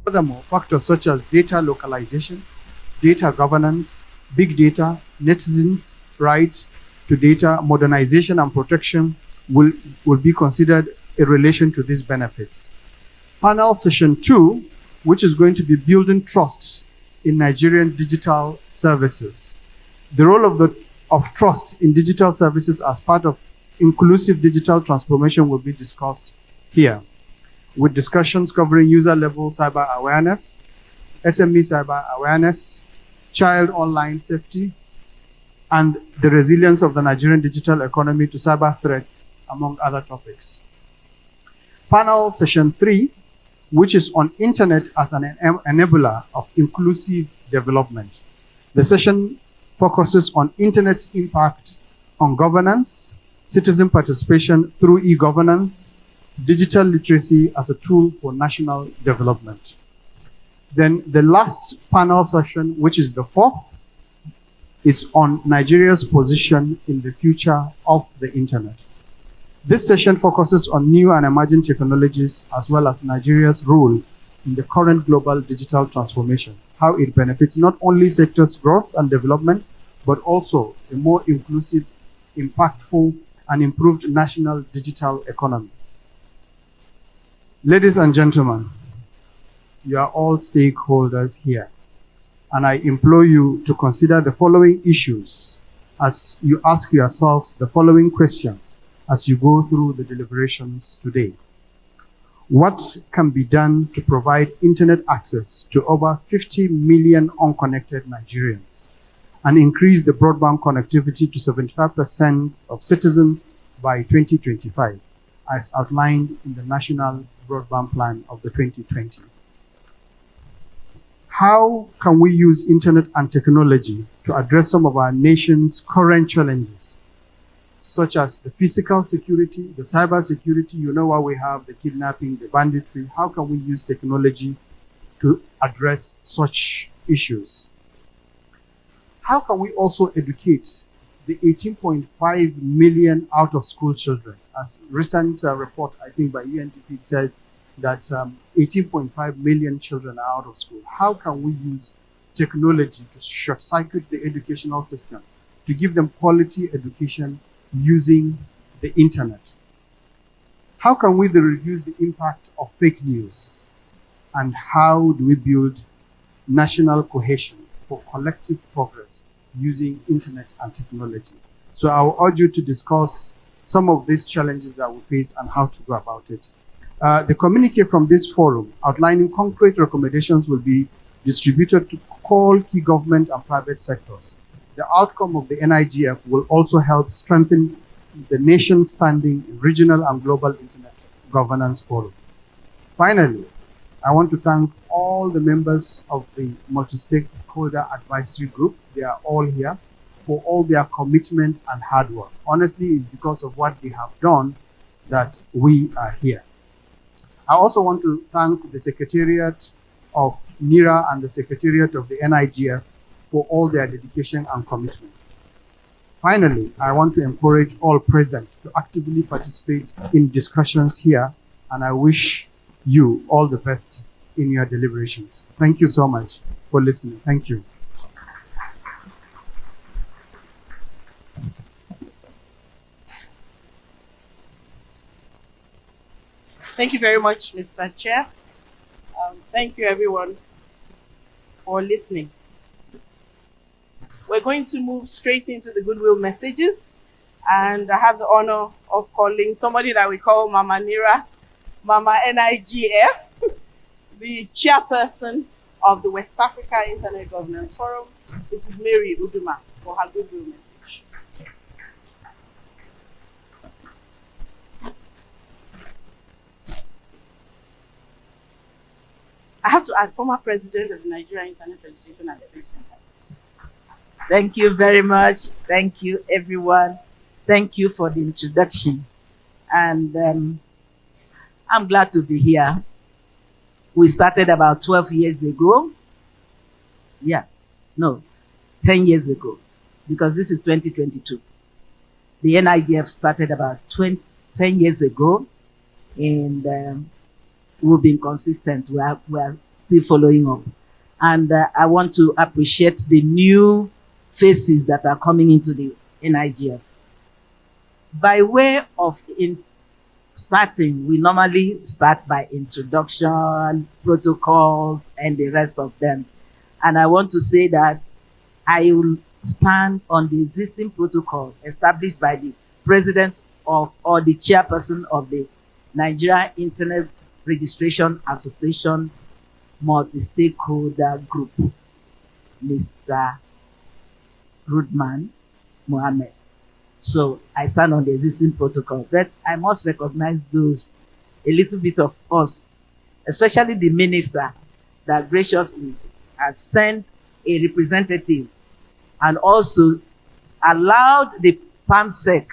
Furthermore, factors such as data localization, data governance, big data, netizens' right to data, modernization and protection will be considered in relation to these benefits. Panel session 2, which is going to be building trust in Nigerian digital services. The role of trust in digital services as part of inclusive digital transformation will be discussed here, with discussions covering user-level cyber awareness, SME cyber awareness, child online safety, and the resilience of the Nigerian digital economy to cyber threats, among other topics. Panel session 3, which is on internet as an enabler of inclusive development. The session focuses on internet's impact on governance, citizen participation through e-governance, digital literacy as a tool for national development. Then the last panel session, which is the fourth, is on Nigeria's position in the future of the internet. This session focuses on new and emerging technologies as well as Nigeria's role in the current global digital transformation, how it benefits not only sectors' growth and development, but also a more inclusive, impactful, and improved national digital economy. Ladies and gentlemen, you are all stakeholders here, and I implore you to consider the following issues as you ask yourselves the following questions as you go through the deliberations today. What can be done to provide internet access to over 50 million unconnected Nigerians and increase the broadband connectivity to 75% of citizens by 2025, as outlined in the National Broadband Plan of the 2020? How can we use internet and technology to address some of our nation's current challenges, such as the physical security, the cyber security? You know what we have, the kidnapping, the banditry. How can we use technology to address such issues? How can we also educate the 18.5 million out-of-school children? As recent report, I think by UNDP says that 18.5 million children are out of school. How can we use technology to short-circuit the educational system, to give them quality education using the internet? How can we reduce the impact of fake news? And how do we build national cohesion for collective progress using internet and technology? So I will urge you to discuss some of these challenges that we face and how to go about it. The communique from this forum outlining concrete recommendations will be distributed to all key government and private sectors. The outcome of the NIGF will also help strengthen the nation's standing in regional and global internet governance forum. Finally, I want to thank all the members of the multi-stakeholder advisory group. They are all here, for all their commitment and hard work. Honestly, it's because of what they have done that we are here. I also want to thank the Secretariat of NIRA and the Secretariat of the NIGF for all their dedication and commitment. Finally, I want to encourage all present to actively participate in discussions here, and I wish you all the best in your deliberations. Thank you so much for listening. Thank you. Thank you very much, Mr. Chair. Thank you, everyone, for listening. We're going to move straight into the goodwill messages, and I have the honor of calling somebody that we call Mama Nira, Mama NIGF, the chairperson of the West Africa Internet Governance Forum. This is Mary Uduma for her goodwill message. I have to add, former president of the Nigeria Internet Registration Association. Thank you very much. Thank you, everyone. Thank you for the introduction. And I'm glad to be here. We started about 12 years ago. 10 years ago, because this is 2022. The NIGF started about 10 years ago, and we've been consistent. We are still following up. And I want to appreciate the new faces that are coming into the NIGF. By way of starting, we normally start by introduction, protocols, and the rest of them. And I want to say that I will stand on the existing protocol established by the president of or the chairperson of the Nigeria Internet Registration Association Multi-Stakeholder Group, Mr. Rudman Mohammed. So I stand on the existing protocol, but I must recognize those, a little bit of us, especially the minister that graciously has sent a representative and also allowed the PAMSEC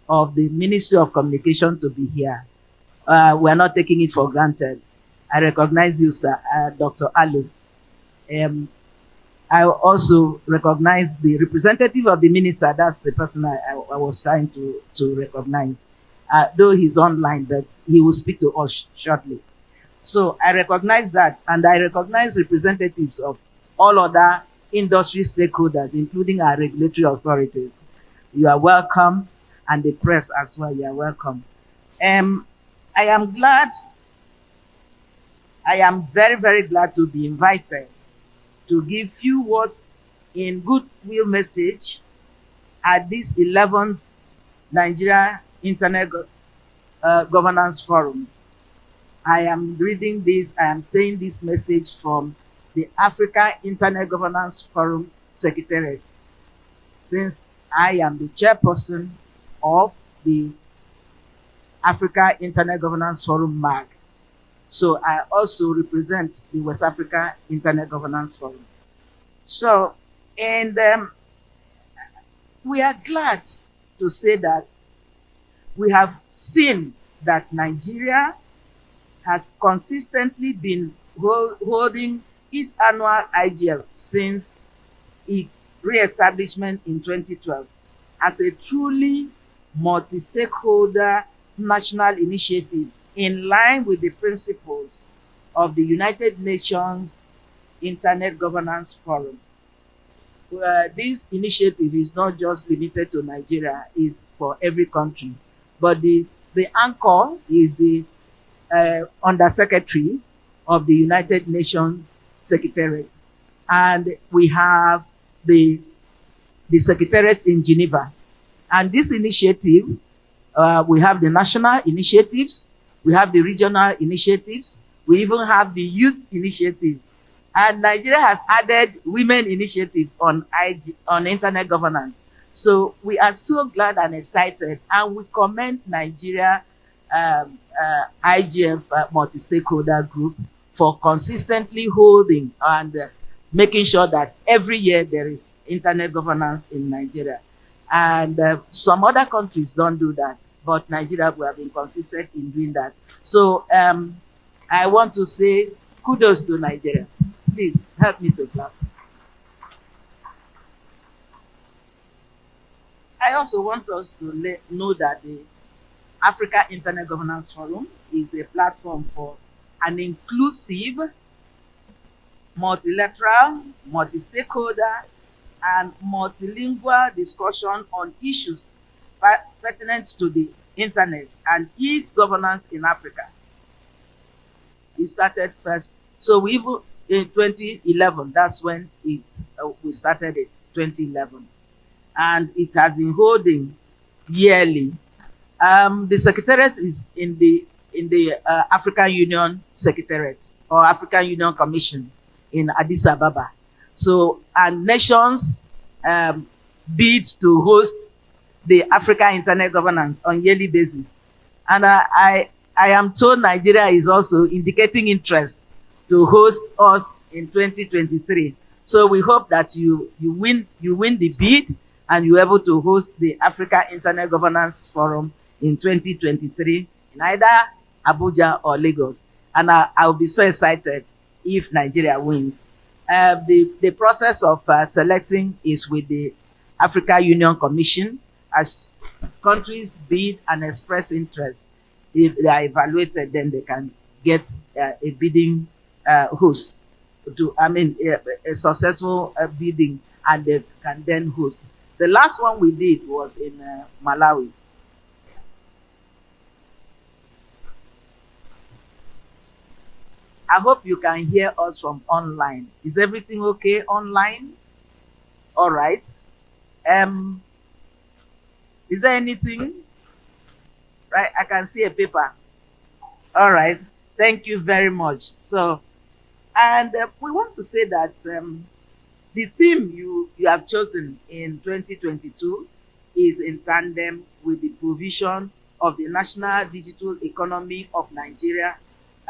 of the Ministry of Communication to be here. We are not taking it for granted. I recognize you, sir, Dr. Alu. I also recognize the representative of the minister. That's the person I was trying to recognize. Though he's online, but he will speak to us shortly. So I recognize that, and I recognize representatives of all other industry stakeholders, including our regulatory authorities. You are welcome, and the press as well, you are welcome. I am very, very glad to be invited to give few words in goodwill message at this 11th Nigeria Internet Governance Forum. I am reading this, I am saying this message from the Africa Internet Governance Forum Secretariat, since I am the chairperson of the Africa Internet Governance Forum MAG. So I also represent the West Africa Internet Governance Forum. So, and we are glad to say that we have seen that Nigeria has consistently been holding its annual IGF since its re-establishment in 2012 as a truly multi-stakeholder national initiative in line with the principles of the United Nations Internet Governance Forum. This initiative is not just limited to Nigeria, it's for every country. But the anchor is the Undersecretary of the United Nations Secretariat. And we have the Secretariat in Geneva. And this initiative, we have the national initiatives, we have the regional initiatives, we even have the youth initiative. And Nigeria has added women initiative on internet governance. So we are so glad and excited, and we commend Nigeria IGF multi-stakeholder group for consistently holding and making sure that every year there is internet governance in Nigeria. And some other countries don't do that, but Nigeria, we have been consistent in doing that. So I want to say kudos to Nigeria. Please help me to clap. I also want us to know that the Africa Internet Governance Forum is a platform for an inclusive, multilateral, multi-stakeholder, and multilingual discussion on issues pertinent to the internet and its governance in Africa. It started first. So we even in 2011, that's when we started it, 2011. And it has been holding yearly. The Secretariat is in the African Union Secretariat or African Union Commission in Addis Ababa. So, and nations bid to host the Africa Internet Governance on yearly basis. And I am told Nigeria is also indicating interest to host us in 2023. So we hope that you win the bid and you're able to host the Africa Internet Governance Forum in 2023 in either Abuja or Lagos. And I'll be so excited if Nigeria wins. The process of selecting is with the Africa Union Commission. As countries bid and express interest, if they are evaluated, then they can get a bidding host a successful bidding, and they can then host. The last one we did was in Malawi. I hope you can hear us from online. Is everything okay online? All right. Um, is there anything? Right, I can see a paper. All right. Thank you very much. So, and we want to say that the theme you have chosen in 2022 is in tandem with the provision of the National Digital Economy of Nigeria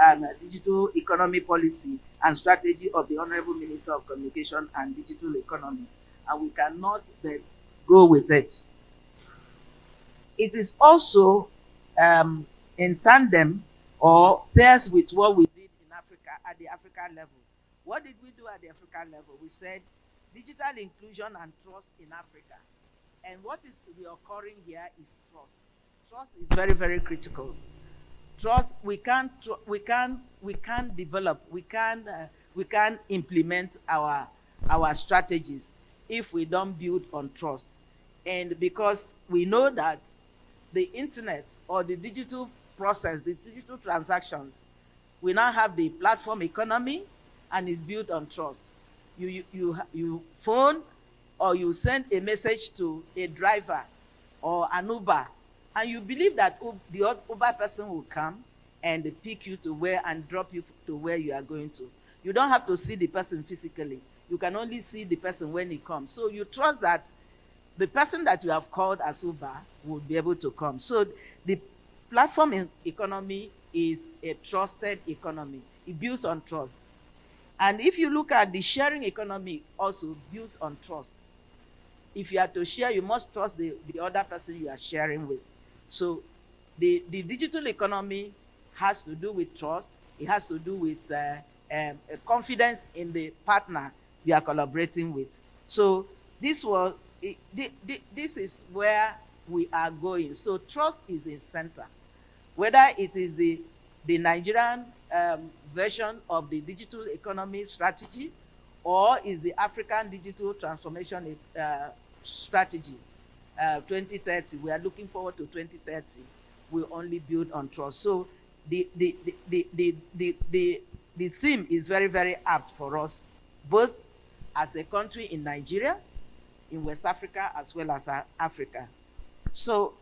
and Digital Economy Policy and Strategy of the Honorable Minister of Communication and Digital Economy. And we cannot but go with it. It is also in tandem or pairs with what we did in Africa at the African level. What did we do at the African level? We said digital inclusion and trust in Africa. And what is to be occurring here is trust. Trust is very, very critical. Trust, we can develop, we can implement our strategies if we don't build on trust. And because we know that the internet or the digital process, the digital transactions, we now have the platform economy, and is built on trust. You phone or you send a message to a driver or an Uber, and you believe that the Uber person will come and pick you to where and drop you to where you are going to. You don't have to see the person physically. You can only see the person when he comes. So you trust that the person that you have called as Uber will be able to come. So the platform economy is a trusted economy. It builds on trust. And if you look at the sharing economy, also built on trust. If you are to share, you must trust the other person you are sharing with. So the digital economy has to do with trust. It has to do with confidence in the partner you are collaborating with. So this is where we are going. So trust is the center. Whether it is the Nigerian version of the digital economy strategy, or is the African digital transformation strategy 2030. We are looking forward to 2030. We only build on trust. So the theme is very, very apt for us, both as a country in Nigeria, in West Africa, as well as Africa. So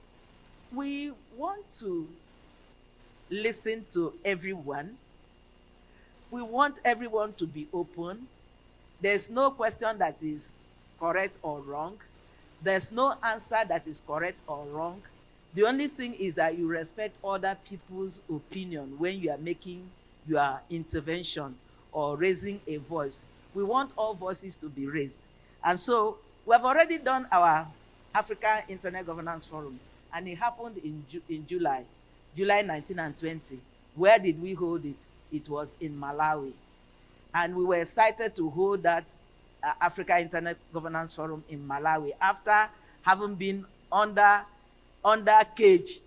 we want to listen to everyone. We want everyone to be open. There's no question that is correct or wrong. There's no answer that is correct or wrong. The only thing is that you respect other people's opinion when you are making your intervention or raising a voice. We want all voices to be raised. And so we have already done our Africa Internet Governance Forum, and it happened in July 19 and 20. Where did we hold it? It was in Malawi. And we were excited to hold that Africa Internet Governance Forum in Malawi after having been under cage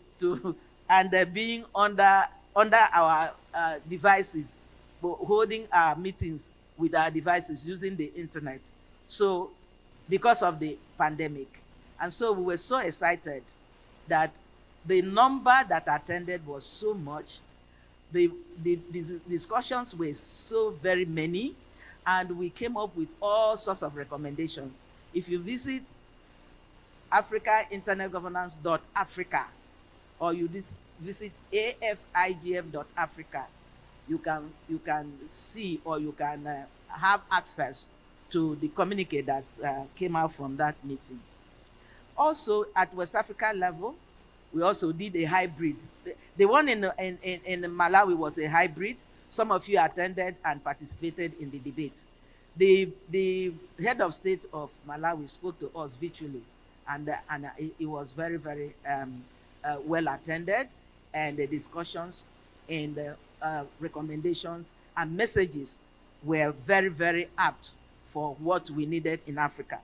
and being under our devices, holding our meetings with our devices using the internet. So because of the pandemic. And so we were so excited that the number that attended was so much. The discussions were so very many, and we came up with all sorts of recommendations. If you visit africainternetgovernance.africa or you visit afigf.africa, you can see, or you can have access to the communique that came out from that meeting. Also, at West Africa level, we also did a hybrid. The one in Malawi was a hybrid. Some of you attended and participated in the debate. The head of state of Malawi spoke to us virtually, and it was very, very well attended, and the discussions and the recommendations and messages were very, very apt for what we needed in Africa.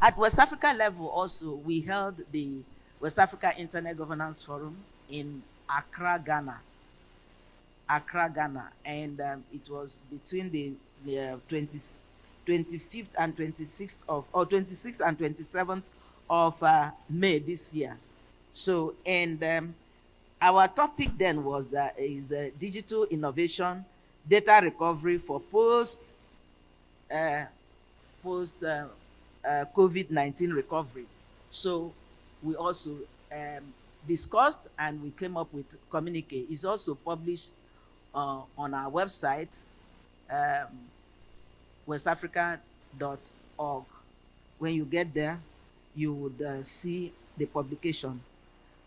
At West Africa level also, we held the West Africa Internet Governance Forum in Accra, Ghana. Accra, Ghana, and it was between the 25th and 26th of, or 26th and 27th of May this year. So, and our topic then was that is digital innovation, data recovery for uh, post COVID-19 recovery. So we also discussed and we came up with communique. It's also published on our website, um, westafrica.org. When you get there, you would see the publication.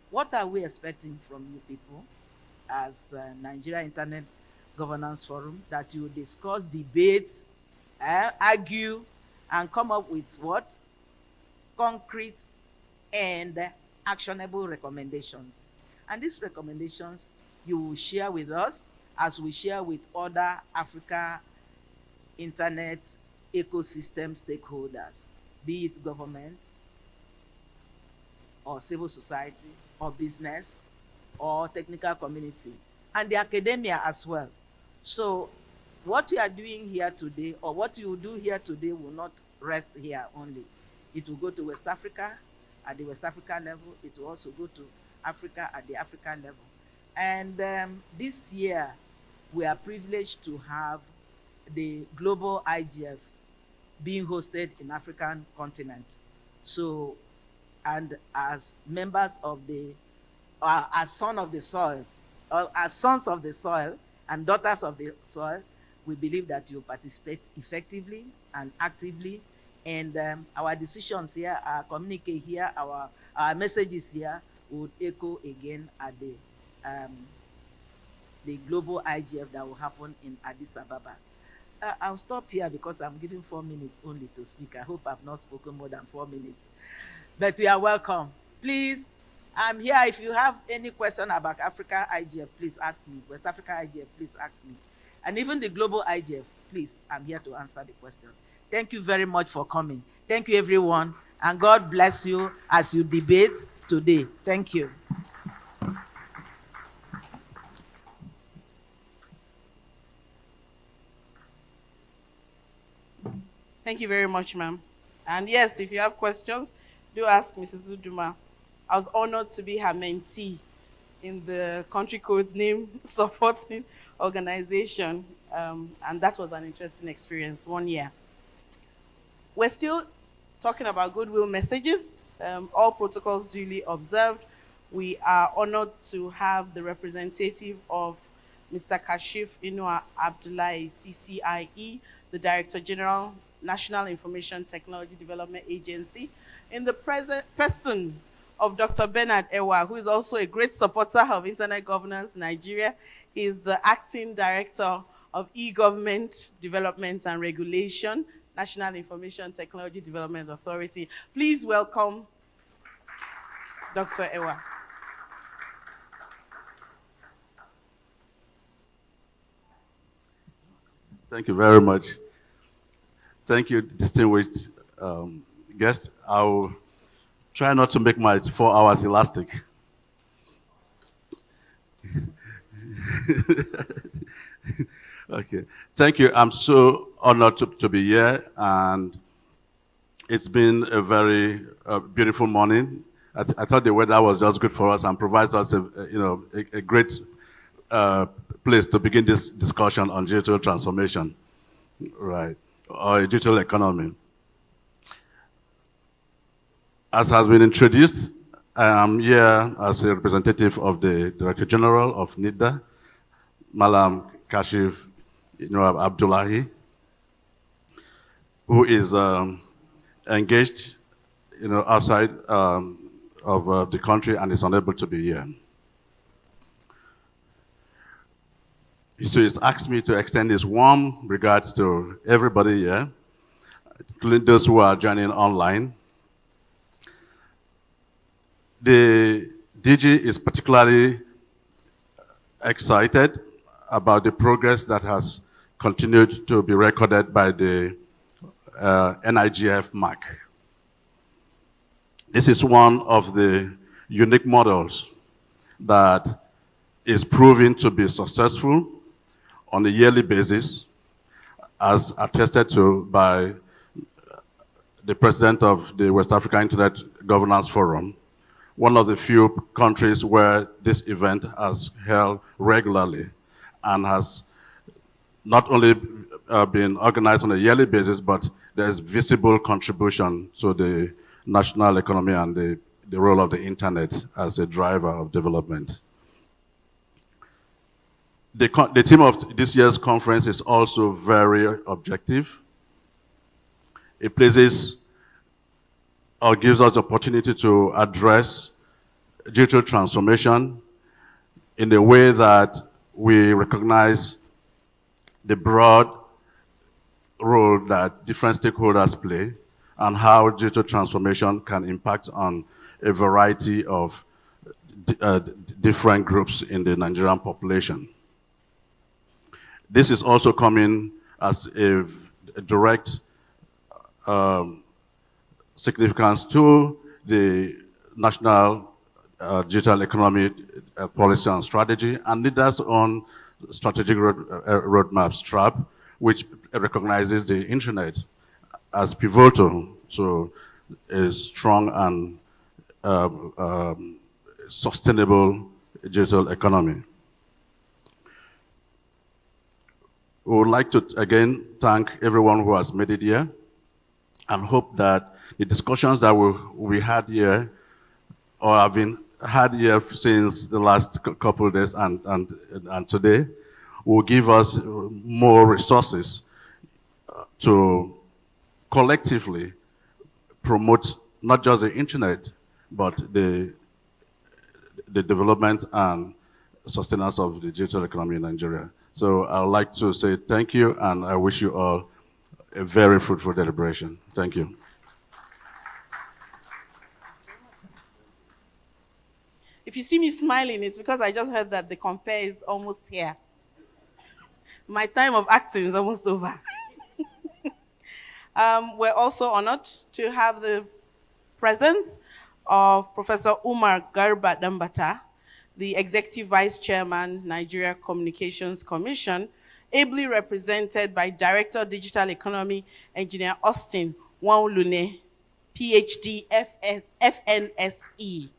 What are we expecting from you people as Nigeria Internet Governance Forum? That you discuss, debate, argue, and come up with what? Concrete and actionable recommendations. And these recommendations you will share with us as we share with other Africa internet ecosystem stakeholders, be it government or civil society or business or technical community, and the academia as well. So what we are doing here today, or what you will do here today, will not rest here only. It will go to West Africa at the West Africa level. It will also go to Africa at the African level. And this year, we are privileged to have the global IGF being hosted in African continent. So, and as members of the, as sons of the soils, or as sons of the soil and daughters of the soil, we believe that you participate effectively and actively. And our decisions here, our communique here, our messages here would echo again at the global IGF that will happen in Addis Ababa. I'll stop here because I'm giving 4 minutes only to speak. I hope I've not spoken more than 4 minutes. But you are welcome. Please, I'm here. If you have any question about Africa IGF, please ask me. West Africa IGF, please ask me. And even the global IGF, please, I'm here to answer the question. Thank you very much for coming. Thank you, everyone. And God bless you as you debate today. Thank you. Thank you very much, ma'am. And yes, if you have questions, do ask Mrs. Uduma. I was honored to be her mentee in the country code's name supporting organization. And that was an interesting experience, 1 year. We're still talking about goodwill messages, all protocols duly observed. We are honored to have the representative of Mr. Kashif Inua Abdullahi, CCIE, the Director General, National Information Technology Development Agency, in the person of Dr. Bernard Ewa, who is also a great supporter of Internet Governance in Nigeria. He is the Acting Director of E-Government Development and Regulation, National Information Technology Development Authority. Please welcome Dr. Ewa. Thank you very much. Thank you, distinguished guest. I'll try not to make my 4 hours elastic. Okay. Thank you. I'm so honored to be here, and it's been a very beautiful morning. I thought the weather was just good for us and provides us a great place to begin this discussion on digital transformation, right, or digital economy. As has been introduced, I am here as a representative of the Director General of NIDA, Malam Kashif Abdullahi, who is engaged outside of the country and is unable to be here. So he's asked me to extend his warm regards to everybody here, including those who are joining online. The DG is particularly excited about the progress that has continued to be recorded by the NIGF MAC. This is one of the unique models that is proving to be successful on a yearly basis, as attested to by the president of the West African Internet Governance Forum, one of the few countries where this event has held regularly and has not only been organized on a yearly basis, but there's visible contribution to the national economy and the role of the internet as a driver of development. The theme of this year's conference is also very objective. It places or gives us the opportunity to address digital transformation in a way that we recognize the broad role that different stakeholders play and how digital transformation can impact on a variety of different groups in the Nigerian population. This is also coming as a direct significance to the national digital economy policy and strategy, and leaders on strategic roadmap STRAP, which recognizes the internet as pivotal to a strong and sustainable digital economy. We would like to again thank everyone who has made it here and hope that the discussions that we had here or have been had here since the last couple of days and today will give us more resources to collectively promote not just the internet, but the development and sustenance of the digital economy in Nigeria. So I'd like to say thank you, and I wish you all a very fruitful deliberation. Thank you. If you see me smiling, it's because I just heard that the compare is almost here. My time of acting is almost over. We're also honored to have the presence of Professor Umar Garba Dambata, the Executive Vice Chairman, Nigeria Communications Commission, ably represented by Director Digital Economy, Engineer Austin Nwaolune, PhD, FNSE.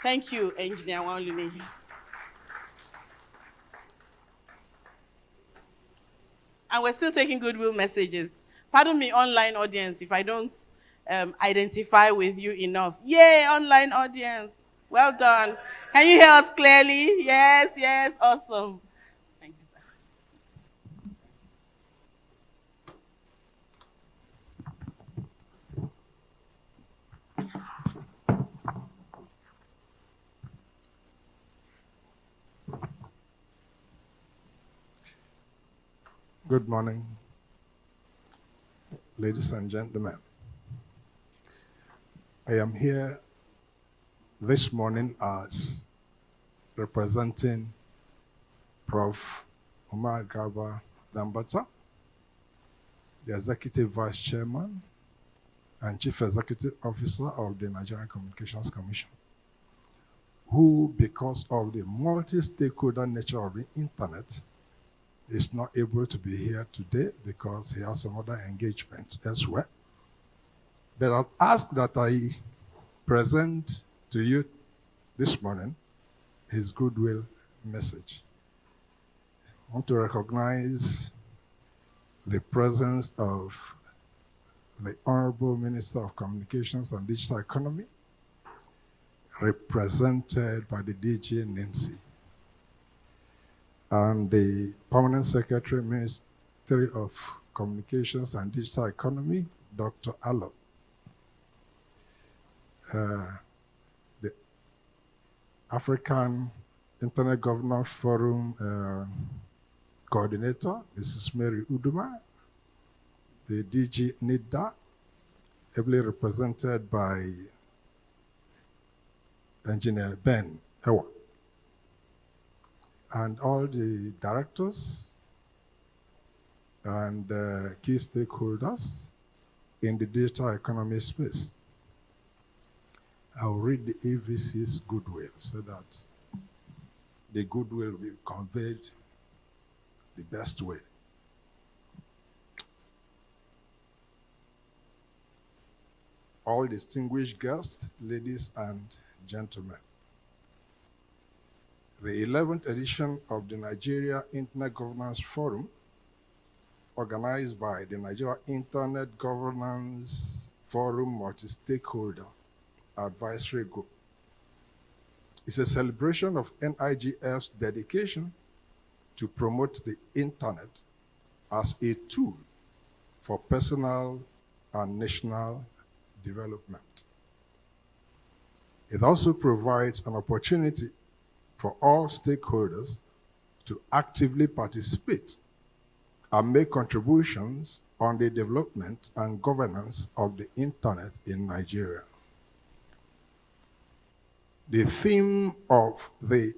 Thank you, Engineer Nwaolune. And we're still taking goodwill messages. Pardon me, online audience, if I don't identify with you enough. Yay, online audience. Well done. Can you hear us clearly? Yes, yes, awesome. Thank you, sir. Good morning, ladies and gentlemen. I am here this morning as representing Prof. Umar Garba Dambata, the Executive Vice Chairman and Chief Executive Officer of the Nigerian Communications Commission, who, because of the multi-stakeholder nature of the internet, is not able to be here today because he has some other engagements elsewhere. But I'll ask that I present to you this morning his goodwill message. I want to recognize the presence of the Honorable Minister of Communications and Digital Economy, represented by the DG NIMC, and the Permanent Secretary, Ministry of Communications and Digital Economy, Dr. Allo. The African Internet Governance Forum Coordinator, Mrs. Mary Uduma, the DG NIDA, ably represented by Engineer Ben Ewa, and all the directors and key stakeholders in the digital economy space. I'll read the AVC's goodwill so that the goodwill will be conveyed the best way. All distinguished guests, ladies and gentlemen, the 11th edition of the Nigeria Internet Governance Forum, organized by the Nigeria Internet Governance Forum Multi-Stakeholder Advisory Group, is a celebration of NIGF's dedication to promote the internet as a tool for personal and national development. It also provides an opportunity for all stakeholders to actively participate and make contributions on the development and governance of the internet in Nigeria. The theme of the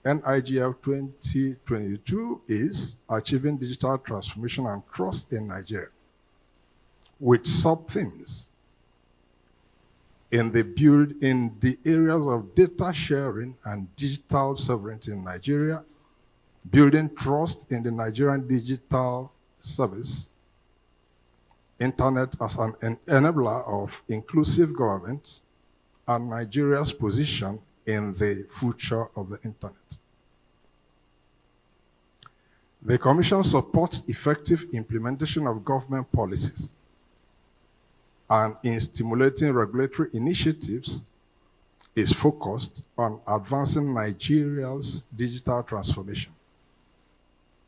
NIGF 2022 is Achieving Digital Transformation and Trust in Nigeria, with sub-themes in the areas of data sharing and digital sovereignty in Nigeria, building trust in the Nigerian digital service, internet as an enabler of inclusive government, and Nigeria's position in the future of the internet. The Commission supports effective implementation of government policies and in stimulating regulatory initiatives is focused on advancing Nigeria's digital transformation.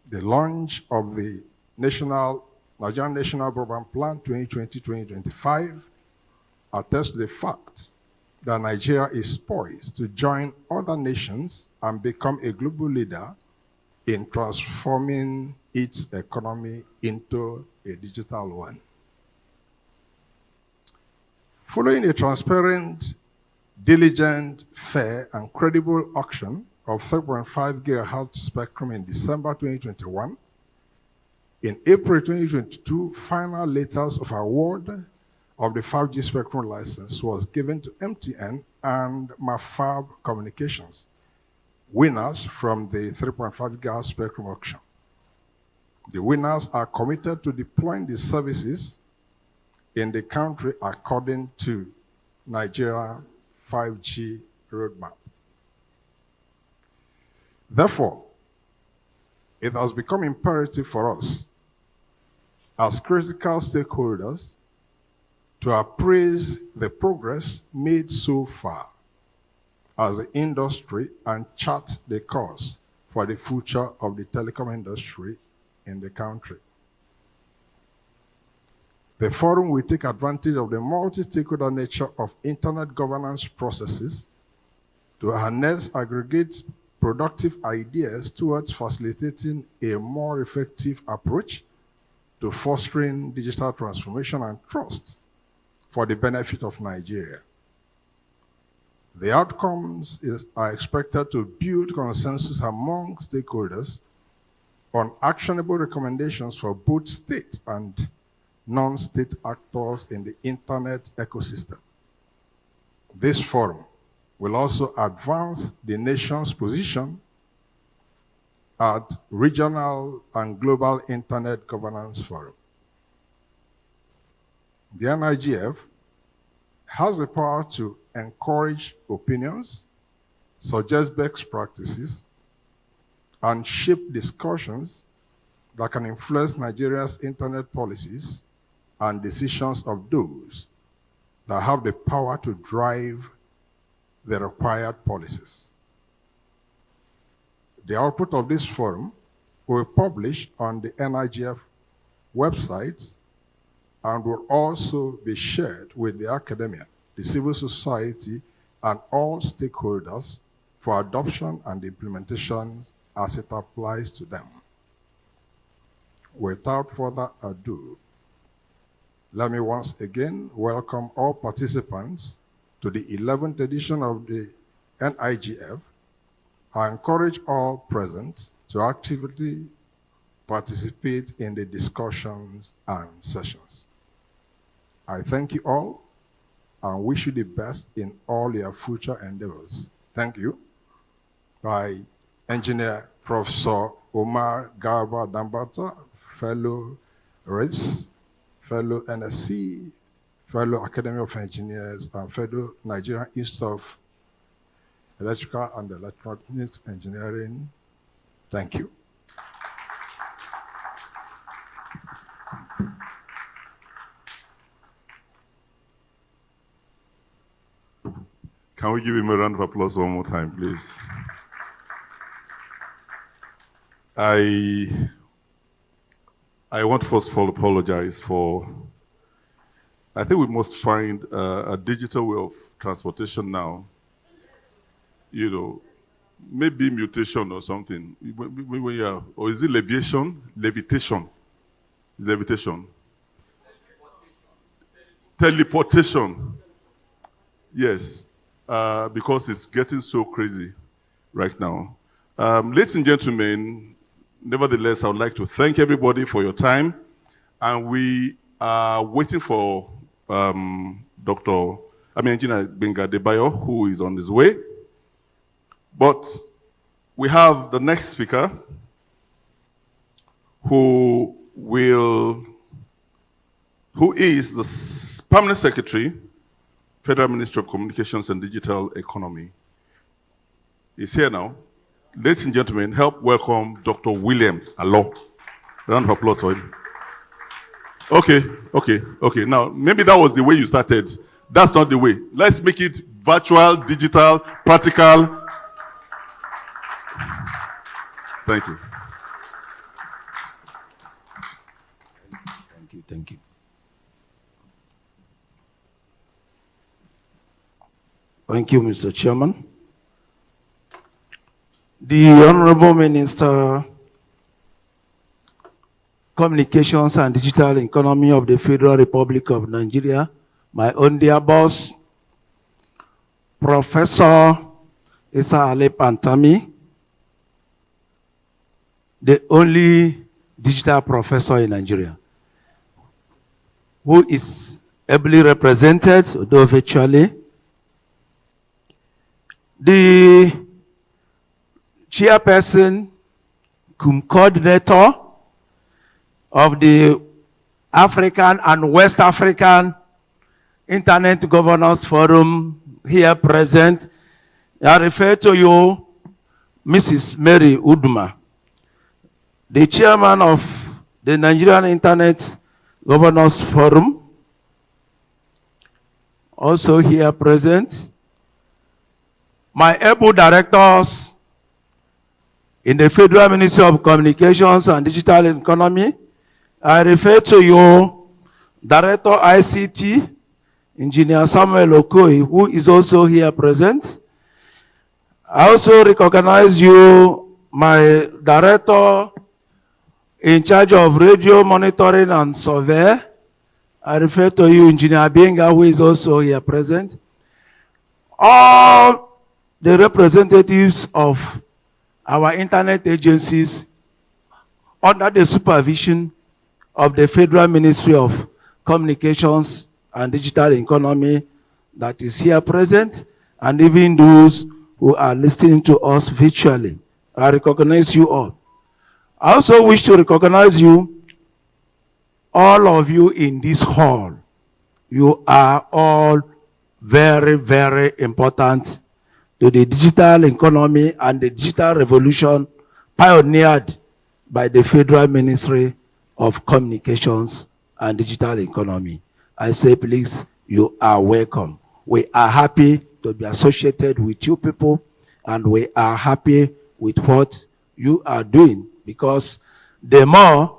The launch of the Nigerian National Broadband Plan 2020-2025 attests to the fact that Nigeria is poised to join other nations and become a global leader in transforming its economy into a digital one. Following a transparent, diligent, fair, and credible auction of 3.5 gigahertz spectrum in December 2021, in April 2022, final letters of award of the 5G spectrum license was given to MTN and Mafab Communications, winners from the 3.5 GHz spectrum auction. The winners are committed to deploying the services in the country according to Nigeria 5G roadmap. Therefore, it has become imperative for us as critical stakeholders to appraise the progress made so far as the industry and chart the course for the future of the telecom industry in the country. The forum will take advantage of the multi-stakeholder nature of internet governance processes to harness aggregate productive ideas towards facilitating a more effective approach to fostering digital transformation and trust for the benefit of Nigeria. The outcomes are expected to build consensus among stakeholders on actionable recommendations for both state and non-state actors in the internet ecosystem. This forum will also advance the nation's position at regional and global internet governance forum. The NIGF has the power to encourage opinions, suggest best practices, and shape discussions that can influence Nigeria's internet policies and decisions of those that have the power to drive the required policies. The output of this forum will be published on the NIGF website and will also be shared with the academia, the civil society, and all stakeholders for adoption and implementation as it applies to them. Without further ado, let me once again welcome all participants to the 11th edition of the NIGF. I encourage all present to actively participate in the discussions and sessions. I thank you all and wish you the best in all your future endeavors. Thank you. I Engineer Professor Omar Garba Dambata, fellow RIS, fellow NSC, fellow Academy of Engineers, and fellow Nigerian Institute of Electrical and Electronics Engineering. Thank you. Can we give him a round of applause one more time, please? I want first of all to apologize for, I think we must find a digital way of transportation now. You know, maybe mutation or something. Or is it levitation? Levitation. Levitation. Teleportation. Yes, because it's getting so crazy right now. Ladies and gentlemen, nevertheless, I would like to thank everybody for your time. And we are waiting for Engineer Benga Debayo, who is on his way. But we have the next speaker who is the Permanent Secretary, Federal Ministry of Communications and Digital Economy. He's here now. Ladies and gentlemen, help welcome Dr. Williams Alo. Round of applause for him. Okay. Now, maybe that was the way you started. That's not the way. Let's make it virtual, digital, practical. Thank you. Thank you. Thank you, Mr. Chairman. The Honorable Minister, Communications and Digital Economy of the Federal Republic of Nigeria, my own dear boss, Professor Isa Ali Pantami, the only digital professor in Nigeria, who is ably represented, although virtually, the chairperson, coordinator of the African and West African Internet Governance Forum here present. I refer to you, Mrs. Mary Uduma, the chairman of the Nigerian Internet Governance Forum, also here present. My able directors in the Federal Ministry of Communications and Digital Economy, I refer to you, Director ICT, Engineer Samuel Okoye, who is also here present. I also recognize you, my Director in charge of radio monitoring and survey. I refer to you, Engineer Benga, who is also here present. All the representatives of our internet agencies under the supervision of the Federal Ministry of Communications and Digital Economy that is here present, and even those who are listening to us virtually. I recognize you all. I also wish to recognize you, all of you in this hall. You are all very, very important to the digital economy and the digital revolution pioneered by the Federal Ministry of Communications and Digital Economy. I say, please, you are welcome. We are happy to be associated with you people, and we are happy with what you are doing, because the more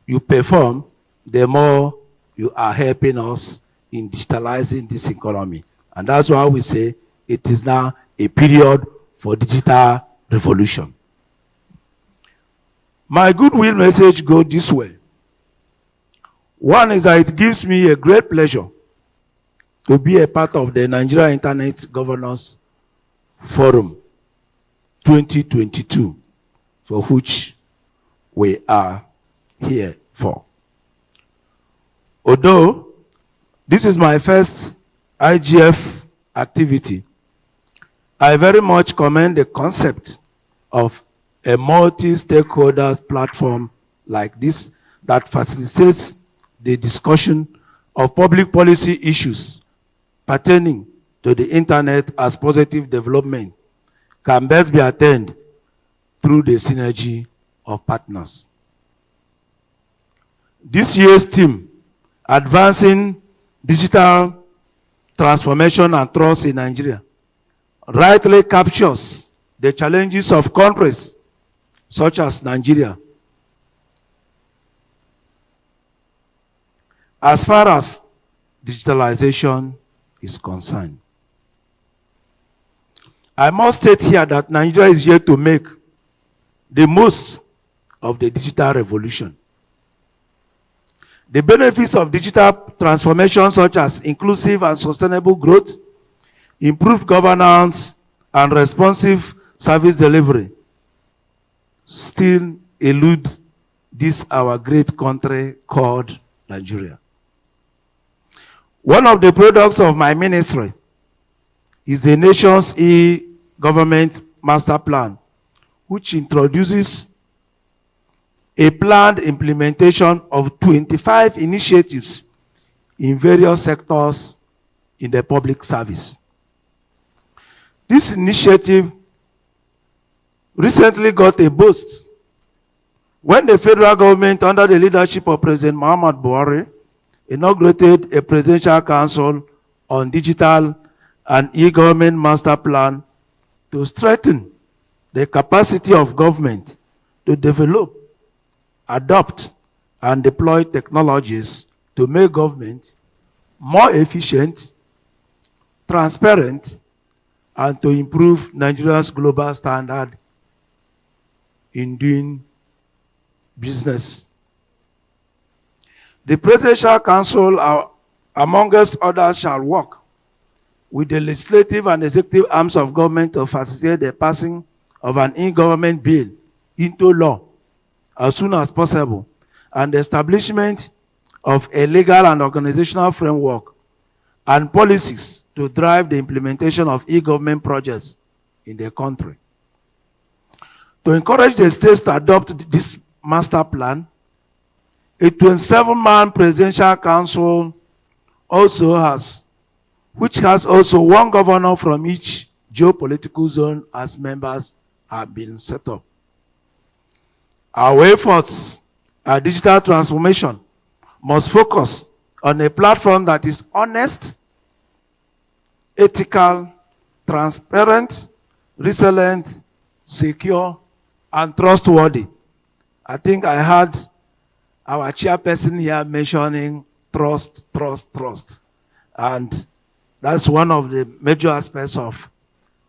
you perform, the more you are helping us in digitalizing this economy. And that's why we say it is now a period for digital revolution. My goodwill message goes this way. One is that it gives me a great pleasure to be a part of the Nigeria Internet Governance Forum 2022, for which we are here for. Although this is my first IGF activity, I very much commend the concept of a multi-stakeholders platform like this that facilitates the discussion of public policy issues pertaining to the internet as positive development can best be attained through the synergy of partners. This year's theme, Advancing Digital Transformation and Trust in Nigeria, rightly captures the challenges of countries such as Nigeria as far as digitalization is concerned. I must state here that Nigeria is here to make the most of the digital revolution. The benefits of digital transformation, such as inclusive and sustainable growth, improved governance, and responsive service delivery, still elude this our great country called Nigeria. One of the products of my ministry is the nation's e-government master plan, which introduces a planned implementation of 25 initiatives in various sectors in the public service. This initiative recently got a boost when the federal government, under the leadership of President Muhammad Buhari, inaugurated a presidential council on digital and e-government master plan to strengthen the capacity of government to develop, adopt, and deploy technologies to make government more efficient, transparent, and to improve Nigeria's global standard in doing business. The Presidential Council, amongst others, shall work with the legislative and executive arms of government to facilitate the passing of an e-government bill into law as soon as possible, and the establishment of a legal and organizational framework and policies to drive the implementation of e-government projects in the country. To encourage the states to adopt this master plan, a 27-man presidential council which has also one governor from each geopolitical zone as members, have been set up. Our efforts at digital transformation must focus on a platform that is honest, ethical, transparent, resilient, secure, and trustworthy. I think I heard our chairperson here mentioning trust. And that's one of the major aspects of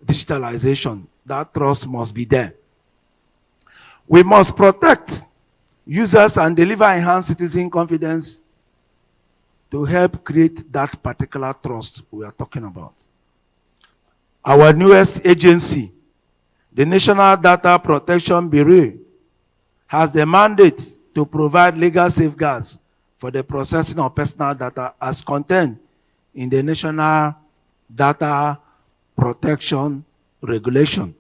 digitalization. That trust must be there. We must protect users and deliver enhanced citizen confidence to help create that particular trust we are talking about. Our newest agency, the National Data Protection Bureau, has the mandate to provide legal safeguards for the processing of personal data as contained in the National Data Protection Regulation.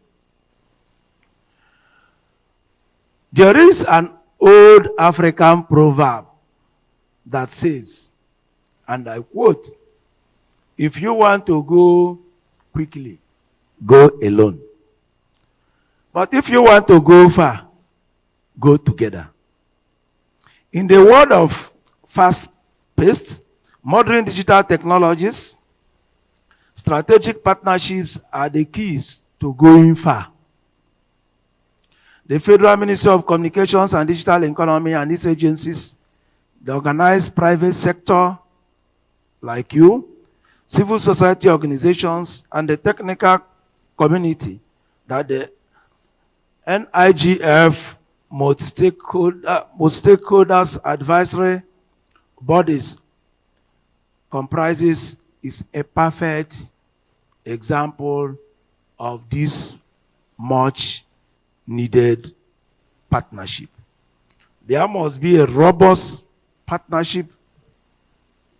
There is an old African proverb that says, and I quote, "If you want to go quickly, go alone. But if you want to go far, go together." In the world of fast-paced, modern digital technologies, strategic partnerships are the keys to going far. The Federal Ministry of Communications and Digital Economy and its agencies, the organized private sector like you, civil society organizations, and the technical community that the NIGF multi-stakeholders advisory bodies comprises is a perfect example of this much needed partnership. There must be a robust partnership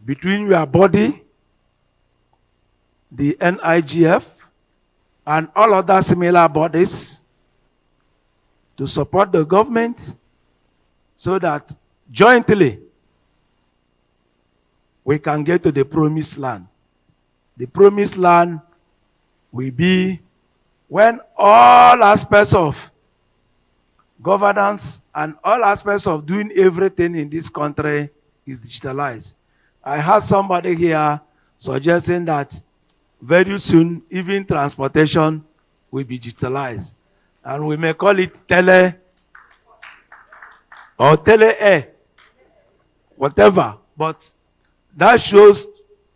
between your body, the NIGF, and all other similar bodies to support the government so that jointly we can get to the promised land. The promised land will be when all aspects of governance and all aspects of doing everything in this country is digitalized. I heard somebody here suggesting that very soon even transportation will be digitalized. And we may call it tele or tele-air, whatever. But that shows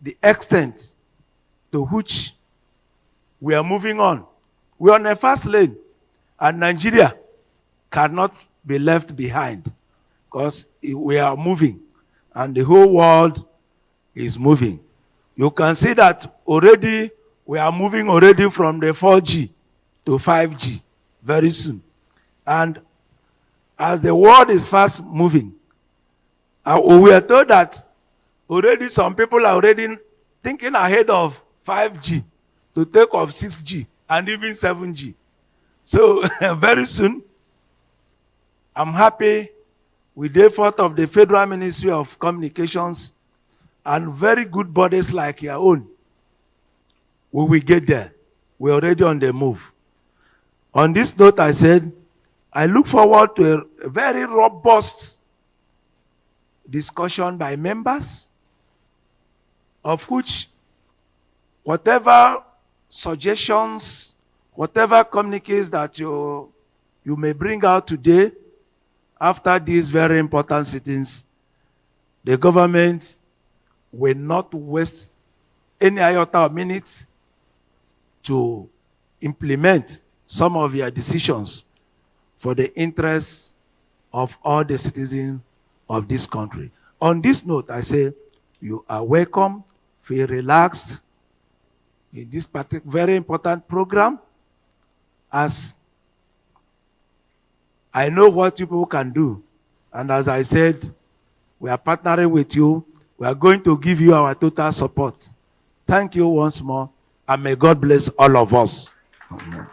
the extent to which we are moving on. We are on a fast lane, and Nigeria cannot be left behind because we are moving, and the whole world is moving. You can see that already we are moving already from the 4G to 5G very soon. And as the world is fast moving, we are told that already some people are already thinking ahead of 5G to take off 6G and even 7G. So very soon, I'm happy with the effort of the Federal Ministry of Communications and very good bodies like your own. We will get there. We're already on the move. On this note, I said, I look forward to a very robust discussion by members, of which whatever suggestions, whatever communiques that you may bring out today, after these very important sittings, the government will not waste any iota of minutes to implement some of your decisions for the interests of all the citizens of this country. On this note, I say you are welcome, feel relaxed in this particular very important program, as I know what you people can do. And as I said, we are partnering with you. We are going to give you our total support. Thank you once more, and may God bless all of us. Amen.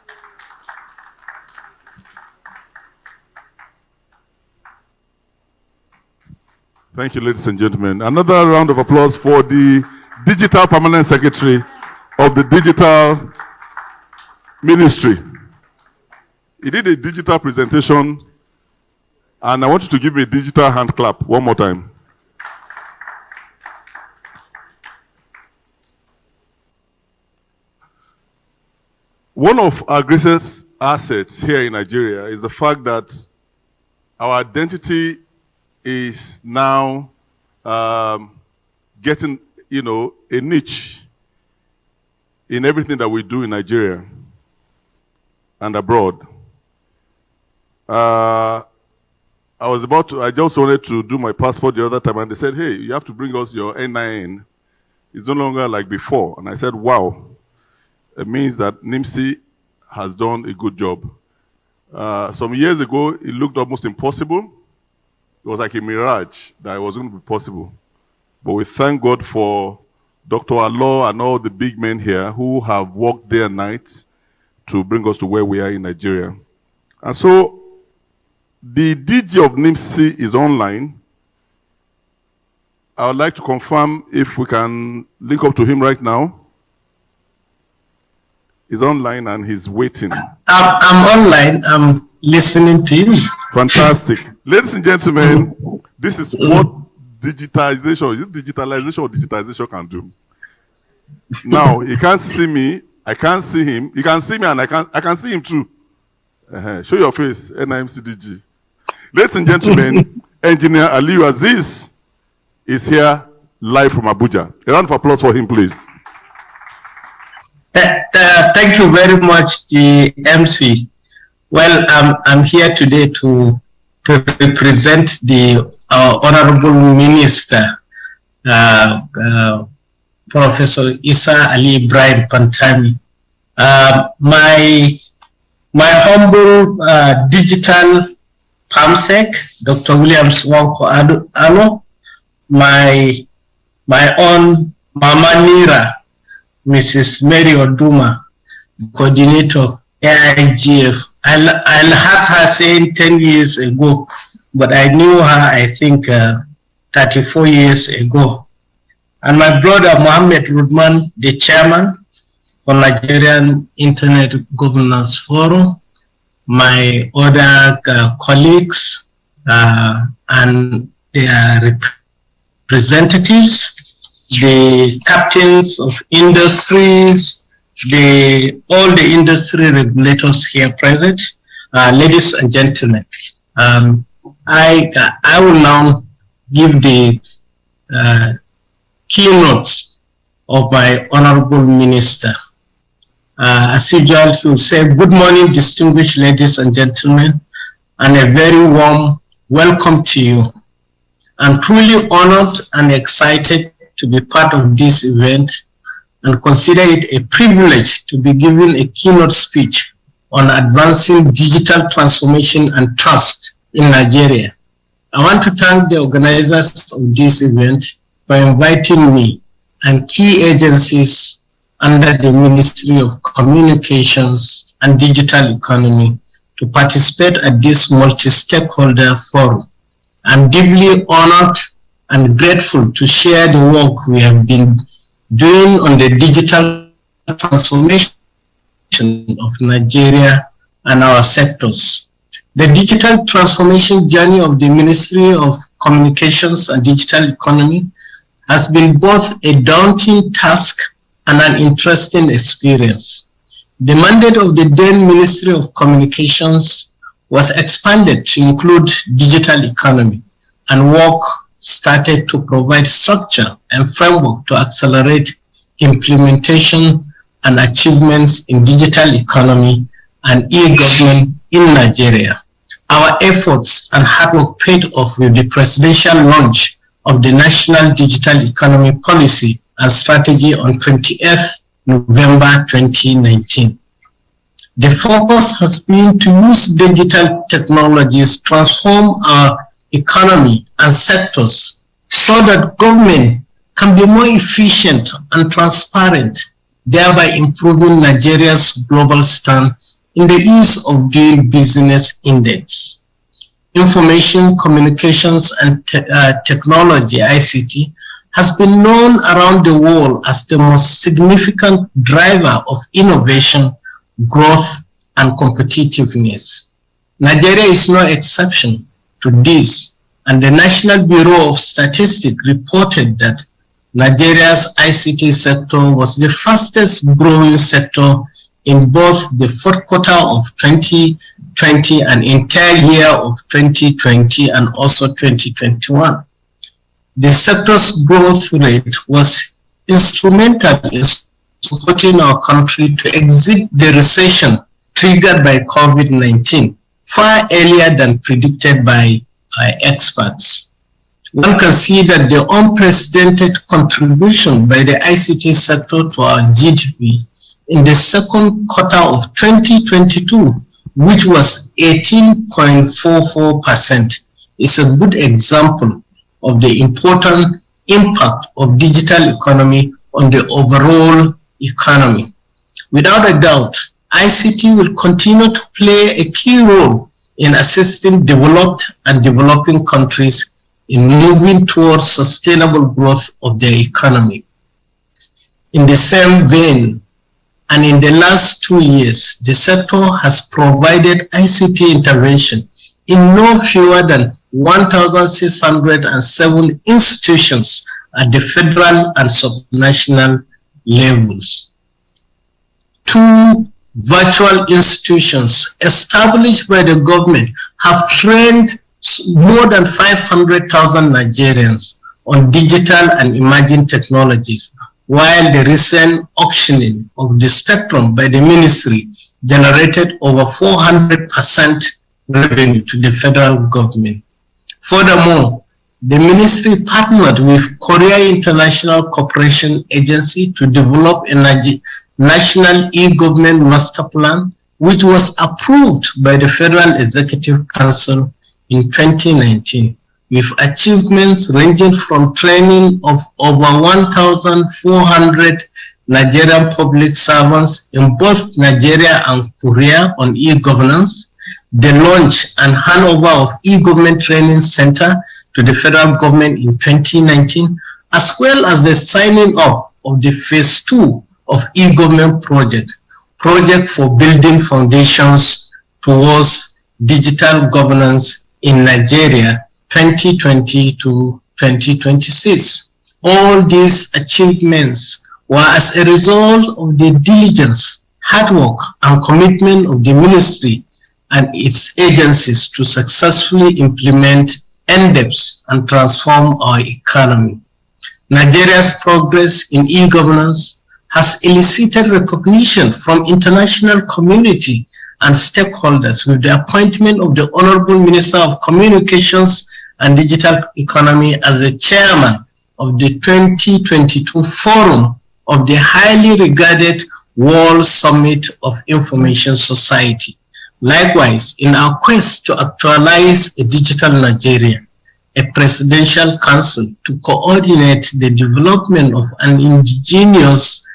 Thank you, ladies and gentlemen. Another round of applause for the Digital Permanent Secretary of the Digital Ministry. He did a digital presentation, and I want you to give me a digital hand clap one more time. One of our greatest assets here in Nigeria is the fact that our identity is now getting, a niche in everything that we do in Nigeria and abroad. I just wanted to do my passport the other time, and they said, hey, you have to bring us your NIN. It's no longer like before. And I said, wow. It means that NIMC has done a good job. Some years ago, it looked almost impossible. It was like a mirage that it was going to be possible. But we thank God for Dr. Alo and all the big men here who have worked day and night to bring us to where we are in Nigeria. And so, the DG of NIMC is online. I would like to confirm if we can link up to him right now. He's online and he's waiting. I'm online. I'm listening to you. Fantastic. Ladies and gentlemen, this is what digitalization, is it digitalization or digitization can do? Now, he can't see me. I can't see him. He can see me and I can see him too. Show your face, NIMCDG. Ladies and gentlemen, Engineer Aliyu Aziz is here live from Abuja. A round of applause for him, please. Thank you very much, the MC. Well, I'm here today to represent the Honorable Minister, Professor Isa Ali Ibrahim Pantami. My humble digital PAMSEC, Dr. Williams Wanko Ano, my own Mama Nira, Mrs. Mary Oduma, coordinator AIGF. I'll have her saying 10 years ago, but I knew her, I think, 34 years ago. And my brother, Mohammed Rudman, the chairman for Nigerian Internet Governance Forum, my other colleagues and their representatives, the captains of industries, all the industry regulators here present, ladies and gentlemen. I will now give the keynotes of my honorable minister. As usual, he will say, good morning, distinguished ladies and gentlemen, and a very warm welcome to you. I'm truly honored and excited to be part of this event and consider it a privilege to be given a keynote speech on advancing digital transformation and trust in Nigeria. I want to thank the organizers of this event for inviting me and key agencies under the Ministry of Communications and Digital Economy to participate at this multi-stakeholder forum. I'm deeply honored and grateful to share the work we have been doing on the digital transformation of Nigeria and our sectors. The digital transformation journey of the Ministry of Communications and Digital Economy has been both a daunting task and an interesting experience. The mandate of the then Ministry of Communications was expanded to include digital economy, and work started to provide structure and framework to accelerate implementation and achievements in digital economy and e-government in Nigeria. Our efforts and hard work paid off with the presidential launch of the National Digital Economy Policy and Strategy on 28th November 2019. The focus has been to use digital technologies to transform our economy and sectors so that government can be more efficient and transparent, thereby improving Nigeria's global stand in the ease of doing business index. Information, communications, and technology, ICT, has been known around the world as the most significant driver of innovation, growth, and competitiveness. Nigeria is no exception to this, and the National Bureau of Statistics reported that Nigeria's ICT sector was the fastest growing sector in both the fourth quarter of 2020 and entire year of 2020 and also 2021. The sector's growth rate was instrumental in supporting our country to exit the recession triggered by COVID-19 far earlier than predicted by experts. One can see that the unprecedented contribution by the ICT sector to our GDP in the second quarter of 2022, which was 18.44%, is a good example of the important impact of digital economy on the overall economy. Without a doubt, ICT will continue to play a key role in assisting developed and developing countries in moving towards sustainable growth of their economy. In the same vein, and in the last 2 years, the sector has provided ICT intervention in no fewer than 1,607 institutions at the federal and subnational levels. 2 virtual institutions established by the government have trained more than 500,000 Nigerians on digital and emerging technologies, while the recent auctioning of the spectrum by the ministry generated over 400% revenue to the federal government. Furthermore, the ministry partnered with Korea International Cooperation Agency to develop a national e-government master plan, which was approved by the Federal Executive Council in 2019, with achievements ranging from training of over 1,400 Nigerian public servants in both Nigeria and Korea on e-governance, the launch and handover of e-government training center to the federal government in 2019, as well as the signing off of the phase 2 of e-government project for building foundations towards digital governance in Nigeria 2020 to 2026. All these achievements were as a result of the diligence, hard work, and commitment of the ministry and its agencies to successfully implement NDEPs and transform our economy. Nigeria's progress in e-governance has elicited recognition from international community and stakeholders with the appointment of the Honorable Minister of Communications and Digital Economy as the chairman of the 2022 Forum of the highly regarded World Summit of Information Society. Likewise, in our quest to actualize a digital Nigeria, a presidential council to coordinate the development of an indigenous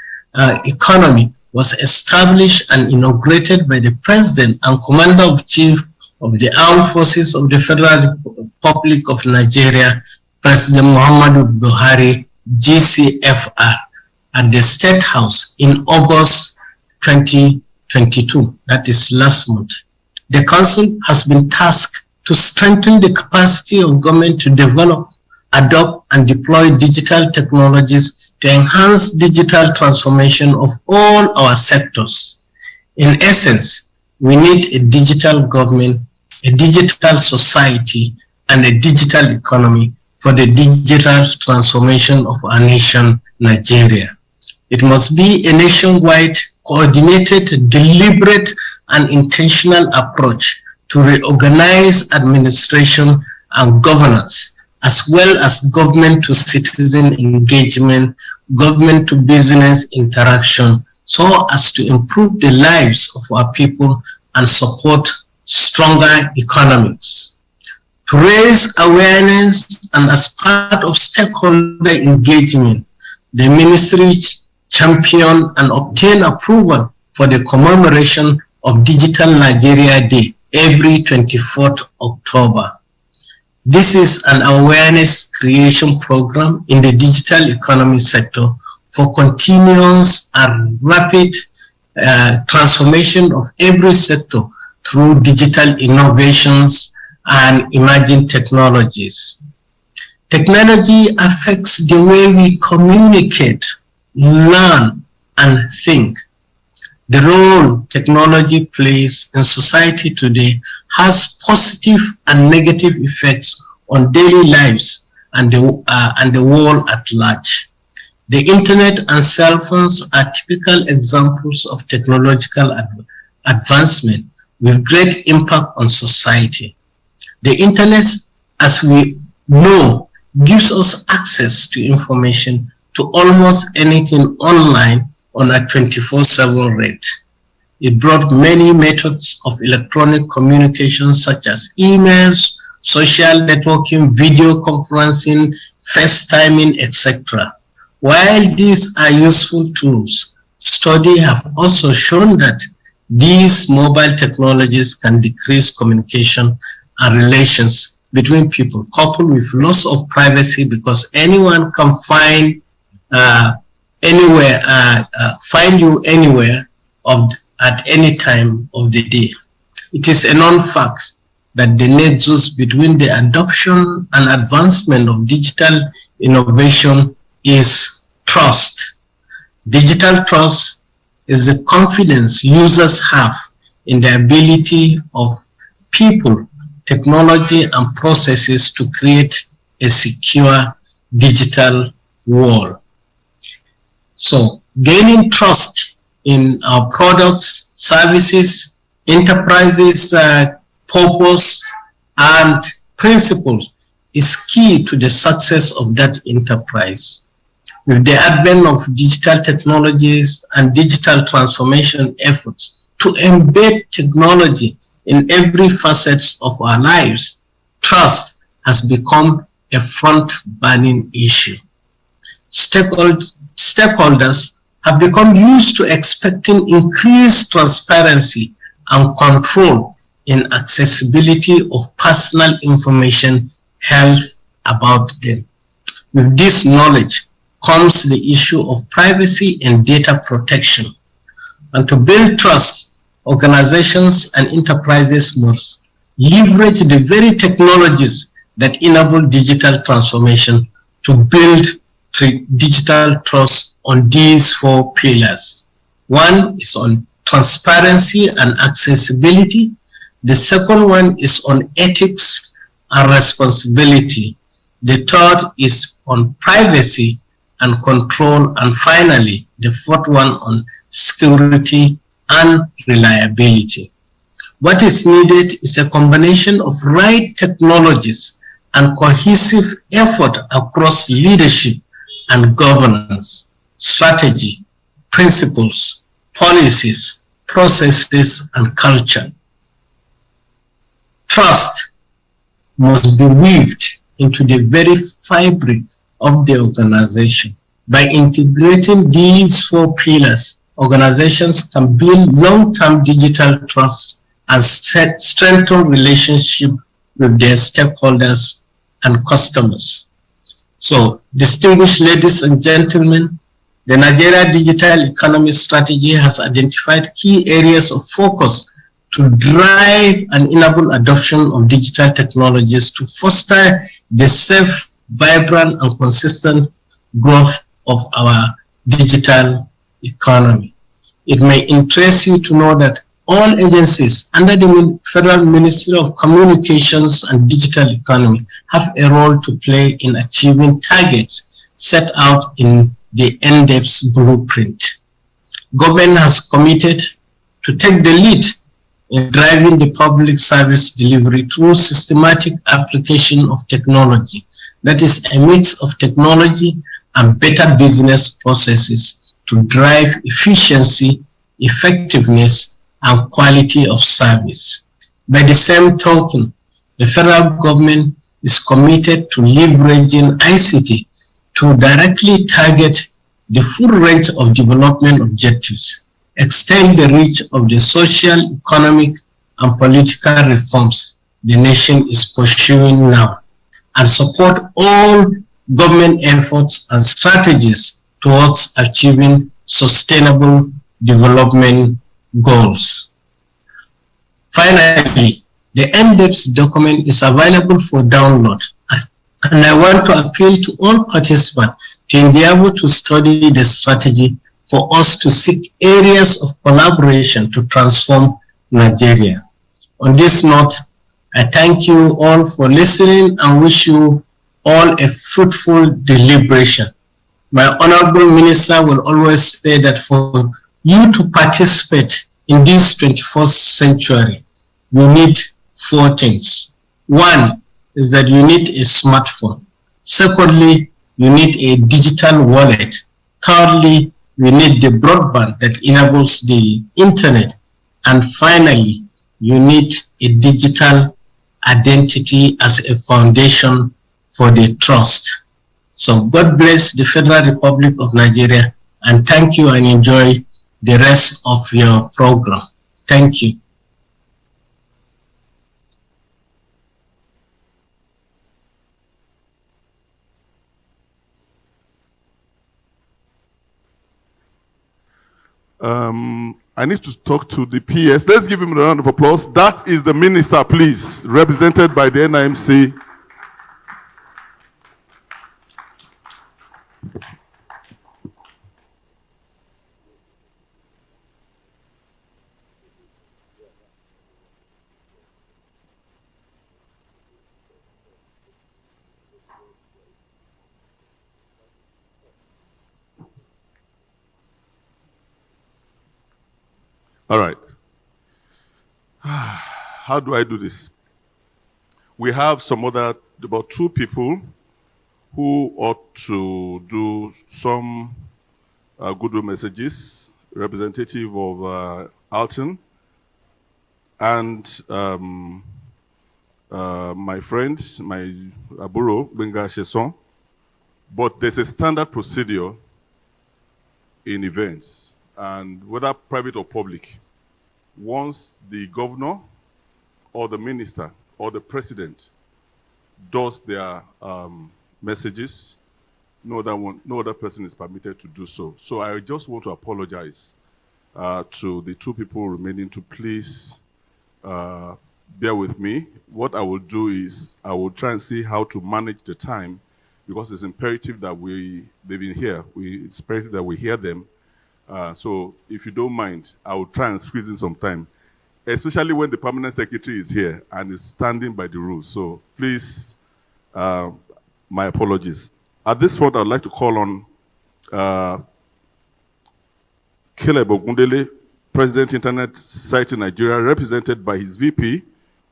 economy was established and inaugurated by the President and Commander-in-Chief of the Armed Forces of the Federal Republic of Nigeria, President Muhammadu Buhari, GCFR, at the State House in August 2022, that is last month. The Council has been tasked to strengthen the capacity of government to develop, adopt, and deploy digital technologies to enhance digital transformation of all our sectors. In essence, we need a digital government, a digital society, and a digital economy for the digital transformation of our nation, Nigeria. It must be a nationwide, coordinated, deliberate, and intentional approach to reorganize administration and governance, as well as government to citizen engagement, government to business interaction, so as to improve the lives of our people and support stronger economics. To raise awareness and as part of stakeholder engagement, the ministry championed and obtained approval for the commemoration of Digital Nigeria Day every 24th October. This is an awareness creation program in the digital economy sector for continuous and rapid transformation of every sector through digital innovations and emerging technologies. Technology affects the way we communicate, learn, and think. The role technology plays in society today has positive and negative effects on daily lives and the world at large. The internet and cell phones are typical examples of technological advancement with great impact on society. The internet, as we know, gives us access to information to almost anything online on a 24/7 rate. It brought many methods of electronic communication such as emails, social networking, video conferencing, FaceTiming, etc. While these are useful tools, studies have also shown that these mobile technologies can decrease communication and relations between people, coupled with loss of privacy because anyone can find you anywhere at any time of the day. It is a known fact that the nexus between the adoption and advancement of digital innovation is trust. Digital trust is the confidence users have in the ability of people, technology, and processes to create a secure digital world. So, gaining trust in our products, services, enterprises, purpose, and principles is key to the success of that enterprise. With the advent of digital technologies and digital transformation efforts to embed technology in every facet of our lives, trust has become a front-burning issue. Stakeholders have become used to expecting increased transparency and control in accessibility of personal information held about them. With this knowledge comes the issue of privacy and data protection. And to build trust, organizations and enterprises must leverage the very technologies that enable digital transformation to build digital trust on these four pillars. One is on transparency and accessibility. The second one is on ethics and responsibility. The third is on privacy and control. And finally, the fourth one on security and reliability. What is needed is a combination of right technologies and cohesive effort across leadership and governance, strategy, principles, policies, processes, and culture. Trust must be weaved into the very fabric of the organization. By integrating these four pillars, organizations can build long-term digital trust and strengthen relationships with their stakeholders and customers. So, distinguished ladies and gentlemen, the Nigeria Digital Economy Strategy has identified key areas of focus to drive and enable adoption of digital technologies to foster the safe, vibrant, and consistent growth of our digital economy. It may interest you to know that all agencies under the Federal Ministry of Communications and Digital Economy have a role to play in achieving targets set out in the NDEP's blueprint. Government has committed to take the lead in driving the public service delivery through systematic application of technology. That is a mix of technology and better business processes to drive efficiency, effectiveness, and quality of service. By the same token, the federal government is committed to leveraging ICT to directly target the full range of development objectives, extend the reach of the social, economic, and political reforms the nation is pursuing now, and support all government efforts and strategies towards achieving sustainable development goals. Finally, the NDEP's document is available for download, and I want to appeal to all participants to endeavor to study the strategy for us to seek areas of collaboration to transform Nigeria. On this note, I thank you all for listening and wish you all a fruitful deliberation. My honorable minister will always say that for you to participate in this 21st century, you need four things. One is that you need a smartphone. Secondly, you need a digital wallet. Thirdly, you need the broadband that enables the internet. And finally, you need a digital identity as a foundation for the trust. So God bless the Federal Republic of Nigeria, and thank you and enjoy the rest of your program. Thank you. I need to talk to the PS. Let's give him a round of applause. That is the minister, please, represented by the NIMC. All right. How do I do this? We have about two people who ought to do some goodwill messages, representative of Alton, and my friend, my Aburo, Benga Sheson. But there's a standard procedure in events, and whether private or public, once the governor or the minister or the president does their messages, no other person is permitted to do so. So I just want to apologize to the two people remaining to please bear with me. What I will do is I will try and see how to manage the time, because it's imperative that they've been here. It's imperative that we hear them. So if you don't mind, I will try and squeeze in some time, especially when the permanent secretary is here and is standing by the rules. So please, my apologies. At this point, I'd like to call on Caleb Ogundele, President Internet Society Nigeria, represented by his VP,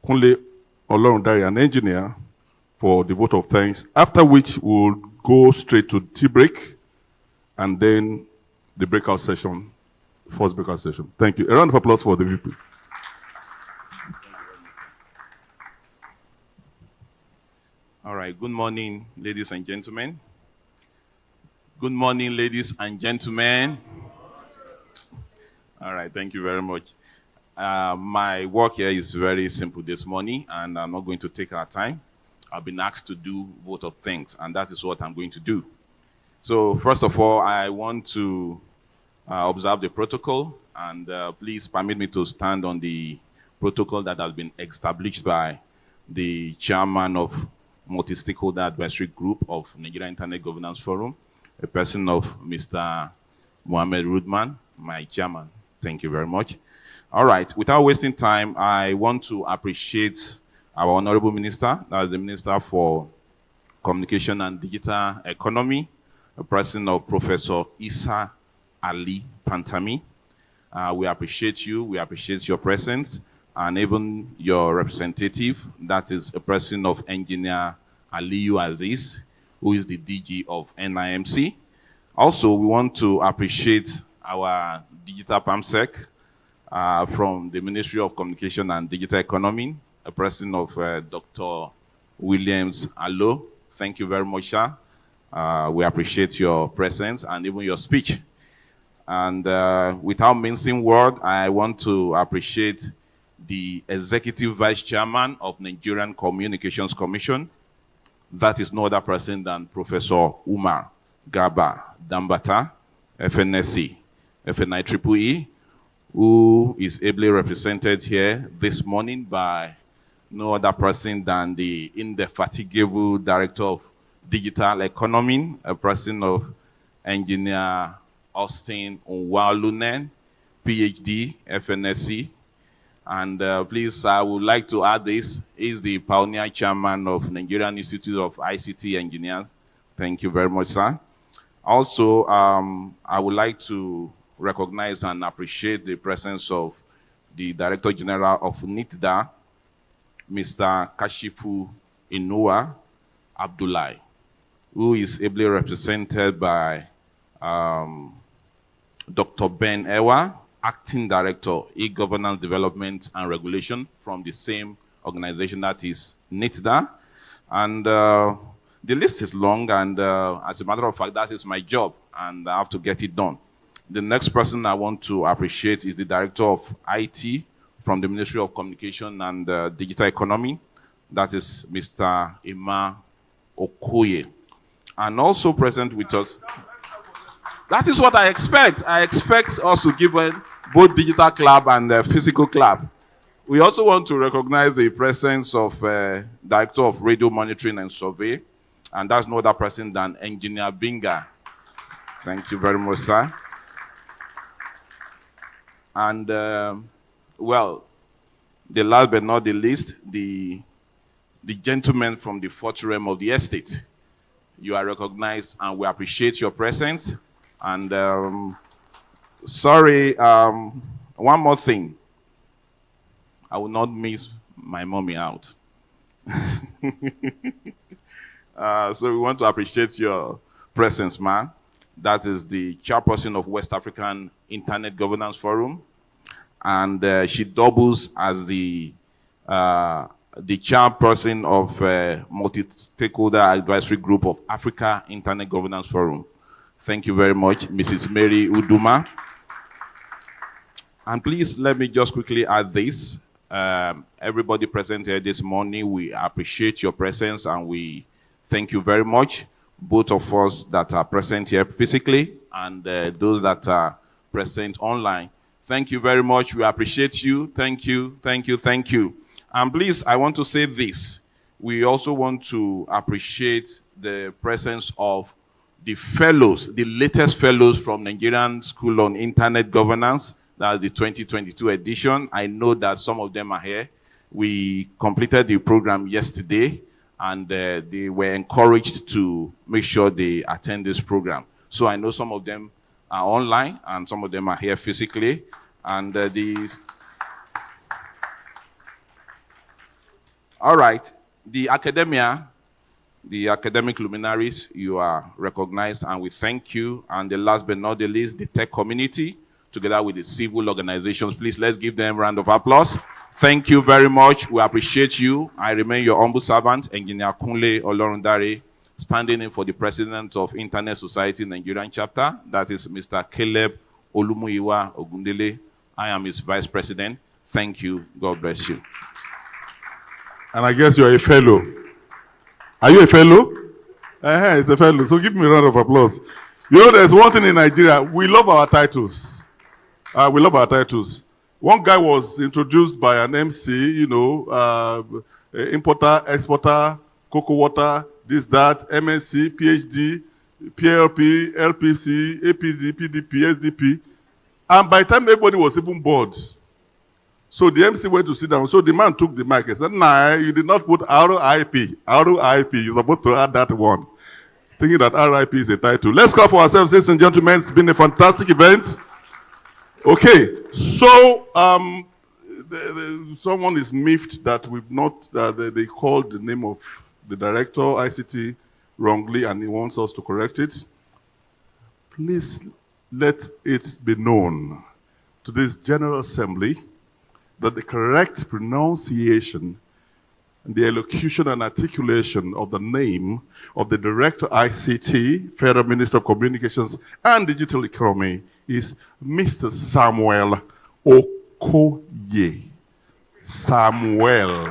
Kunle Olorundare, an engineer, for the vote of thanks, after which we'll go straight to tea break and then the breakout session, first breakout session. Thank you. A round of applause for the VP. All right, good morning, ladies and gentlemen. Good morning, ladies and gentlemen. All right, thank you very much. My work here is very simple this morning, and I'm not going to take our time. I've been asked to do vote of thanks, and that is what I'm going to do. So first of all, I want to observe the protocol, and please permit me to stand on the protocol that has been established by the chairman of Multi-Stakeholder Advisory Group of Nigeria Internet Governance Forum, a person of Mr. Mohammed Rudman, my chairman. Thank you very much. All right, without wasting time, I want to appreciate our Honorable Minister, that is the Minister for Communication and Digital Economy, a person of Professor Isa Ali Pantami. We appreciate you, we appreciate your presence, and even your representative, that is a person of Engineer Aliyu Aziz, who is the DG of NIMC. Also, we want to appreciate our Digital PAMSEC from the Ministry of Communication and Digital Economy, a person of Dr. Williams Allo. Thank you very much, sir. We appreciate your presence and even your speech. And without mincing word, I want to appreciate the Executive Vice Chairman of Nigerian Communications Commission. That is no other person than Professor Umar Garba Dambata, FNSC, FNIEEE, who is ably represented here this morning by no other person than the indefatigable Director of Digital Economy, a person of Engineer Austin Onwalunen, PhD, FNSC. And please, I would like to add this, is the pioneer chairman of Nigerian Institute of ICT Engineers. Thank you very much, sir. Also, I would like to recognize and appreciate the presence of the Director General of NITDA, Mr. Kashifu Inua Abdullahi, who is ably represented by Dr. Ben Ewa, Acting Director, E-Governance Development and Regulation from the same organization, that is NITDA. And the list is long, and as a matter of fact, that is my job, and I have to get it done. The next person I want to appreciate is the Director of IT from the Ministry of Communication and Digital Economy, that is Mr. Emma Okoye. And also present with us, that is what I expect. I expect us to give both digital clap and physical clap. We also want to recognize the presence of Director of Radio Monitoring and Survey, and that's no other person than Engineer Binga. Thank you very much, sir. And, well, the last but not the least, the gentleman from the fourth realm of the estate. You are recognized, and we appreciate your presence. And sorry, one more thing. I will not miss my mommy out. So we want to appreciate your presence, man. That is the chairperson of West African Internet Governance Forum. And she doubles as the chairperson of Multi-Stakeholder Advisory Group of Africa Internet Governance Forum. Thank you very much, Mrs. Mary Uduma. And please let me just quickly add this. Everybody present here this morning, we appreciate your presence and we thank you very much. Both of us that are present here physically and those that are present online. Thank you very much. We appreciate you. Thank you, thank you, thank you. And please, I want to say this. We also want to appreciate the presence of the fellows, the latest fellows from Nigerian School on Internet Governance. That's the 2022 edition. I know that some of them are here. We completed the program yesterday, and they were encouraged to make sure they attend this program. So I know some of them are online, and some of them are here physically. And all right, the academia, the academic luminaries, you are recognized, and we thank you. And the last but not the least, the tech community, together with the civil organizations. Please, let's give them a round of applause. Thank you very much. We appreciate you. I remain your humble servant, Engineer Kunle Olorundare, standing in for the president of Internet Society Nigerian chapter. That is Mr. Caleb Olumuyiwa Ogundele. I am his vice president. Thank you. God bless you. And I guess you're a fellow. Are you a fellow? It's a fellow. So give me a round of applause. You know, there's one thing in Nigeria. We love our titles. We love our titles. One guy was introduced by an MC, you know, importer, exporter, cocoa water, this, that, MSc, PhD, PLP, LPC, APD, PDP, SDP. And by the time everybody was even bored, so the MC went to sit down. So the man took the mic and said, "Nah, you did not put RIP. RIP. You're supposed to add that one." Thinking that RIP is a title. Let's clap for ourselves, ladies and gentlemen. It's been a fantastic event. Okay, so someone is miffed that we've not, they called the name of the director, ICT, wrongly, and he wants us to correct it. Please let it be known to this General Assembly that the correct pronunciation and the elocution and articulation of the name of the Director ICT, Federal Minister of Communications and Digital Economy is Mr. Samuel Okoye. Samuel.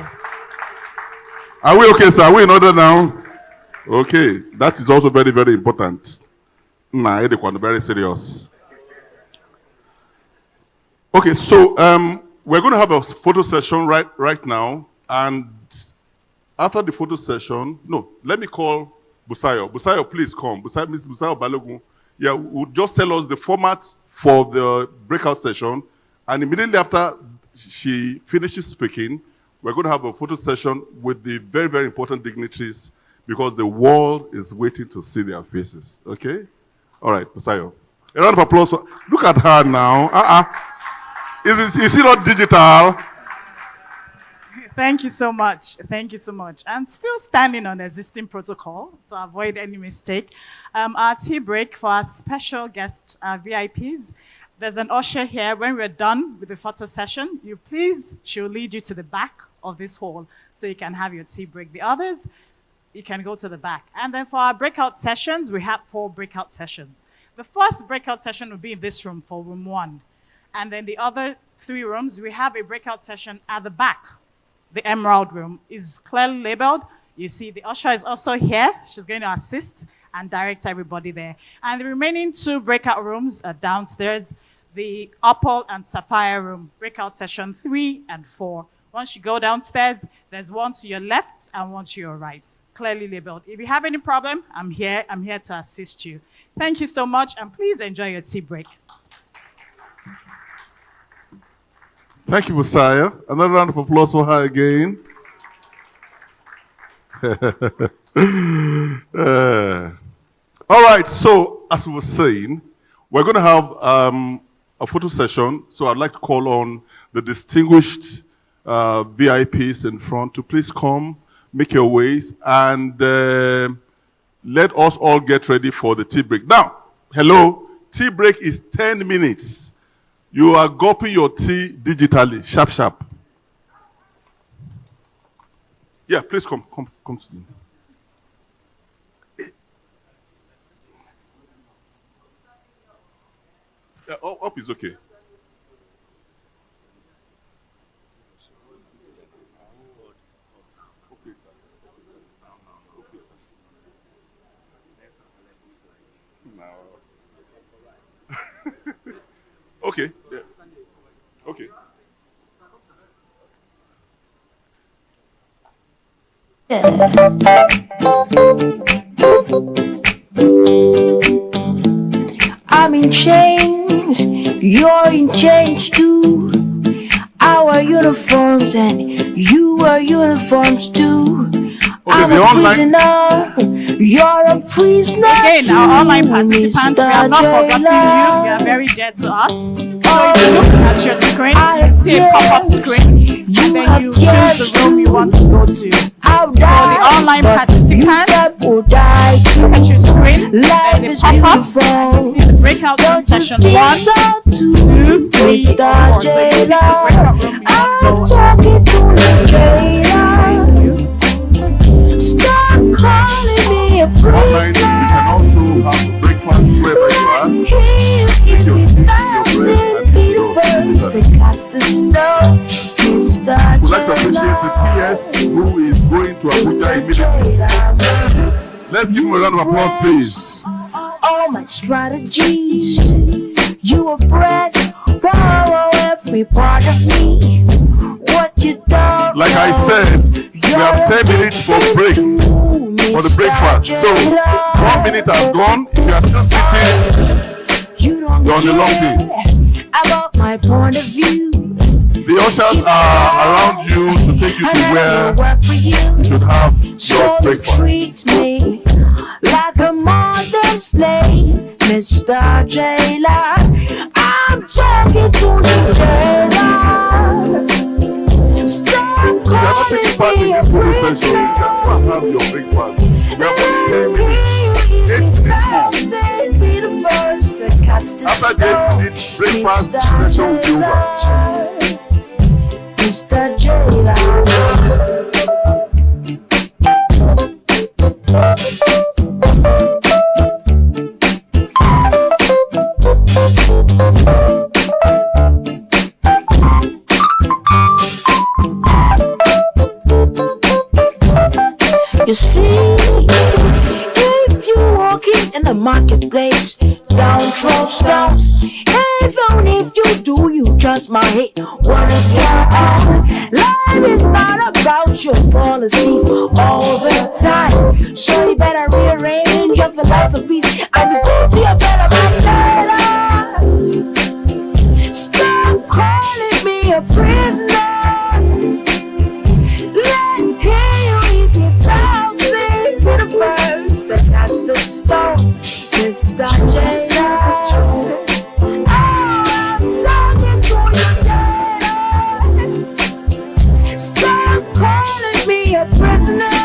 Are we okay, sir? Are we in order now? Okay, that is also very, very important. Nah, very serious. Okay, so we're going to have a photo session right now, and after the photo session, no, let me call Busayo. Busayo, please come. Miss Busayo Balogun. Yeah, will just tell us the format for the breakout session, and immediately after she finishes speaking, we're going to have a photo session with the very, very important dignitaries because the world is waiting to see their faces. Okay? All right, Busayo. A round of applause. Look at her now. Is she not digital? Thank you so much. Thank you so much. I'm still standing on the existing protocol to avoid any mistake. Our tea break for our special guest VIPs. There's an usher here. When we're done with the photo session, she'll lead you to the back of this hall so you can have your tea break. The others, you can go to the back. And then for our breakout sessions, we have 4 breakout sessions. The first breakout session will be in this room for room 1. And then the other 3 rooms, we have a breakout session at the back. The Emerald Room is clearly labeled. You see the usher is also here. She's going to assist and direct everybody there. And the remaining 2 breakout rooms are downstairs. The Opal and Sapphire Room, breakout session 3 and 4. Once you go downstairs, there's one to your left and one to your right, clearly labeled. If you have any problem, I'm here to assist you. Thank you so much, and please enjoy your tea break. Thank you, Messiah. Another round of applause for her again. All right, so as we were saying, we're going to have a photo session. So I'd like to call on the distinguished VIPs in front to please come, make your ways, and let us all get ready for the tea break. Now, hello, tea break is 10 minutes. You are gulping your tea digitally, sharp, sharp. Yeah, please come to me. Up is okay. Okay. Yeah. Okay. I'm in chains, you're in chains too. Our uniforms and you are uniforms too. I'm a prisoner, you're a prisoner. Again, our online participants, we have not forgotten you. You are very dear to us. So if you look at your screen, you see a pop-up screen, and then you choose the room you want to go to. So the online participants, look at your screen, there's a pop-up, and you see the breakout room session 1, 2, 3, 4. So if you pick the breakout room you want to go. Stop calling me a prisoner. You can also have breakfast wherever you are. Take your tea, your bread, and we'd like to appreciate the PS who is going to Abuja immediately. Let's give him a round of applause, please. All my strategies, you oppress, borrow every part of me. What you don't like I said, we have 10 minutes for break, for the breakfast. So 1 minute has gone. If you are still sitting, you're on the long thing. About my point of view. The ushers are around you to take you to where you should have your breakfast. Treat me like a modern slave, Mr. Jailer. I'm talking to the jailer. Stop calling me a prisoner. You can go and have your breakfast. We have only 10 minutes, 8 minutes more. After the 8 minutes, breakfast session will be over. Mr. Jailer. You see, if you walking in the marketplace, down stones, even if you do, you just might hit one of your own. Life is not about your policies all the time, so you better rearrange your philosophies and be good to your fellow man. Stop calling me a prisoner. That has the stone, Mr. Jailer. Oh, I'm talking to you, Jailer. Stop calling me a prisoner.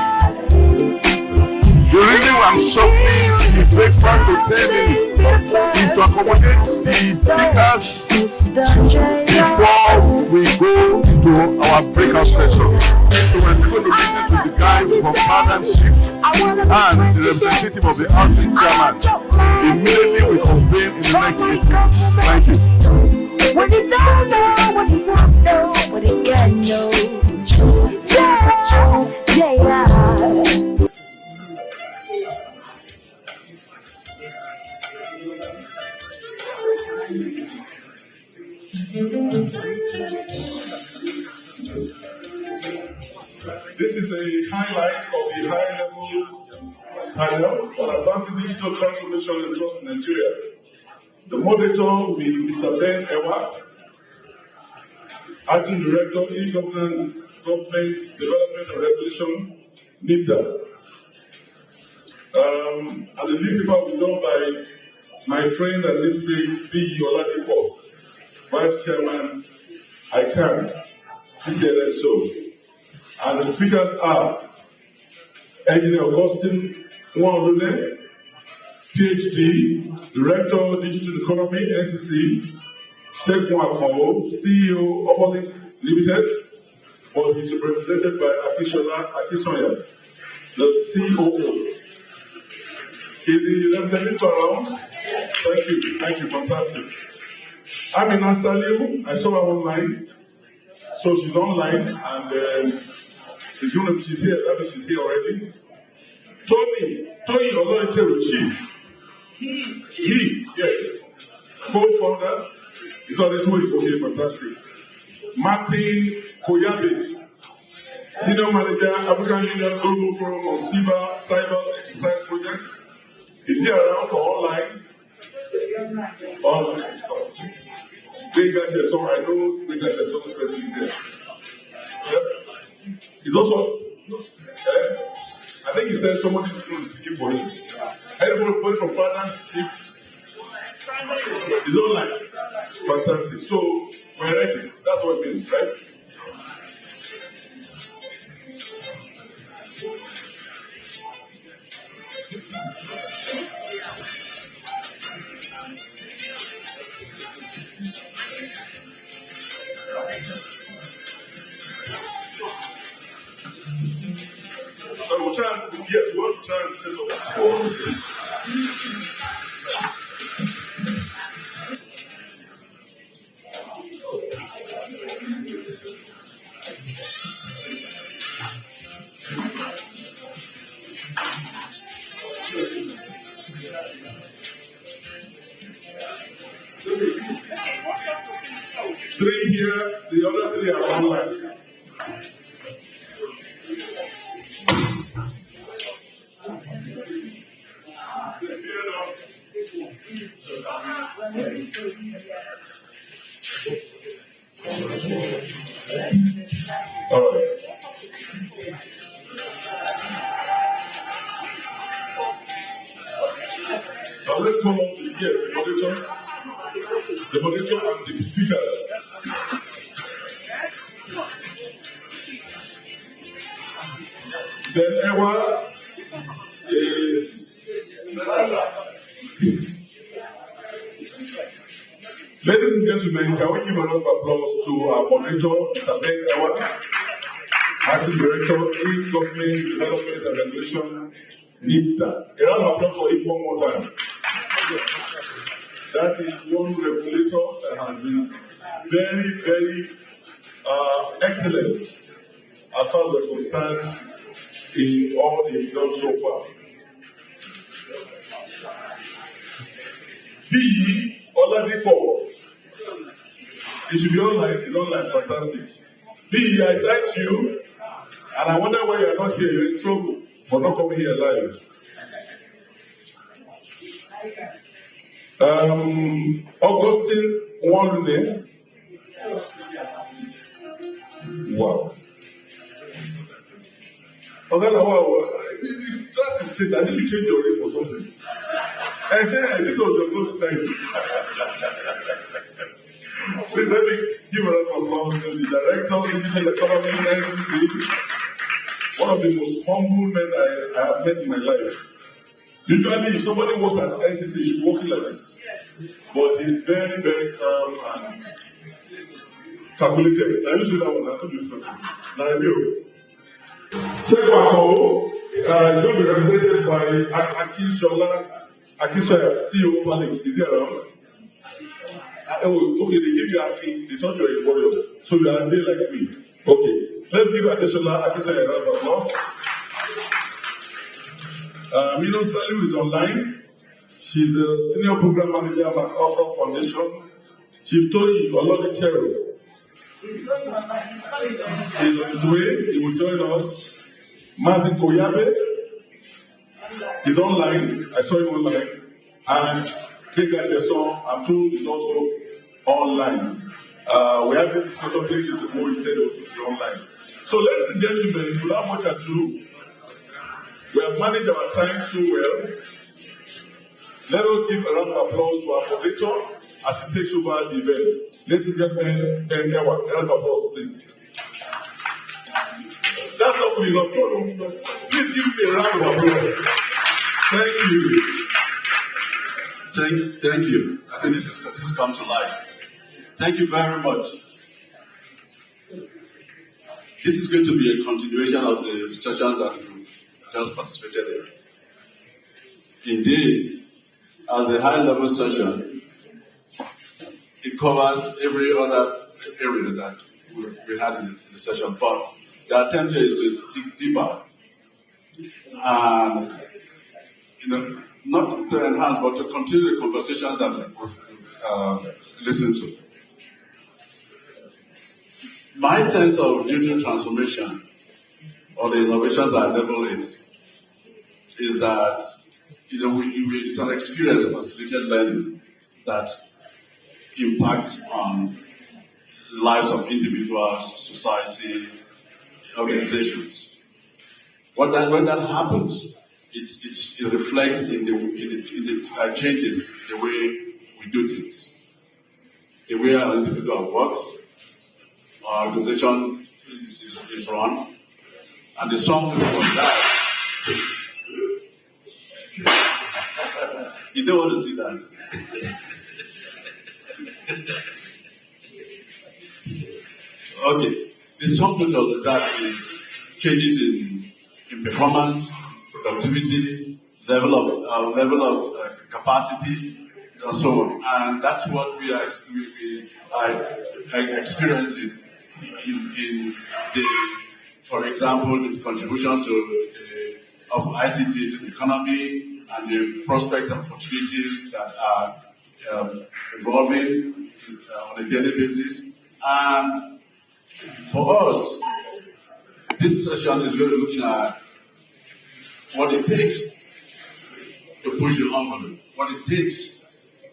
The reason why I'm shuffling the breakfast to 10 minutes is to accommodate the speakers before we go to our breakout session. So we're still going to listen to the guy from Paradigm Shift and the representative of the acting chairman. Immediately we convene in the next 8 minutes. Thank you. What you don't know, what you won't know, what you can know. Jailer. This is a highlight of the high-level panel on advancing digital transformation and trust in Nigeria. The moderator will be Mr. Ben Ewa, Acting Director, E-Governance, Government Development and Regulation, NIPDA. And the lead paper will be done by my friend and namesake B. Oladipo, Vice Chairman, ICANN, CCNSO. And the speakers are Engineer Augustine Nwanrune, PhD, Director, Digital Economy, NCC, Sheikh Mwakao, CEO, Oberlink Limited, but he's represented by Akishola Akisoya, the COO. Is the representative around? Thank you, fantastic. Amina Saliu, I saw her online. So she's online and she's here. That means she's here already. Tony Oloriteru, Chief. He, yes. Co-founder. He's on his way. Okay, fantastic. Martin Koyabe, Senior Manager, African Union Global Forum on Cyber Enterprise Project. Is he around or online? Online. Benga Sheson, I know Benga Sheson's person is here. Yeah. He's also, I think he said somebody's going to speak for him. Everybody from Partners Shifts is online. Fantastic. So, we're ready. That's what it means, right? So we'll try and, yes, we want to try and set up this. 3 here, the other 3 are online. All right. Now let's call the moderators, the moderator and the speakers. Then Ewa is. Ladies and gentlemen, can we give a round of applause to our moderator, Mr. Ben Ewa, Acting Director, E-Government Development and Regulation, NIPTA. A round of applause for him one more time. That is one regulator that has been very, very excellent as far as we're concerned in all they've done so far. B. Oladipo. It should be online. It's online. Fantastic. B. I cite you, and I wonder why you are not here. You're in trouble for not coming here live. Augustine Wanlune. Wow. Okay, wow. The class is changed. I think you changed your name or something. This was the first time. Please let me give a round of applause to the Director of Digital Economy, NCC. One of the most humble men I have met in my life. Usually, if somebody was at NCC, he should be walking like this. But he's very, very calm and calculated. I used to do that one. I don't do it for him. Now I will. Shekwako is going to be represented by Akisoya, CEO of Malik. Is he around? Okay, they give you Aki, they thought you were a warrior. So you are there like me. Okay. Let's give Akisoya a round of applause. Mino Saliu is online. She's the Senior Program Manager at MacArthur Foundation. Chief Tony Oloriteru is on his way. He will join us. Martin Koyabe is online. I saw him online. And Benga Sheson, I'm told, is also online. We had this discussion 3 years ago. He said it was online. So, ladies and gentlemen, without much ado, we have managed our time so well. Let us give a round of applause to our moderator as he takes over the event. Ladies and gentlemen, a round of applause, please. That's not good enough, no. Please give me a round of applause. Thank you. Thank you. I think this has come to life. Thank you very much. This is going to be a continuation of the sessions that you've just participated in. Indeed, as a high-level session, it covers every other area that we had in the session. But the attempt here is to dig deeper and, not to enhance, but to continue the conversations that we've listened to. My sense of digital transformation or the innovations that enable it is that it's an experience of facilitated learning that impacts on lives of individuals, society, organizations. When that happens, it reflects in the changes the way we do things, the way our individual works, our organization is run, and the sum of that. You don't want to see that. Okay. The sum total of that is changes in performance, productivity, level of capacity, and so on. And that's what we are experiencing in the, for example, the contributions of ICT to the economy and the prospects and opportunities that are evolving on a daily basis. And for us, this session is really looking at what it takes to push the envelope, what it takes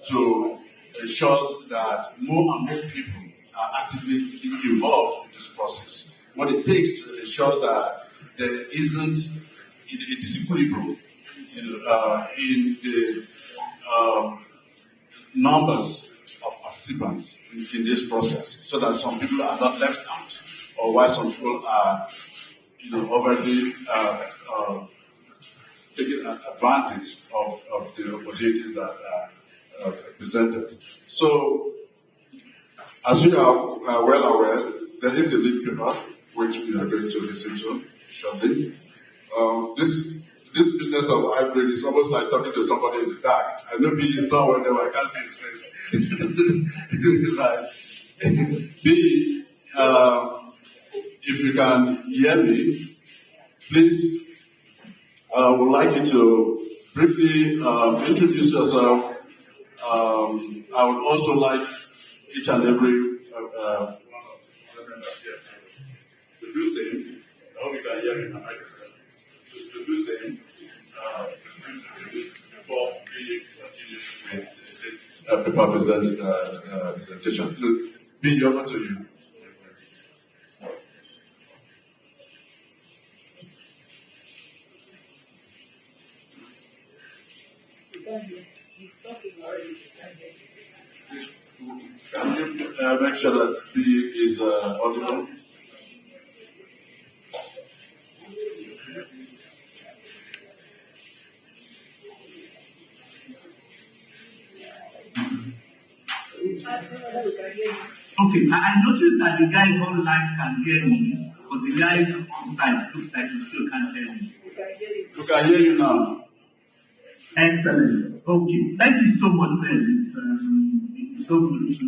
to ensure that more and more people are actively involved in this process, what it takes to ensure that there isn't a disequilibrium in the numbers of participants in this process, so that some people are not left out, or why some people are overly taking advantage of the opportunities that are presented. So, as you are well aware, there is a lead paper which we are going to listen to shortly. This business of hybrid is almost like talking to somebody in the dark. I know being somewhere there, I can't see his face. If you can hear me, please, I would like you to briefly introduce yourself. I would also like each and every to do same. I hope you can hear me now. To do same before we continue with this paper presentation. Be over to you. He's talking already. Can you make sure that B is audible? Okay, I noticed that the guys online can hear me, but the guys on site looks like you still can't hear me. We can hear you now. Excellent. Okay, thank you so much, Ben. It's so good to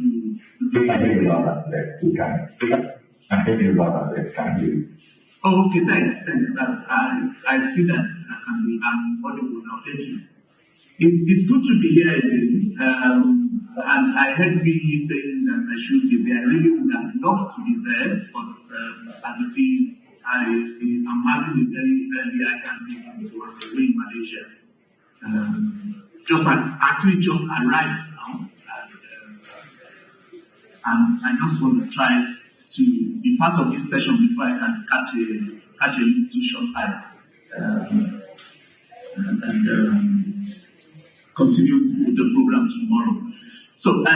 Oh, okay, thanks. I see that I can be audible now. Thank you. It's good to be here again. And I heard Billy saying that I should be there. I really would have loved to be there, but as it is, I'm having a very early ICANN meeting, so I'm away in Malaysia. Actually just arrived now, and I just want to try to be part of this session before I can catch a little short time and continue with the program tomorrow. So, I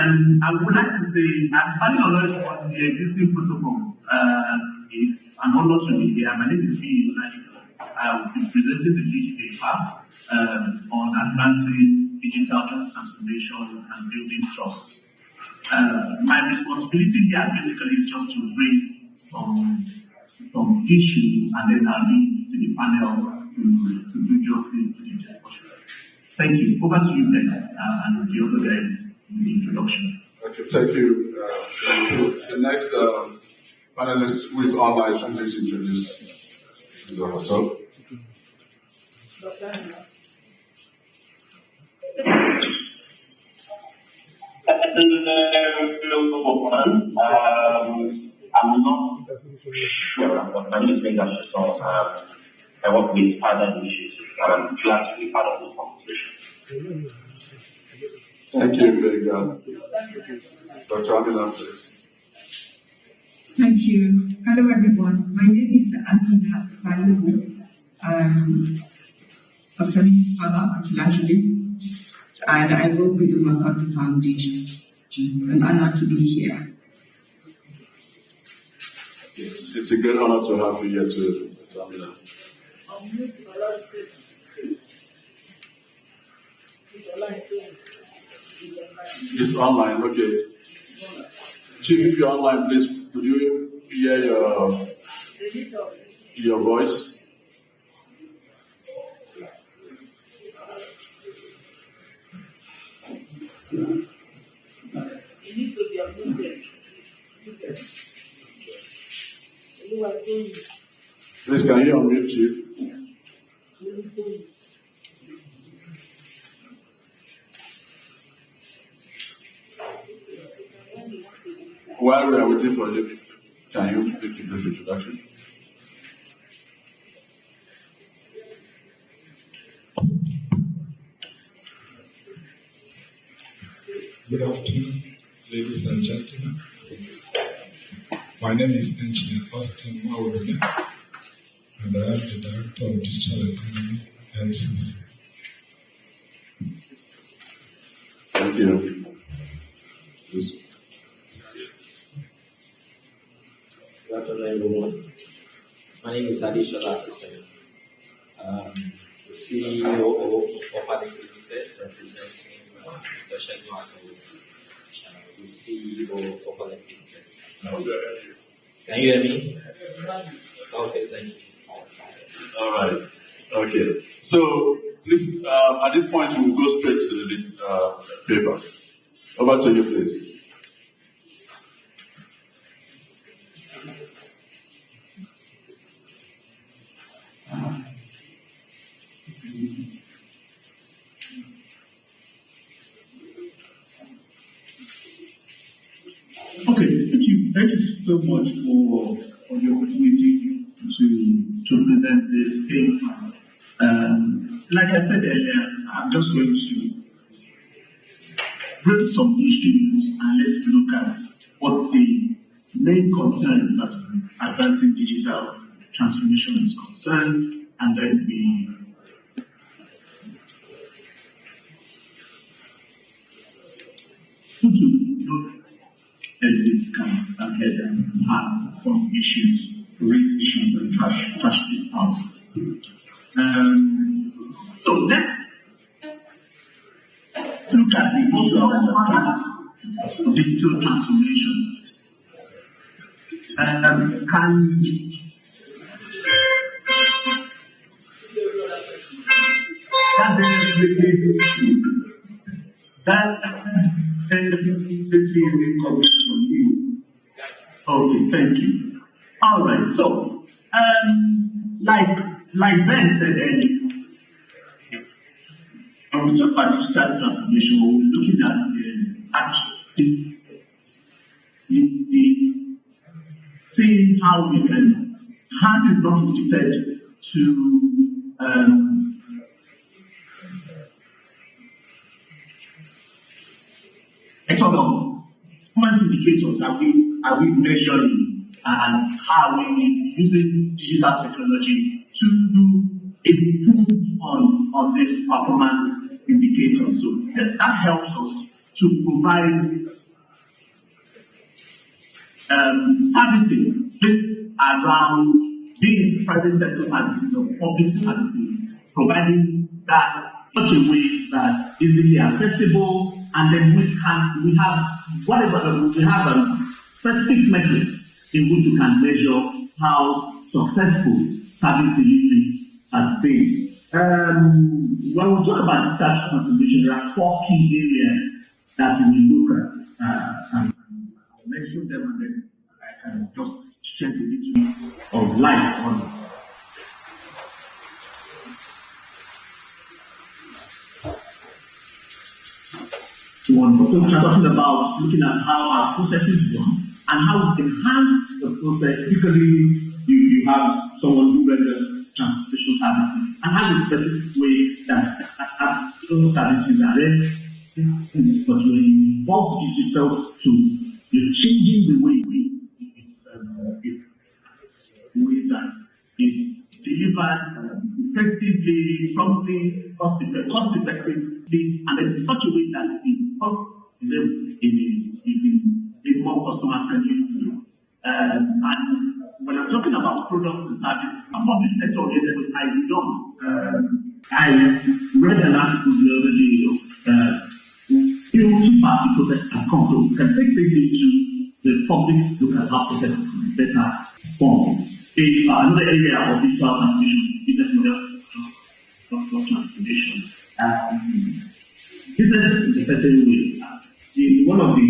would like to say, I'm planning on the existing protocols. It's an honor to be here. My name is V. I will be presenting the lead paper on advancing digital transformation and building trust. My responsibility here basically is just to raise some issues, and then I'll leave to the panel to do justice to the discussion. Thank you. Over to you, Ben, and the other guys in the introduction. Okay, thank you. The next panelist who is online, should please introduce herself. I'm not sure, but my name is Nigf. I work with other initiatives, and I'm glad to be part of this conversation. Thank you, very good. Dr. Amina, please. Thank you. Hello, everyone. My name is Amina Salihu. I'm a feminist father and philanthropist, and I work with the McCarthy Foundation. An honor to be here. Yes, it's a great honor to have you here too, Dr. Amina. It's online, okay. Chief, if you're online, please, could you hear your voice? Please, can you unmute, Chief? While we are waiting for you, can you make a brief introduction? Good afternoon, ladies and gentlemen. My name is Engineer Austin Mawuruya, and I am the Director of Digital Economy, NCC. Thank you. Please. Good afternoon, everyone. My name is Adishola Hussein, the CEO of Opadic Limited, representing Mr. Shegun Akolu, the CEO of Opadic Limited. Can you hear me? Okay, thank you. All right. Okay. So, please, at this point, we will go straight to the paper. Over to you, please. Okay, thank you so much for the opportunity to present this paper. Like I said earlier, I'm just going to raise some issues and let's look at what the main concerns as advancing digital transformation is concerned, and then we put to look at this kind of ahead and have some issues, raise issues and trash this out. So let's look at the issue of digital transformation. Okay, thank you. All right, so like Ben said earlier, when we talk about digital transformation, what we're looking at is actually seeing how we can enhance is not restricted to a sort of performance indicators are we measuring and how we using digital technology to improve on this performance indicator. So that helps us to provide services around, be it private sector services or public services, providing that in such a way that easily accessible, and then we have specific metrics in which you can measure how successful service delivery has been. When we talk about digital transformation, there are 4 key areas that we look at. and I'll mention them and then I can just shed a little bit of light on. We're talking about looking at how our processes work and how we enhance the process. Typically, you have someone who renders transportation services and has a specific way that those services are rendered. But when you involve digital tools, you're changing the way that it's delivered effectively, promptly, cost effectively, and in such a way that it lives in a more customer friendly way. And when I'm talking about products and services, a public sector oriented has done. I read an article the other day of few fast processes have come, so we can take this into the public to look at how processes can be better respond. Another area of digital transformation, business model transformation. Business in a certain way. One of the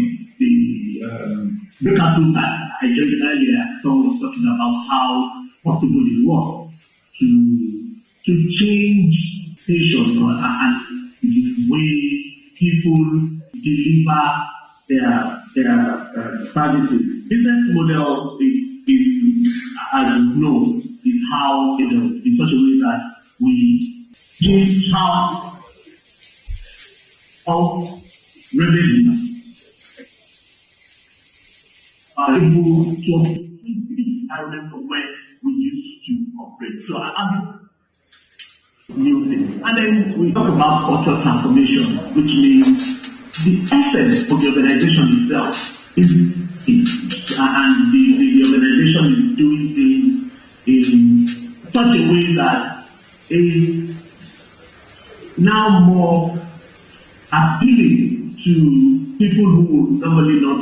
breakout tools that I joined earlier, someone was talking about how possible it was to change vision and the way people deliver their services. Business model as you know, is how it is in such a way that we give half of revenue are able to environment from where we used to operate. So I new things. And then we talk about cultural transformation, which means the essence of the organization itself is and the organization is doing things in such a way that is now more appealing to people who would normally not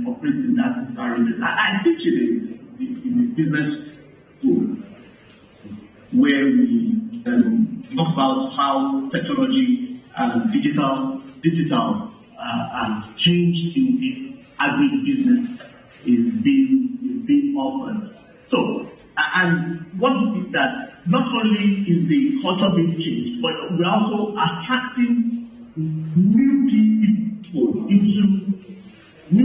operate in that environment. I teach in a business school where we talk about how technology and digital has changed in agribusiness is being offered. So, and one thing that not only is the culture being changed, but we're also attracting new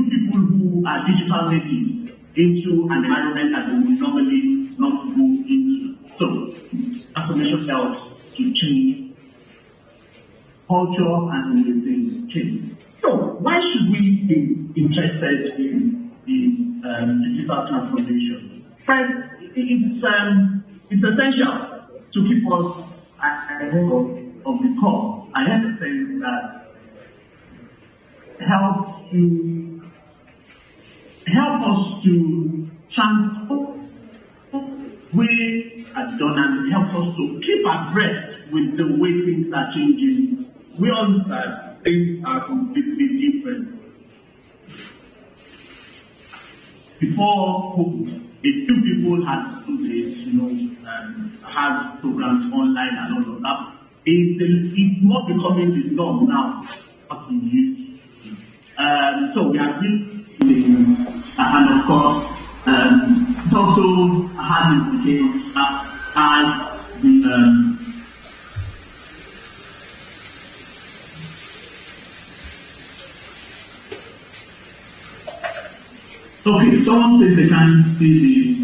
people who are digital natives into an environment that they would normally not go into. So, transformation helps to change culture and the way things change. So, why should we be interested in digital transformation? First, it's essential to keep us ahead of the curve. I have the sense that help us to transform we are done and helps us to keep abreast with the way things are changing. We all know that things are completely different. Before COVID, a few people had done this, had programs online and all of that. It's more becoming the norm now how to use. So we are doing things, and of course, it also has implications as the okay, someone says they can't see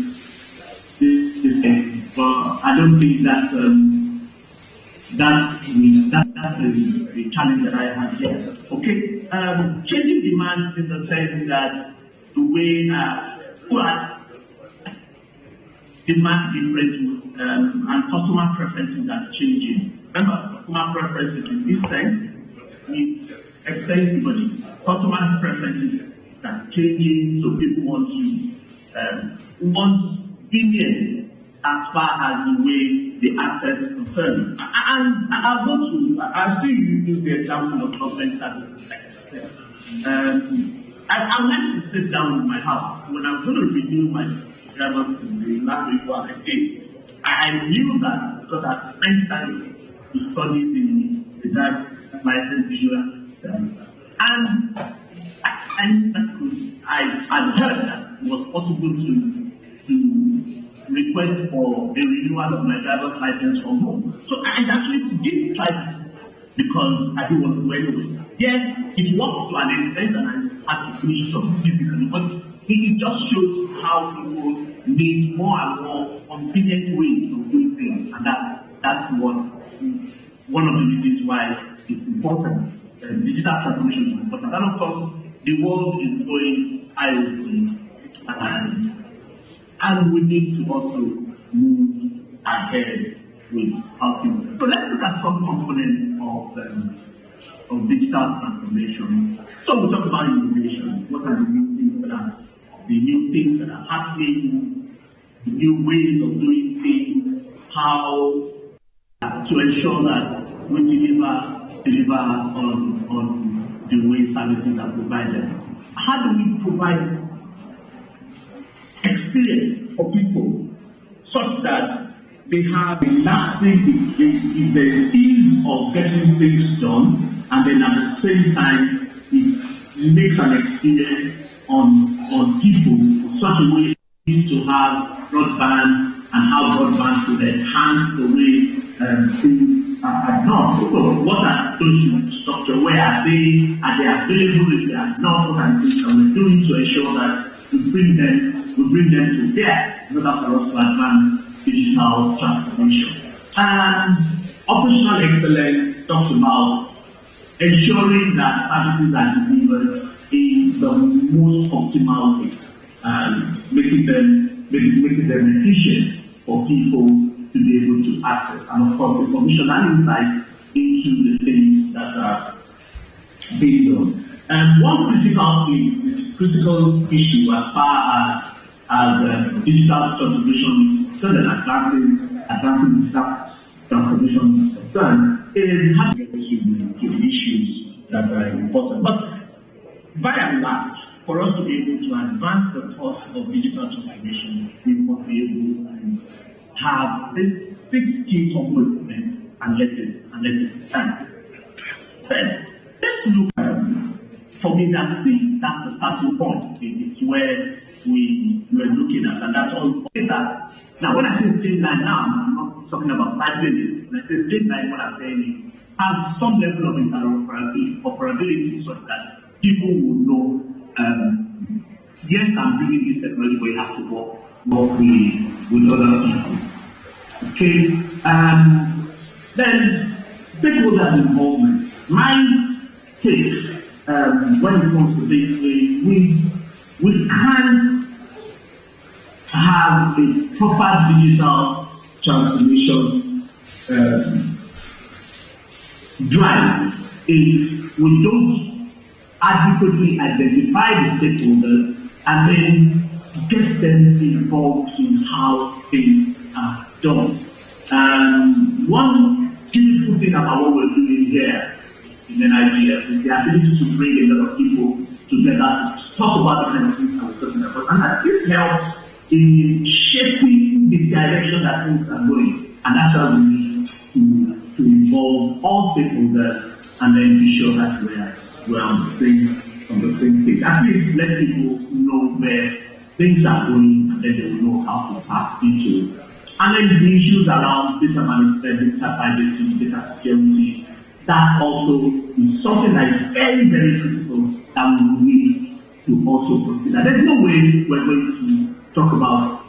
the things, but I don't think that's the challenge that I have here. Okay, changing demand in the sense that the way people are demand different and customer preferences are changing. Remember, customer preferences in this sense, it extends everybody. Customer preferences are changing, so people want convenience as far as the way the access is concerned. And I'll still use the example of government services. I went to sit down in my house when I was going to renew my driver's last before I came. I knew that because I spent time to study the driver's license insurance. And I've heard that it was possible to request for a renewal of my driver's license from home. So I actually did try this because I didn't want to go anywhere. Yes, it worked to an extent and I had to finish it up physically, but it just shows how people need more and more convenient ways of doing things, and that's one of the reasons why it's important. Digital transformation is important, and of course, the world is going IoT, and we need to also move ahead with our things. So let's look at some components of digital transformation. So we talk about innovation. What are the new things that are happening, the new ways of doing things, how to ensure that we deliver on the way services are provided. How do we provide experience for people such that they have a lasting, the ease of getting things done, and then at the same time it makes an experience on people in such a way to have broadband and how broadband could enhance the way things are done. So what are those structure? Where are they? Are they available? If they are not, what are things that we're doing to ensure that we bring them to bear in order for us to advance digital transformation. And operational excellence talks about ensuring that services are delivered in the most optimal way, and making them efficient for people to be able to access, and of course information and insights into the things that are being done. And one critical issue as far as digital transformation is concerned, and advancing digital transformation is concerned, is how to get to the issues that are important. But by and large, for us to be able to advance the course of digital transformation, we must be able to have this 6 key components and let it stand. Then let's look. For me, that's the starting point. It's where we were looking at, and that's all that. Now, when I say streamline, now I'm not talking about slightly it. When I say streamline, what I'm saying is have some level of interoperability so that people will know. Yes, I'm bringing this technology, but it has to work with other people. Okay. Then stakeholders involvement. My take. When it comes to this, we can't have a proper digital transformation drive if we don't adequately identify the stakeholders and then get them involved in how things are done. One beautiful thing about what we're doing here in Nigeria is the ability to bring a lot of people together to talk about the kind of things that we're talking about. And that this helps in shaping the direction that things are going. And that's why we need to involve all stakeholders and then be sure that we're on the same page. At least let people know where things are going, and then they will know how to tap into it. And then the issues around data management, data privacy, data security, that also is something that is very, very critical that we need to also consider. There's no way we're going to talk about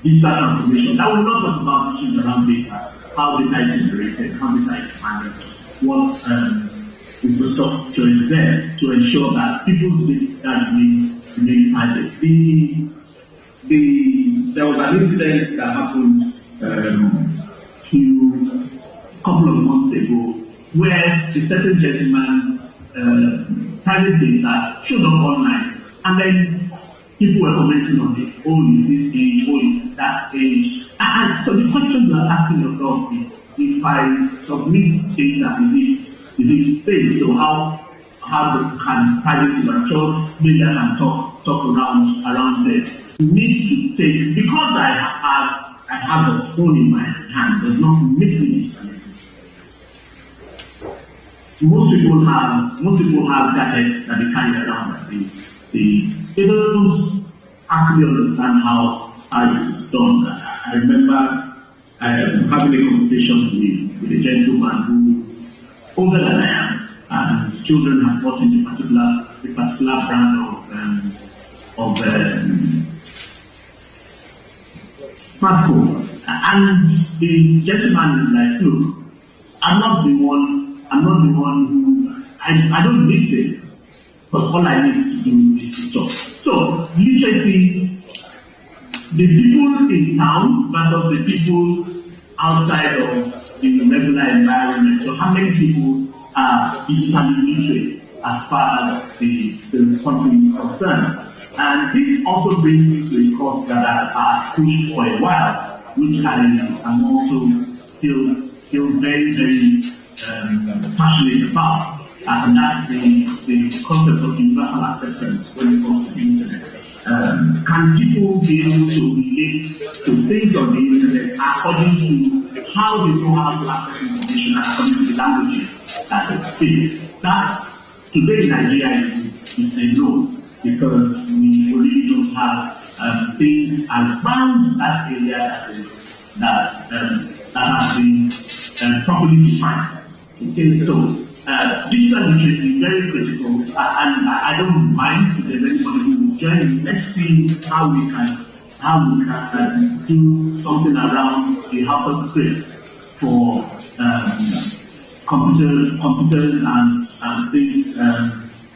digital transformation that will not talk about issues around data, how data is generated, how data is managed, what infrastructure is there to ensure that people's data remain private. There was an incident that happened a couple of months ago, where a certain gentleman's private data showed up online, and then people were commenting on it. Oh, is this age? Oh, is that age? And so the question you are asking yourself is, if I submit data, is it safe? So how can privacy mature? Maybe I can talk around this. You need to take, because I have a phone in my hand, does not make me digital. most people have gadgets that they carry around that they don't actually understand how it is done. I remember having a conversation with a gentleman who older than I am, and his children have bought into a particular brand of smartphone. And the gentleman is like, look, I'm not the one who I don't need this, but all I need to do is to talk. So literacy, the people in town versus the people outside of the regular environment. So how many people are digitally literate as far as the country is concerned? And this also brings me to a cause that I pushed for a while, which I am also still very, very passionate about, and that's the concept of universal acceptance when it comes to the internet. Can people be able to relate to things on the internet according to how they know how to access information and according to the languages that they speak? That today in Nigeria is a no, because we really don't have things around that area that have been properly defined. Okay, so digital literacy is very critical, and I don't mind if there's anybody who will join. Let's see how we can do something around the house of scripts for computers and things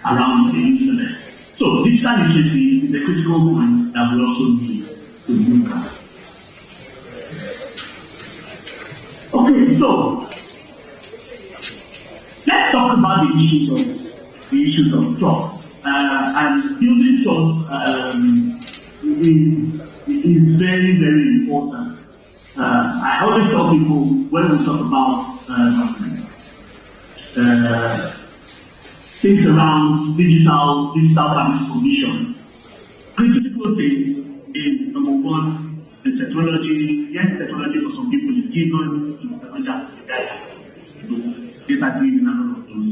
around the internet. So digital literacy is a critical point that we also need to look at. Okay, so let's talk about the issues of trust. And building trust is very, very important. I always tell people when we talk about things around digital service provision, critical things is number one, the technology. Yes, technology for some people is given, data driven and all of those.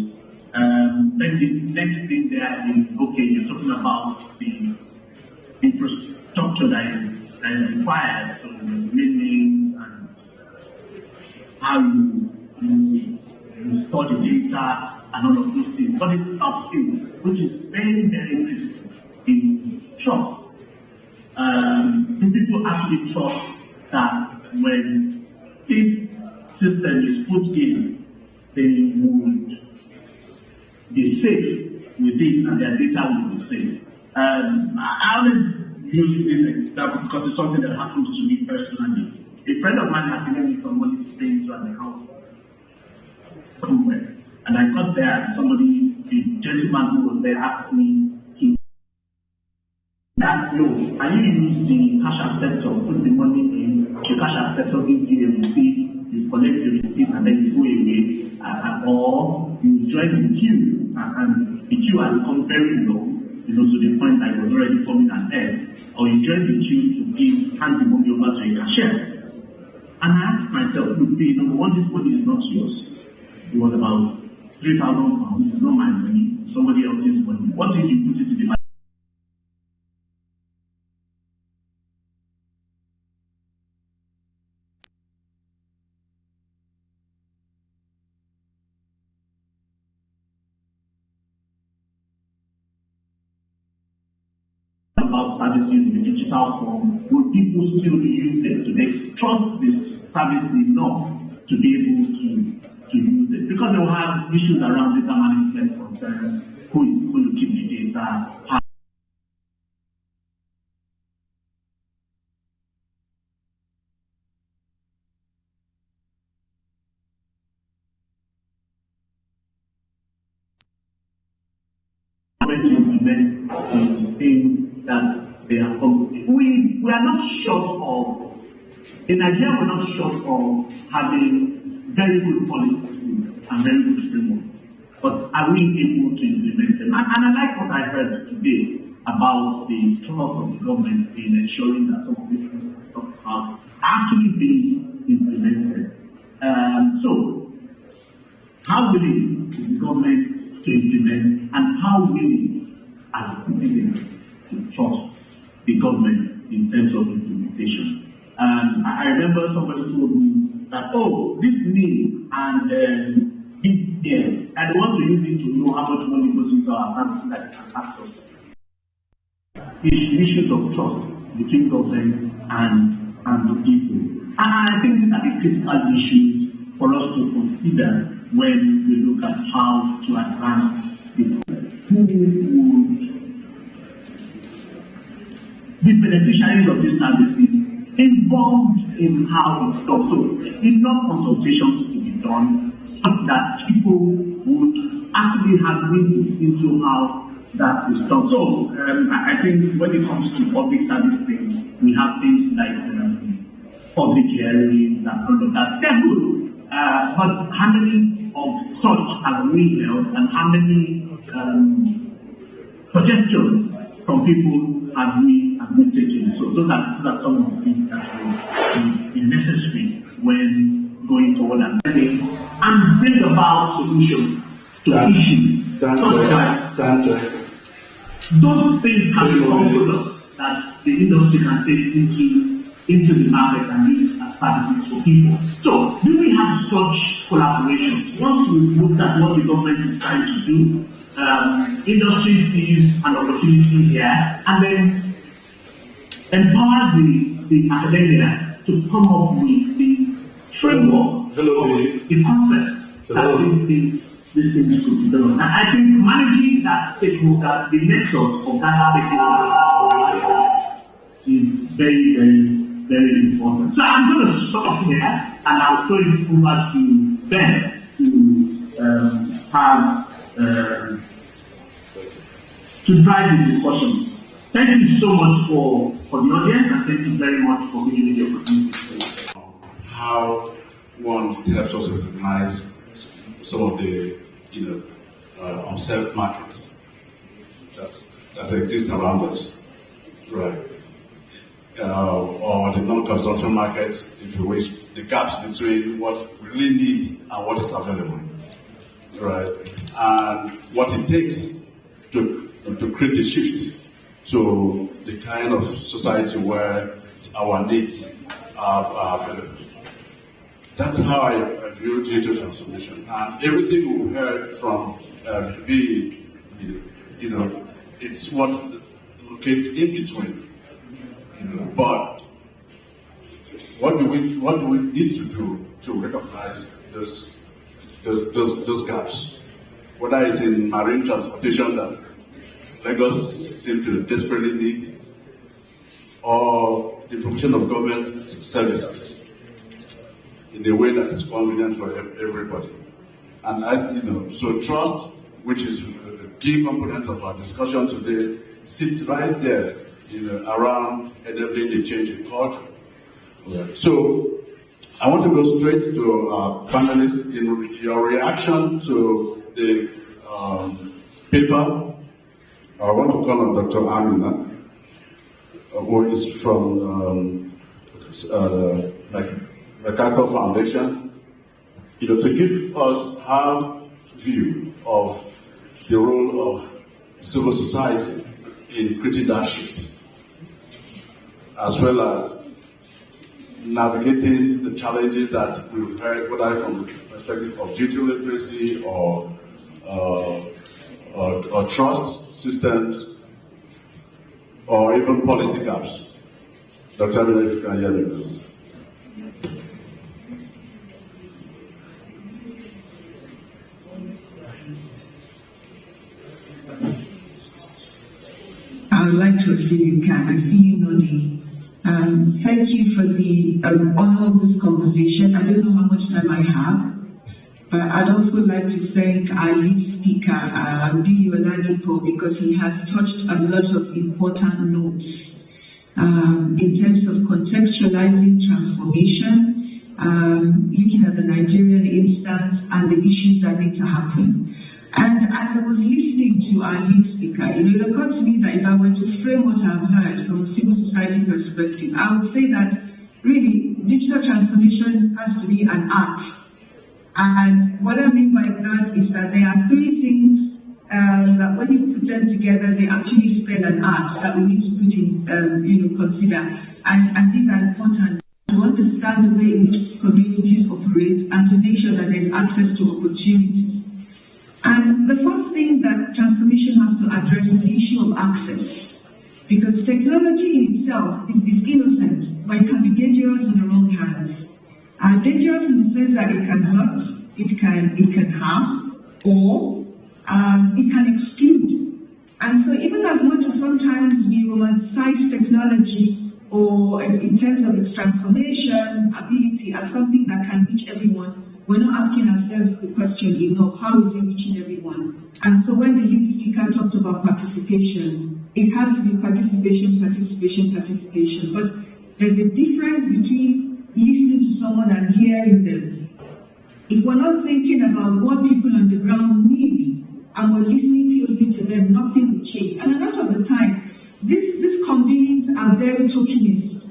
Then the next thing there is, okay, you're talking about the infrastructure that is required, so meanings and how you store the data and all of those things. But the top thing, which is very, very critical, is trust. Do people actually trust that when this system is put in, they would be safe with it and their data will be safe? I always use this example because it's something that happened to me personally. A friend of mine had given me some money to stay into an account somewhere. And I got there and the gentleman who was there asked me to ask, no, can you use the cash acceptor, put the money in, the cash acceptor gives you a receipt, you collect the receipt and then you go away, or you join the queue, and the queue has become very long, to the point that it was already forming an S, or you join the queue to hand the money over to a cashier. And I asked myself, look, number one, this money is not yours. It was about 3,000 pounds, it's not my money, somebody else's money. What if you put it in the bank? About services in the digital form, will people still use it? Do they trust this service enough to be able to use it? Because they will have issues around data management concerns, who is going to keep the data, how to implement the things that they are coming. We are not short of, in Nigeria, we're not short of having very good policies and very good frameworks. But are we able to implement them? And I like what I heard today about the trust of the government in ensuring that some of these things we talk about are actually being implemented. So How willing is the government to implement, and how willing are the citizens to trust the government in terms of implementation? I remember somebody told me that, oh, this name and BPM, and they want to use it to know how much money goes into our account so that they can tax us. Issues of trust between government and the people. And I think these are the critical issues for us to consider when we look at how to advance it. Who would be beneficiaries of these services, involved in how it's done. So enough consultations to be done so that people would actually have read into how that is done. So I think when it comes to public service things, we have things like public hearings and all of that. They're good. But how many of such have we held, and how many suggestions from people have we taken? So those are some of the things that will be necessary when going forward and bring about solutions to issues such that those things can become products that the industry can take into the market and use as services for people. So, do we have such collaborations? Once we look at what the government is trying to do, industry sees an opportunity here and then empowers the academia to come up with the framework, the concepts that these things could be done. And I think managing that stakeholder, the network of that stakeholder is very, very, very important. So I'm going to stop here and I'll throw it over to Ben to drive the discussions. Thank you so much for the audience, and thank you very much for giving me the opportunity. How one helps us recognize some of the unserved markets that exist around us, right? Or the non-consumption markets, if you wish, the gaps between what we really need and what is available, right? And what it takes to create the shift to the kind of society where our needs are available. That's how I view digital transformation. And everything we've heard from it's what locates in between. But what do we need to do to recognize those gaps? Whether it's in marine transportation that Lagos seems to desperately need, or the provision of government services in a way that is convenient for everybody. And so trust, which is a key component of our discussion today, sits right there, around enabling the change in culture. Yeah. So I want to go straight to our panelists in your reaction to the paper. I want to call on Dr. Amina, who is from MacArthur Foundation, to give us her view of the role of civil society in creating that shift, as well as navigating the challenges that we've heard, whether from the perspective of digital literacy or trust systems, or even policy gaps. Dr. Amina, if you can hear me, please. I would like to assume you can. I see you nodding. Thank you for the honor of this conversation. I don't know how much time I have, but I'd also like to thank our lead speaker, B. Oladipo, because he has touched a lot of important notes in terms of contextualizing transformation, looking at the Nigerian instance and the issues that need to happen. And as I was listening to our lead speaker, it occurred to me that if I were to frame what I've heard from a civil society perspective, I would say that really digital transformation has to be an art. And what I mean by and art that we need to put in, consider. And these are important to understand the way in which communities operate and to make sure that there's access to opportunities. And the first thing that transformation has to address is the issue of access. Because technology in itself is innocent, but it can be dangerous in the wrong hands. Dangerous in the sense that it can hurt, it can harm, or it can exclude. And so even as much as sometimes we romanticize technology or in terms of its transformation, ability as something that can reach everyone, we're not asking ourselves the question, how is it reaching everyone? And so when the youth speaker talked about participation, it has to be participation. But there's a difference between listening to someone and hearing them. If we're not thinking about what people on the ground need and we're listening closely to them, nothing will change. And a lot of the time, these convenings are very tokenist.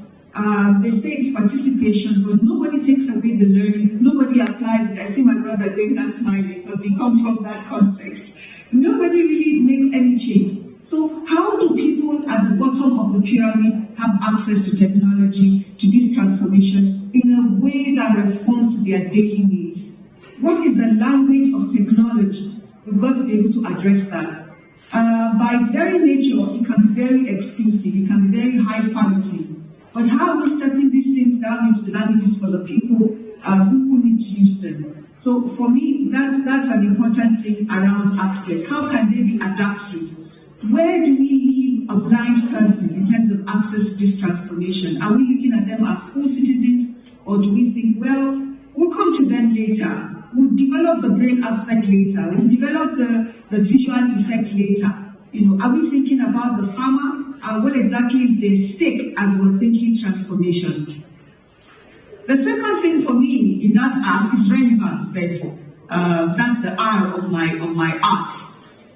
They say it's participation, but nobody takes away the learning. Nobody applies it. I see my brother Glenn smiling because we come from that context. Nobody really makes any change. So how do people at the bottom of the pyramid have access to technology, to this transformation, in a way that responds to their daily needs? What is the language of technology? We've got to be able to address that. By its very nature, it can be very exclusive, it can be very high quality. But how are we stepping these things down into the languages for the people who need to use them? So for me, that's an important thing around access. How can they be adaptive? Where do we leave a blind person in terms of access to this transformation? Are we looking at them as full citizens, or do we think, well, we'll come to them later. We'll develop the brain aspect later. We'll develop the visual effect later. Are we thinking about the farmer? What exactly is their stake as we're thinking transformation? The second thing for me in that art is relevance, therefore. That's the R of my art.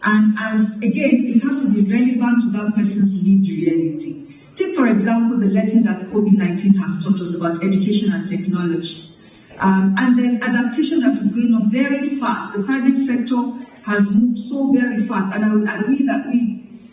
And again, it has to be relevant to that person's lived reality. Take, for example, the lesson that COVID-19 has taught us about education and technology. And there's adaptation that is going on very fast. The private sector has moved so very fast. And I would agree that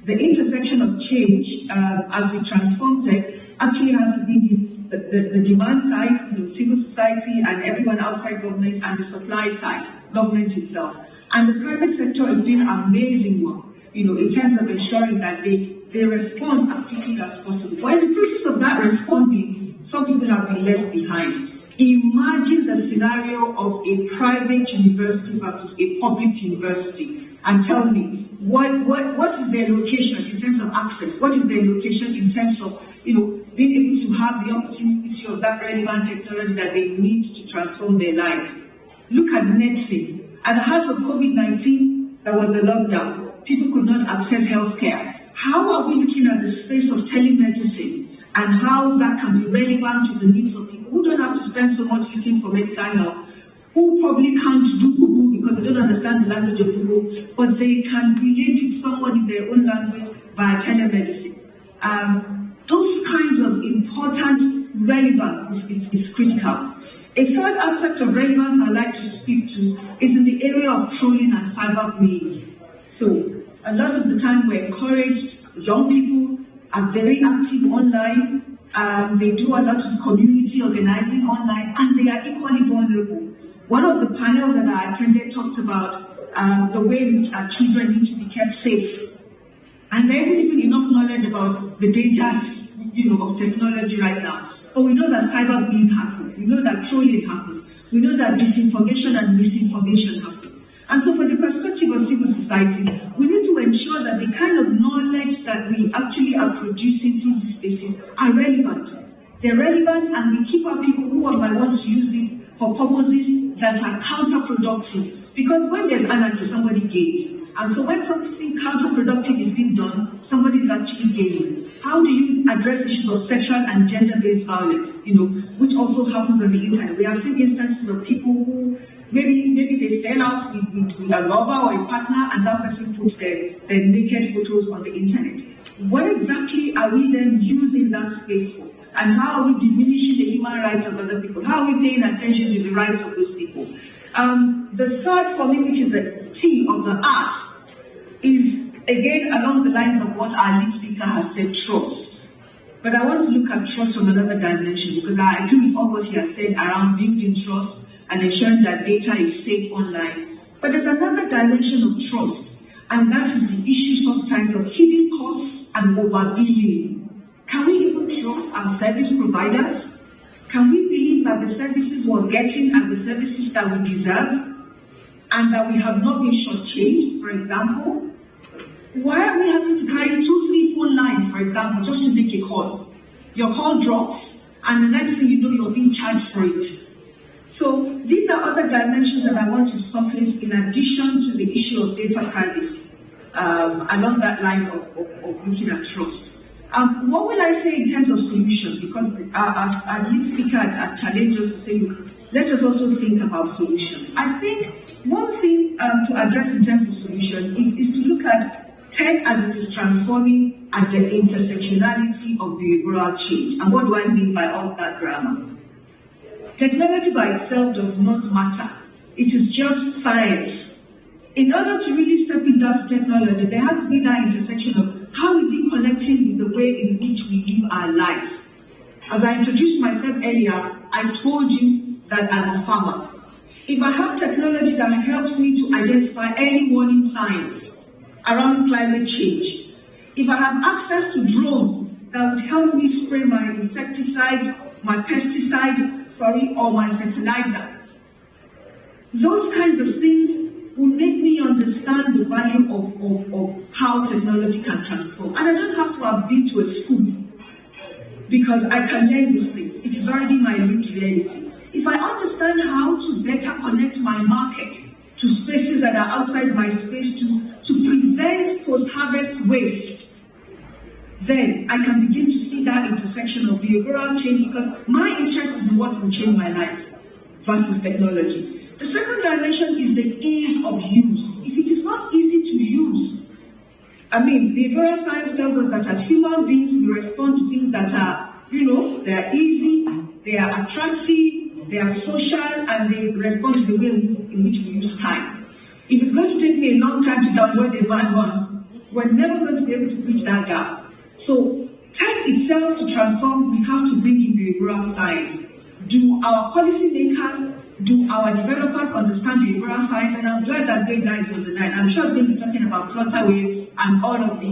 the intersection of change as we transform tech actually has to be the demand side, civil society and everyone outside government, and the supply side, government itself. And the private sector is doing amazing work, in terms of ensuring that they respond as quickly as possible. But in the process of that responding, some people have been left behind. Imagine the scenario of a private university versus a public university, and tell me what is their location in terms of access? What is their location in terms of being able to have the opportunity of that relevant technology that they need to transform their lives? Look at medicine. At the heart of COVID-19, there was a lockdown. People could not access healthcare. How are we looking at the space of telemedicine and how that can be relevant to the needs of people who don't have to spend so much looking for medical help, who probably can't do Google because they don't understand the language of Google, but they can relate with someone in their own language via telemedicine. Those kinds of important relevance is critical. A third aspect of relevance I'd like to speak to is in the area of trolling and cyberbullying. So a lot of the time we're encouraged, young people are very active online, they do a lot of community organizing online, and they are equally vulnerable. One of the panels that I attended talked about the way in which our children need to be kept safe. And there isn't even enough knowledge about the dangers, of technology right now. But we know that cyberbullying happens. We know that trolling happens. We know that disinformation and misinformation happen. And so from the perspective of civil society, we need to ensure that the kind of knowledge that we actually are producing through these spaces are relevant. They're relevant, and we keep our people who might want to use it for purposes that are counterproductive. Because when there's anarchy, somebody gains. And so when something counterproductive is being done, somebody is actually gaining. How do you address issues of sexual and gender-based violence, which also happens on the internet? We have seen instances of people who maybe they fell out with a lover or a partner, and that person puts their naked photos on the internet. What exactly are we then using that space for? And how are we diminishing the human rights of other people? How are we paying attention to the rights of those people? The third for me, which is the T of the art, is again, along the lines of what our lead speaker has said, trust. But I want to look at trust from another dimension, because I agree with all what he has said around building trust and ensuring that data is safe online. But there's another dimension of trust, and that is the issue sometimes of hidden costs and overbilling. Can we even trust our service providers? Can we believe that the services we're getting are the services that we deserve and that we have not been shortchanged, for example? Why are we having to carry 2-3 phone lines, for example, just to make a call? Your call drops, and the next thing you know, you're being charged for it. So these are other dimensions that I want to surface in addition to the issue of data privacy, along that line of looking at trust. What will I say in terms of solution? Because as our lead speaker had challenged us to say, look, let us also think about solutions. I think one thing to address in terms of solution is to look at tech as it is transforming at the intersectionality of behavioral change. And what do I mean by all that grammar? Technology by itself does not matter. It is just science. In order to really step into that technology, there has to be that intersection of how is it connecting with the way in which we live our lives. As I introduced myself earlier, I told you that I'm a farmer. If I have technology that helps me to identify early warning signs around climate change, if I have access to drones that would help me spray my insecticide, my pesticide, or my fertilizer, those kinds of things will make me understand the value of how technology can transform. And I don't have to have been to a school, because I can learn these things. It is already my lived reality. If I understand how to better connect my market to spaces that are outside my space to prevent post-harvest waste, then I can begin to see that intersection of behavioral change, because my interest is in what will change my life versus technology. The second dimension is the ease of use. If it is not easy to use, behavioral science tells us that as human beings, we respond to things that are, they are easy, they are attractive, they are social, and they respond to the way in which we use time. If it's going to take me a long time to download a manual, we're never going to be able to bridge that gap. So tech itself to transform, we have to bring in behavioral science. Do our policymakers, do our developers understand behavioral science? And I'm glad that Dave is on the line. I'm sure they'll be talking about Flutterwave and all of the,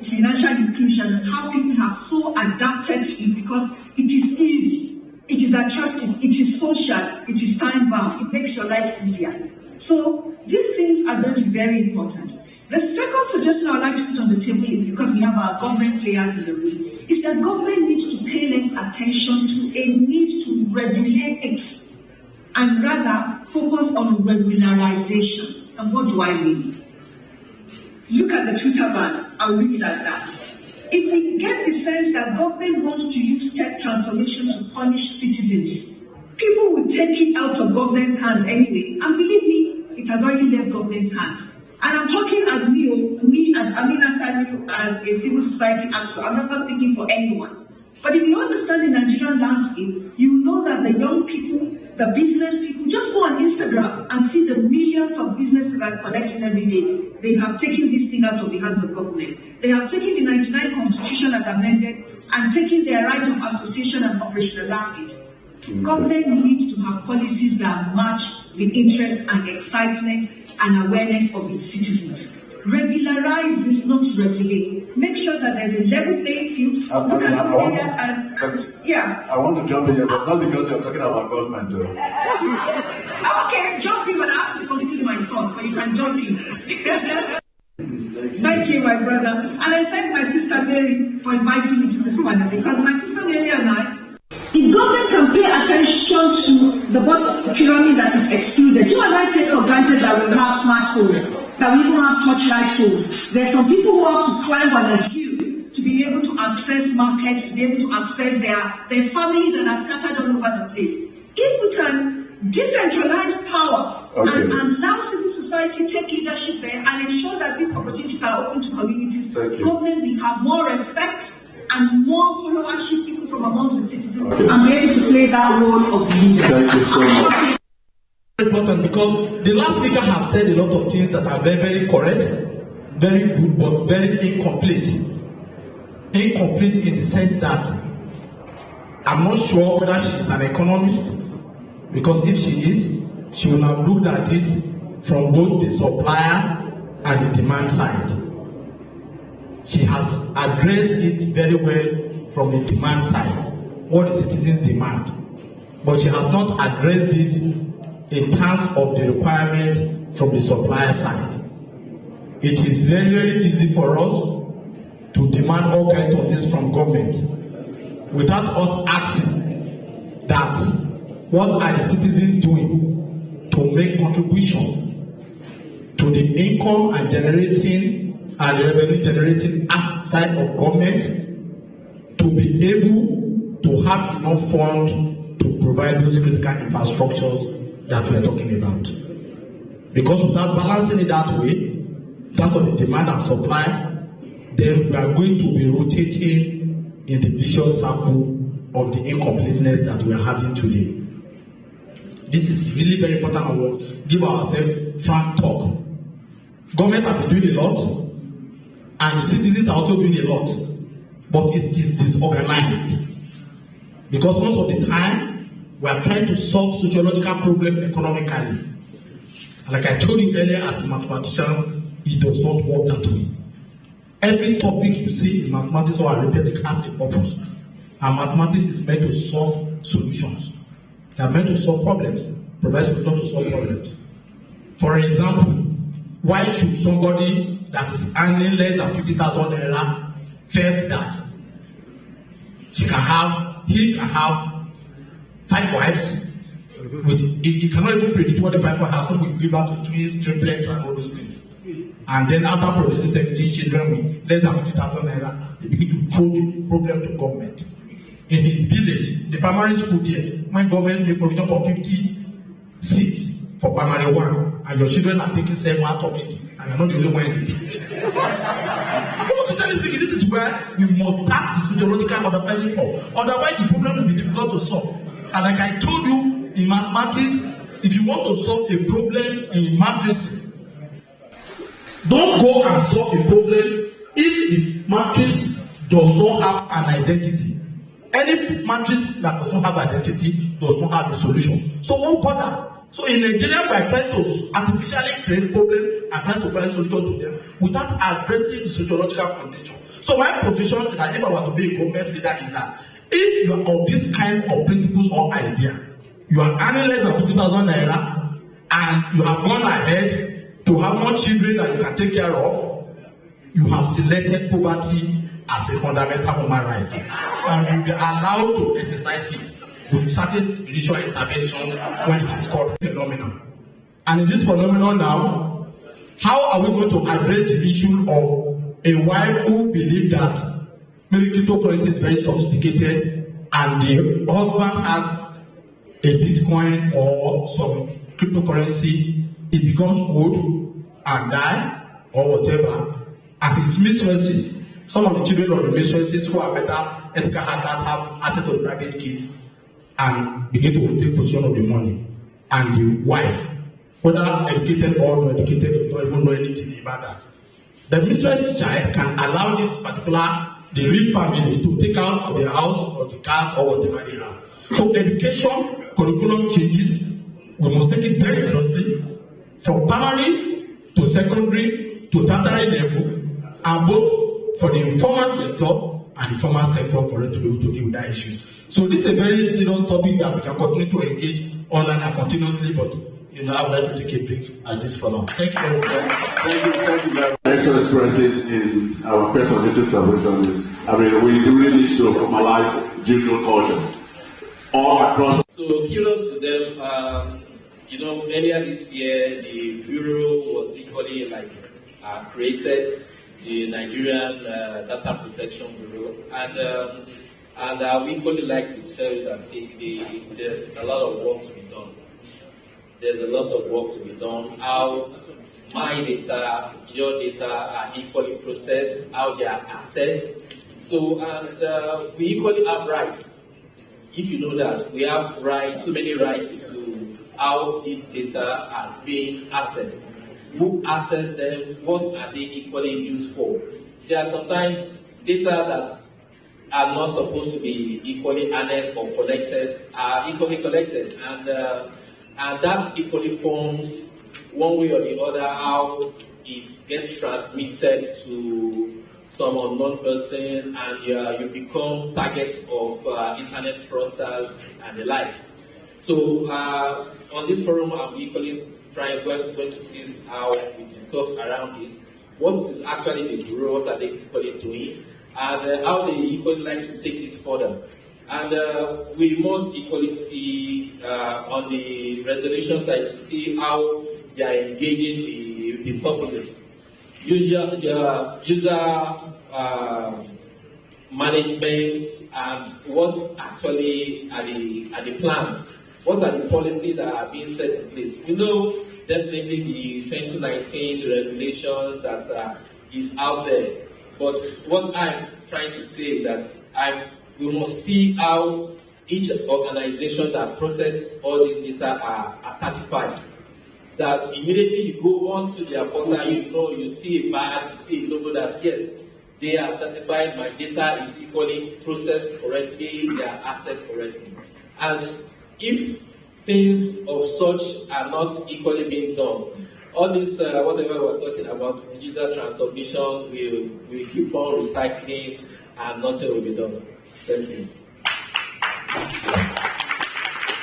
financial inclusion and how people have so adapted to it, because it is easy, it is attractive, it is social, it is time-bound, it makes your life easier. So these things are going to be very important. The second suggestion I would like to put on the table is, because we have our government players in the room, is that government needs to pay less attention to a need to regulate it and rather focus on regularization. And what do I mean? Look at the Twitter ban. I'll leave it at that. If we get the sense that government wants to use tech transformation to punish citizens, people will take it out of government's hands anyway. And believe me, it has already left government's hands. And I'm talking as me as Amina Saliu, as a civil society actor. I'm not speaking for anyone. But if you understand the Nigerian landscape, you know that the young people, the business people, just go on Instagram and see the millions of businesses that are connecting every day. They have taken this thing out of the hands of government. They have taken the 99 Constitution as amended and taken their right of association and operationalized it. Government needs to have policies that match the interest and excitement and awareness of its citizens. Regularize this, not regulate. Make sure that there's a level playing field. Look at those areas and I want to jump in here, but not because you're talking about government, though. Okay, jump in, but I have to continue my thought, but you can jump in. Thank you, my brother. And I thank my sister Mary for inviting me to this panel, because my sister Mary and I, if government can pay attention to the bottom pyramid that is excluded, you and I take for granted that we have smartphones, that we even have touchlight phones. There are some people who have to climb on a hill to be able to access markets, to be able to access their families that are scattered all over the place. If we can decentralize power and allow civil society take leadership there and ensure that these opportunities are open to communities, government will have more respect and more followership, people from amongst the citizens, and be able to play that role of leader. Thank you so much. Important, because the last speaker have said a lot of things that are very, very correct. very good but very incomplete. Incomplete in the sense that I'm not sure whether she's an economist, because if she is, she will have looked at it from both the supplier and the demand side. She has addressed it very well from the demand side, what the citizens demand, but she has not addressed it in terms of the requirement from the supplier side. It is very, very easy for us to demand all kinds of things from government without us asking that what are the citizens doing to make contribution to the income and generating and revenue generating side of government to be able to have enough funds to provide those critical infrastructures that we are talking about. Because without balancing it that way, in terms of the demand and supply, then we are going to be rotating in the vicious circle of the incompleteness that we are having today. This is really very important, and we'll give ourselves frank talk. Government have been doing a lot, and the citizens are also doing a lot, but it is disorganized. Because most of the time, we are trying to solve sociological problems economically. And like I told you earlier, as a mathematician, it does not work that way. Every topic you see in mathematics or arithmetic has a purpose. And mathematics is meant to solve solutions. They are meant to solve problems, provide solutions to solve problems. For example, why should somebody that is earning less than 50,000 naira felt that he can have 5 wives? He cannot even predict what the 5 wives have. Some will give out to twins, triplets, and all those things. And then after producing 70 children with less than 50,000 naira, they begin to throw the problem to government. In his village, the primary school there, when government made provision for 50 seats for primary 1, and your children are taking 7 out of it, and you're not the only one in the village. Sincerely speaking, this is where we must start the sociological understanding for. Otherwise, the problem will be difficult to solve. And like I told you, in mathematics, if you want to solve a problem in matrices, don't go and solve a problem if the matrix does not have an identity. Any matrix that does not have identity does not have a solution. So won't bother. So in Nigeria, we are trying to artificially create problems and trying to find solutions to them without addressing the sociological foundation. So my position is that if I were to be a government leader is that if you are of this kind of principles or idea, you are earning less than 50,000 naira and you have gone ahead to have more children that you can take care of, you have selected poverty as a fundamental human right. And you be allowed to exercise it with certain spiritual interventions when it is called phenomenon. And in this phenomenon now, how are we going to address the issue of a wife who believes that maybe cryptocurrency is very sophisticated and the husband has a Bitcoin or some cryptocurrency, it becomes old and die or whatever, and his mistresses, some of the children of the mistresses who are better ethical hackers have access to the private keys and begin to take possession of the money. And the wife, whether educated or not educated, don't even know anything about that. The mistress child can allow this particular, the real family to take out of their house or the cars or whatever they have. So education, curriculum changes, we must take it very seriously, from primary to secondary to tertiary level, and both for the informal sector and the formal sector for it to be able to deal with that issue. So this is a very serious topic that we can continue to engage online and continuously, but I would like to take a break at this for now. Thank you very much. Thank you very much. Excellent expressing in our quest for digital collaboration is, we really need to formalize digital culture all across. So kudos to them. Earlier this year, the bureau was equally created, the Nigerian Data Protection Bureau, and I would equally like to tell you that there's a lot of work to be done. There's a lot of work to be done. How my data, your data are equally processed, how they are accessed. So, and we equally have rights. If you know that, we have rights, so many rights to how these data are being accessed. who access them, what are they equally used for? There are sometimes data that are not supposed to be equally harnessed or collected are equally collected, and that equally forms one way or the other how it gets transmitted to some unknown person, and you become target of internet fraudsters and the likes. So on this forum, I'm equally going to see how we discuss around this. What is actually the bureau? What are they equally doing? And how they equally like to take this further. And we must equally see on the resolution side to see how they are engaging the populace. User management, and what actually are the plans? What are the policies that are being set in place? We know definitely the 2019 regulations that is out there. But what I'm trying to say is that we must see how each organization that processes all these data are certified. That immediately you go onto their portal, you see a badge, you see a logo that yes, they are certified, my data is equally processed correctly, they are accessed correctly. And if things of such are not equally being done, all this, whatever we're talking about, digital transformation, will keep on recycling and nothing will be done. Thank you.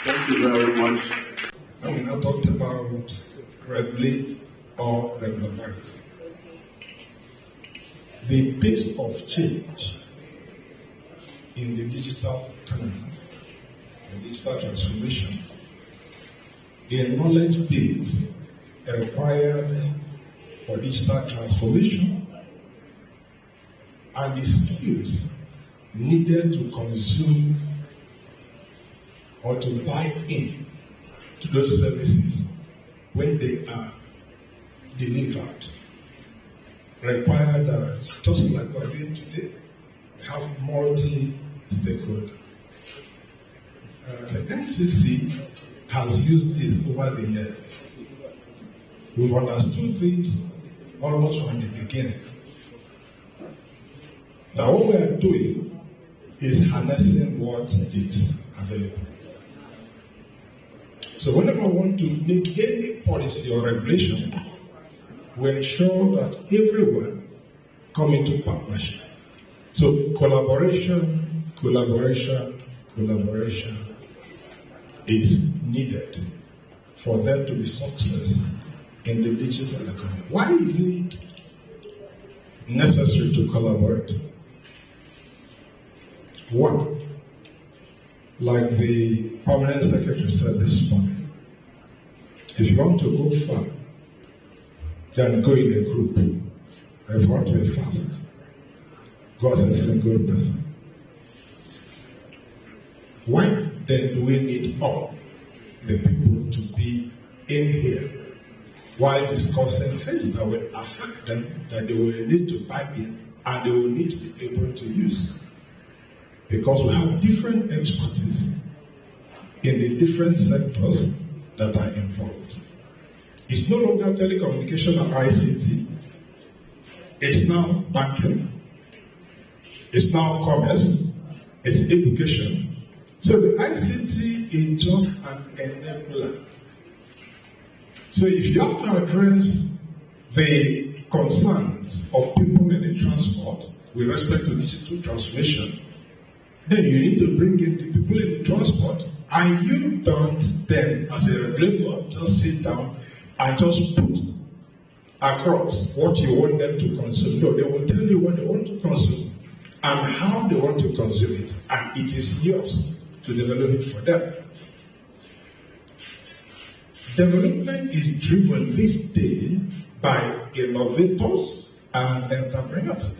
Thank you very much. I mean, I talked about regulate or regularize. The pace of change in the digital economy, the digital transformation, the knowledge base required for digital transformation, and the skills needed to consume or to buy in to those services when they are delivered require that, just like we're doing today, we have multi-stakeholder. The NCC has used this over the years. We've understood this almost from the beginning. Now what we are doing is harnessing what is available. So whenever we want to make any policy or regulation, we ensure that everyone come into partnership. So collaboration is needed for them to be success in the digital economy. Why is it necessary to collaborate? One, like the permanent secretary said this morning, if you want to go far, then go in a group. If you want to be fast, go as a single person. Why then do we need all the people to be in here while discussing things that will affect them, that they will need to buy in, and they will need to be able to use? Because we have different expertise in the different sectors that are involved. It's no longer telecommunication or ICT. It's now banking. It's now commerce. It's education. So the ICT is just an enabler. So if you have to address the concerns of people in the transport with respect to digital transformation, then you need to bring in the people in the transport, and you don't then, as a regulator, just sit down and just put across what you want them to consume. No, they will tell you what they want to consume and how they want to consume it, and it is yours to develop it for them. Development is driven this day by innovators and entrepreneurs.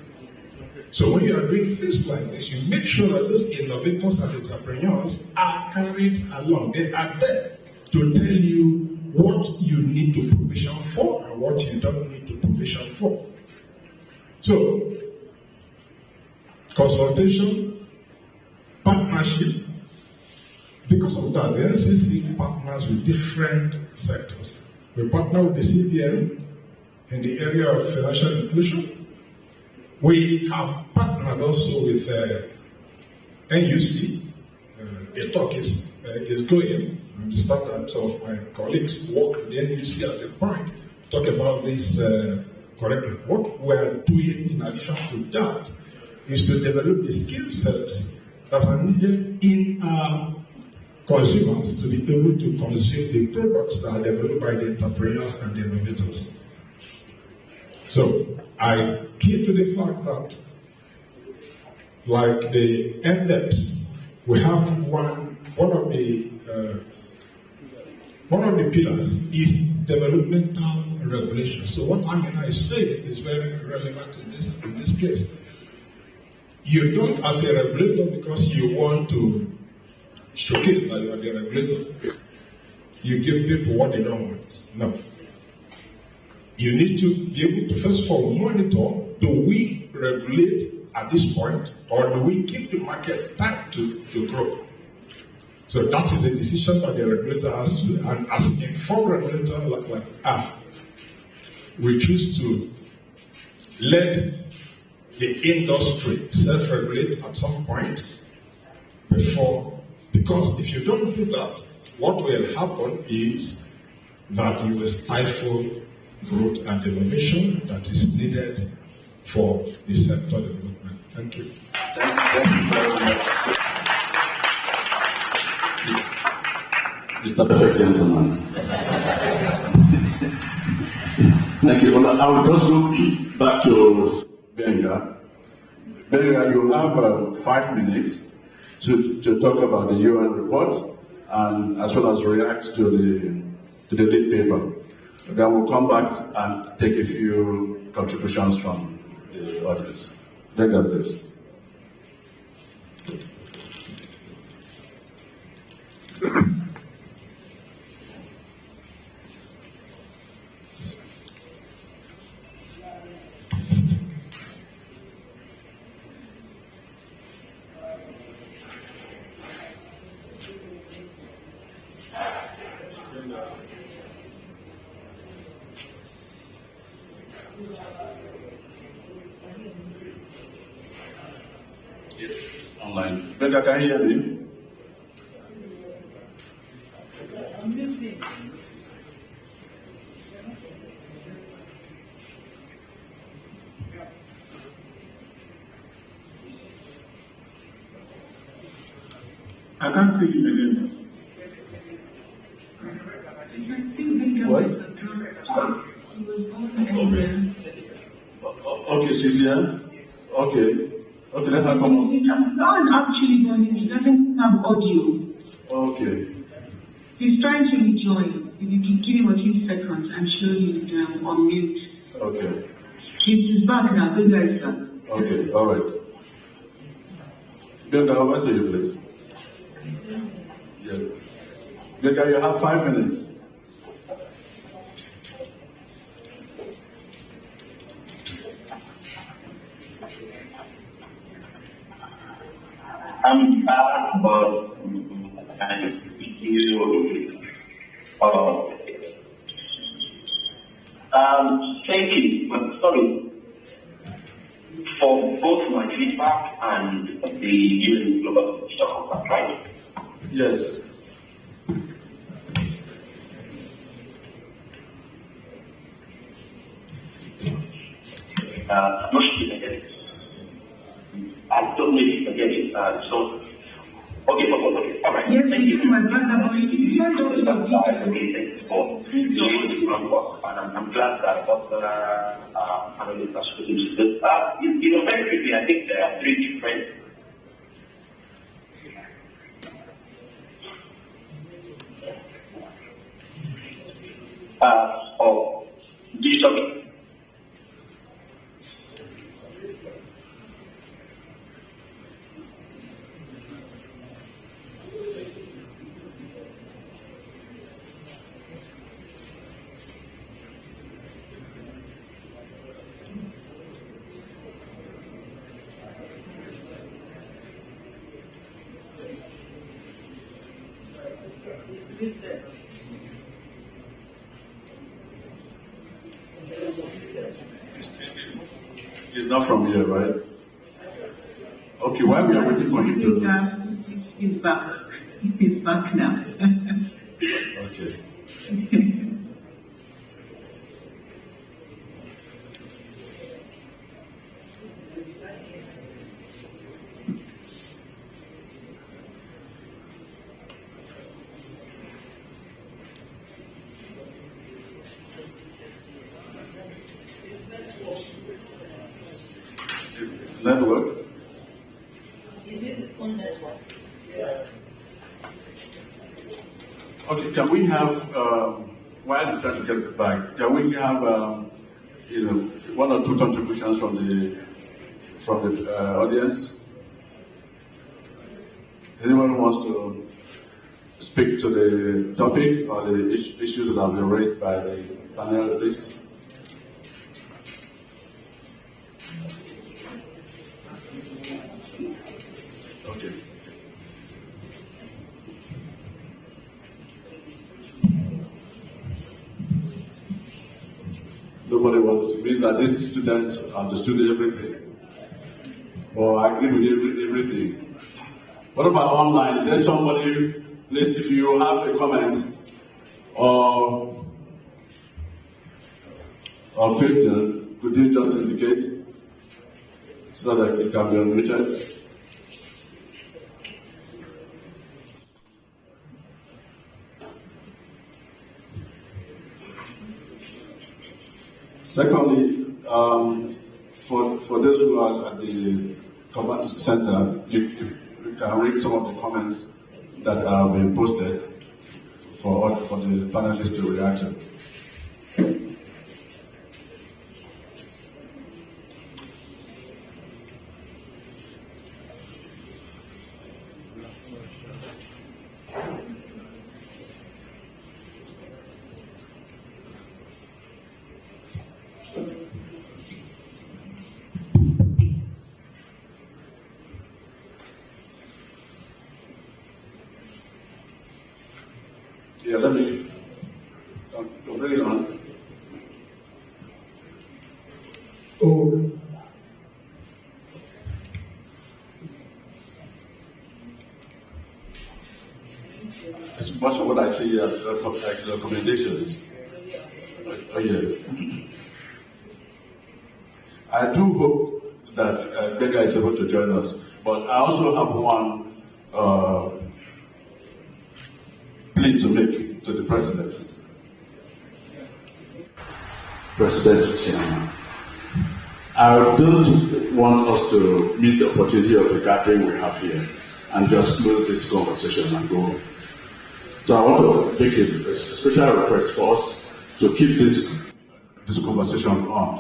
So when you are doing things like this, you make sure that those innovators and entrepreneurs are carried along. They are there to tell you what you need to provision for and what you don't need to provision for. So, consultation, partnership. Because of that, the NCC partners with different sectors. We partner with the CBN, in the area of financial inclusion. We have partnered also with NUC. A talk is going. I understand that some of my colleagues work with the NUC at a point talk about this curriculum. What we are doing in addition to that is to develop the skill sets that are needed in our consumers to be able to consume the products that are developed by the entrepreneurs and the innovators. So I came to the fact that, like the NDEPs, we have one of the pillars is developmental regulation. So what Amina is saying is very relevant in this case. You don't, as a regulator, because you want to showcase that you are the regulator, you give people what they don't want. No. You need to be able to first of all monitor, do we regulate at this point, or do we give the market time to grow? So that is a decision that the regulator has to do. And as informed regulator like we choose to let the industry self-regulate at some point because if you don't do that, what will happen is that you will stifle growth and innovation that is needed for the sector development. Thank you. Thank you very much. Mr. Perfect Gentleman. Thank you. Well, I will just look back to Benga. Benga, you have 5 minutes to talk about the UN report and as well as react to the lead paper. Then we'll come back and take a few contributions from the audience. Benga, please. Online. Benga, can you hear me? I can't see you again. What? Okay, she's here. Okay, let her come up. He's on actually, but he doesn't have audio. Okay. He's trying to rejoin. If you can give him a few seconds, I'm sure he'll unmute. Okay. He's back now. Benga is back. Okay, all right. Benga, how much are you, please? Yeah. Benga, you have 5 minutes. Thank you, but sorry for both my feedback and the UN Global Stock Compact, right? Yes. I'm not sure if I get it. I don't know if I get it. Okay, all right. Yes, thank you you. can, my brother, but you turned off the video. Okay, thanks for doing the groundwork, and I'm glad that other panelists are speaking to this. Very quickly, I think there are 3 different digital. He's not from here, right? Okay, while we are waiting for him to... He's back. He's back now. Okay. Network. Is it his own network? Okay, can we have, while he's trying to get it back, can we have, one or two contributions from the audience? Anyone who wants to speak to the topic or the issues that have been raised by the panelists? Okay. Nobody wants to. Means that these students understood everything, or agreed with everything. What about online? Is there somebody, please, if you have a comment or question, could you just indicate so that it can be unmuted? Secondly, for those who are at the comment center, if you can read some of the comments that have been posted for the panelists to react to. Yeah, let me bring it on. Oh. It's much of what I see here, like recommendations. Oh, yes. I do hope that Becca is able to join us, but I also have one plea to make to the presidency. President Chairman, I don't want us to miss the opportunity of the gathering we have here and just close this conversation and go. So I want to make a special request for us to keep this conversation on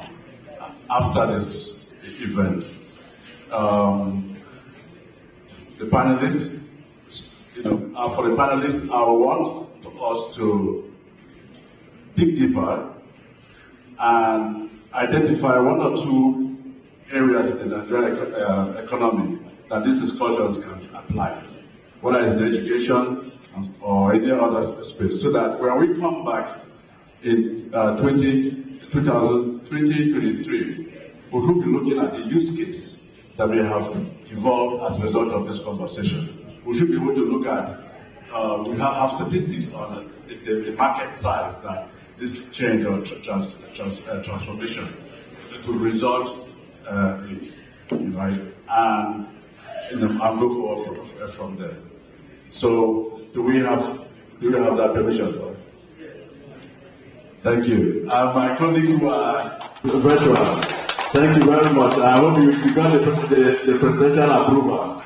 after this event. The panelists, for the panelists, I want us to dig deeper and identify one or two areas in the Nigerian economy that these discussions can apply, whether it's in education or any other space, so that when we come back in 2023, we will be looking at the use case that may have evolved as a result of this conversation. We should be able to look at, we have statistics on the market size that this change or transformation could result in, right? And I'll go forward from there. So, do we have that permission, sir? Thank you. My colleagues who are virtual, thank you very much. I hope you got the presidential approval.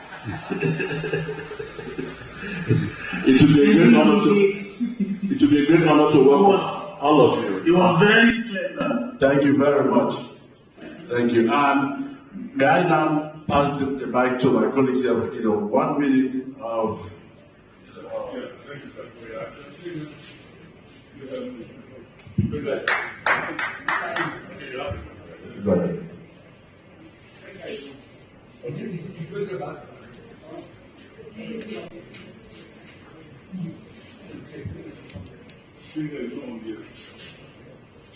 It should be a great honor to work with all of you. It was very pleasant. Thank you very much. Thank you. And may I now pass the mic to my colleagues here? 1 minute of. Thank you, sir. Go ahead.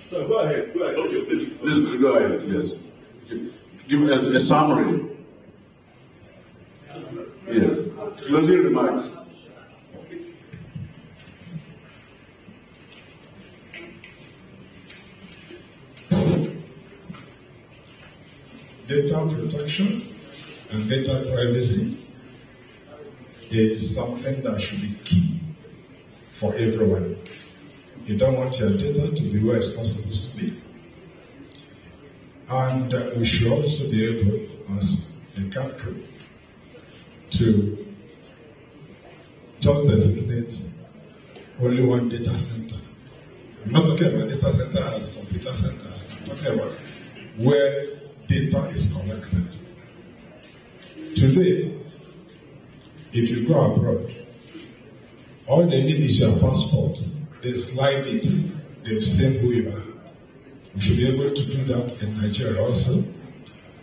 So go ahead. Okay, please. Please go ahead. Yes. give a summary. Yes. Closing remarks. Data protection and data privacy is something that should be key for everyone. You don't want your data to be where it's not supposed to be. And we should also be able, as a country, to just designate only one data center. I'm not talking about data center as computer centers. I'm talking about where data is collected. Today, if you go abroad, all they need is your passport. They slide it. They've seen who you are. We should be able to do that in Nigeria also.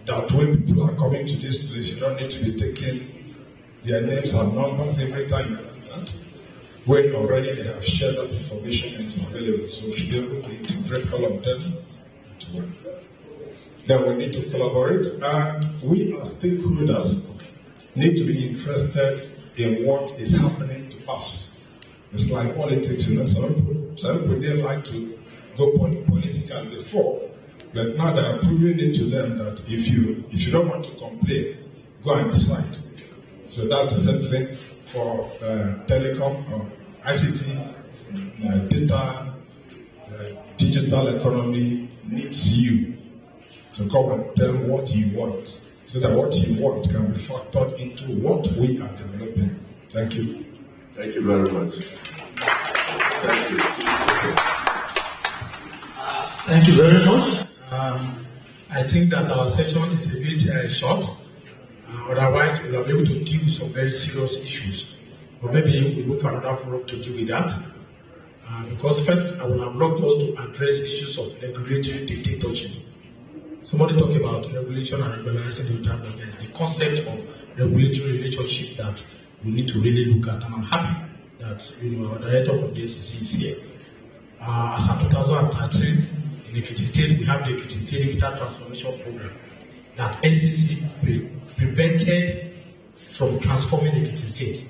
That when people are coming to this place, you don't need to be taking their names and numbers every time you do that. When already they have shared that information and it's available. So we should be able to integrate all of them into one. Then we need to collaborate, and we as stakeholders need to be interested in what is happening to us. It's like politics, you know, some people didn't like to go political before, but now they are proving it to them that if you don't want to complain, go and decide. So that's the same thing for telecom or ICT, data, digital economy needs you to come and tell what you want, so that what you want can be factored into what we are developing. Thank you. Thank you very much. Thank you. Thank you very much. I think that our session is a bit short. Otherwise, we'll be able to deal with some very serious issues. Or maybe we look for another forum to deal with that. Because first, I would have loved us to address issues of regulatory dictatorship. Somebody talked about regulation and regularizing the time, but there's the concept of regulatory relationship that we need to really look at. And I'm happy that our director from the SEC is here. As of 2013, in Ekiti State, we have the Ekiti State Digital Transformation Program that NCC prevented from transforming Ekiti State.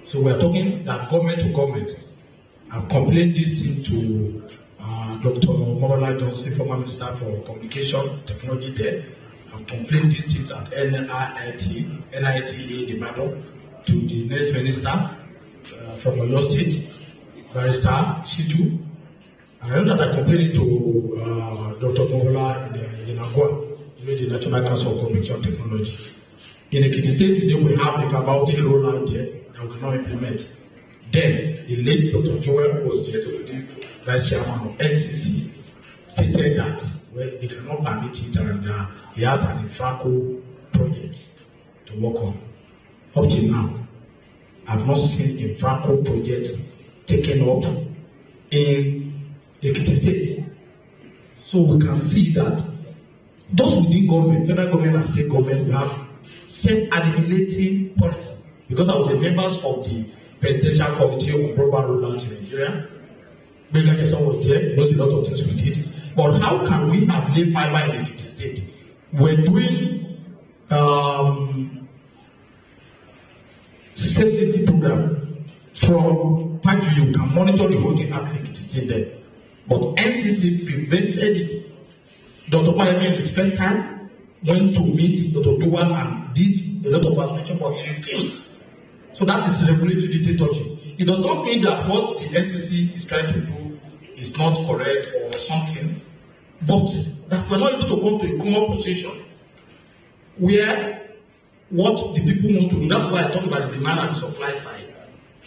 So we're talking that government to government. I've complained this thing to Dr. Momola Johnson, former Minister for Communication Technology there. I've complained these things at NITA, the battle, to the next minister from Oyo State, Barrister Shitu. And I know that I complained to Dr. Momola in Agua, the National Council of Communication Technology. In Ekiti State today, we have the fiber-optic rollout there that we cannot implement. Then, the late Dr. Joel was the executive vice chairman of NCC, stated that they cannot permit it, and he has an Infraco project to work on. Up till now, I've not seen Infraco projects taken up in Ekiti State. So we can see that those within government, federal government and state government, we have self-annihilating policy. Because I was a member of the Presidential Committee on Broadband Rollout in Nigeria. Belga Jason was there, he knows a lot of things we did. But how can we have laid fiber in Ekiti State? We're doing safe safety program from 5G. You can monitor the whole thing happening in Ekiti State there. But NCC prevented it. Dr. Fayemi, in his first time, went to meet Dr. Duwan and did a lot of persuasion, but he refused. So that is regulatory dictatorship. It does not mean that what the NCC is trying to do is not correct or something, but that we're not able to come to a common position where what the people want to do, that's why I talk about the demand and the supply side,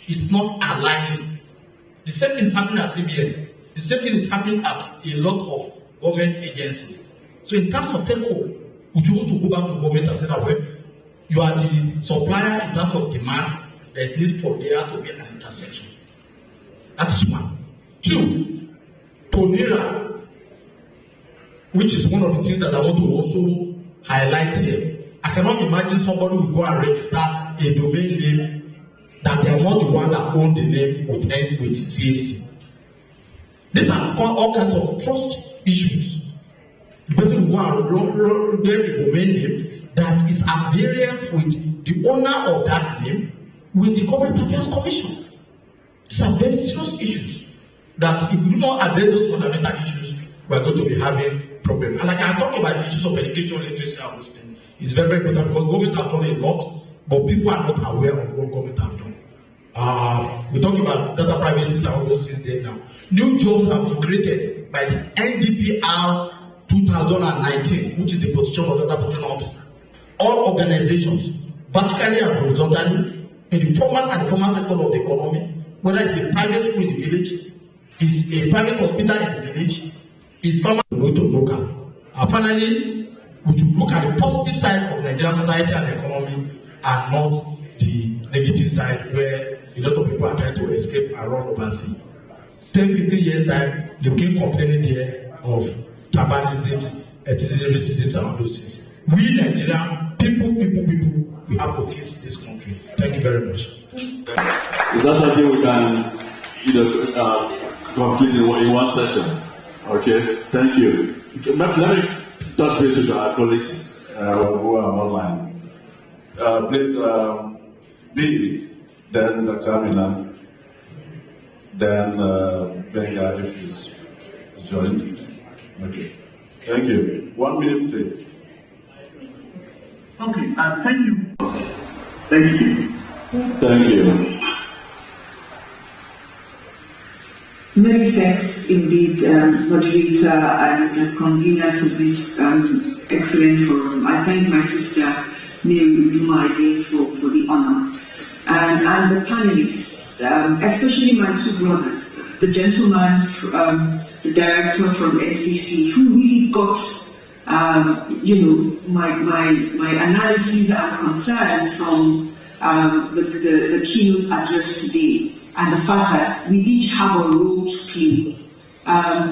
is not aligning. The same thing is happening at CBN. The same thing is happening at a lot of government agencies. So in terms of take-home, would you want to go back to government and say that, well, you are the supplier in terms of demand, there is need for there to be an intersection. That is one. Two, Tonera, which is one of the things that I want to also highlight here. I cannot imagine somebody will go and register a domain name that they are not the one that own the name with CAC. These are all kinds of trust issues. the person who wrote the domain name that is at variance with the owner of that name with the Corporate Affairs Commission. These are very serious issues that if we do not address those fundamental issues, we are going to be having problems. And like I talk about the issues of education, literacy, and those things, it's very, very important because government have done a lot, but people are not aware of what government have done. We talk about data privacy and all those things there now. New jobs have been created by the NDPR 2019, which is the position of data protection officer. All organizations, vertically and horizontally, in the formal and informal sector of the economy, whether it's a private school in the village, it's a private hospital in the village, it's formal way to local. And finally, we should look at the positive side of Nigerian society and economy and not the negative side where a lot of people are trying to escape and run overseas. 10, 15 years time, they begin complaining there of tribalism, ethnicism, racism, and all those things. We Nigerian people, we have to fix this country. Thank you very much. Is that something we can, complete in one session? Okay, thank you. Let me touch base with our colleagues who are online. Please, B, then Dr. Amina, then Benga if he's joined. Okay, thank you. 1 minute, please. Okay, thank you. Thank you. Thank you. Many thanks indeed, moderator and conveners of this excellent forum. I thank my sister Mary Uduma again for the honor. And the panelists, especially my two brothers, the gentleman, the director from NCC, who really got my analysis and concern from the keynote address today, and the fact that we each have a role to play.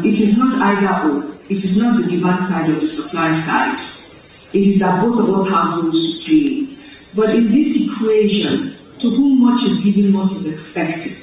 It is not either or. It is not the demand side or the supply side. It is that both of us have roles to play. But in this equation, to whom much is given, much is expected.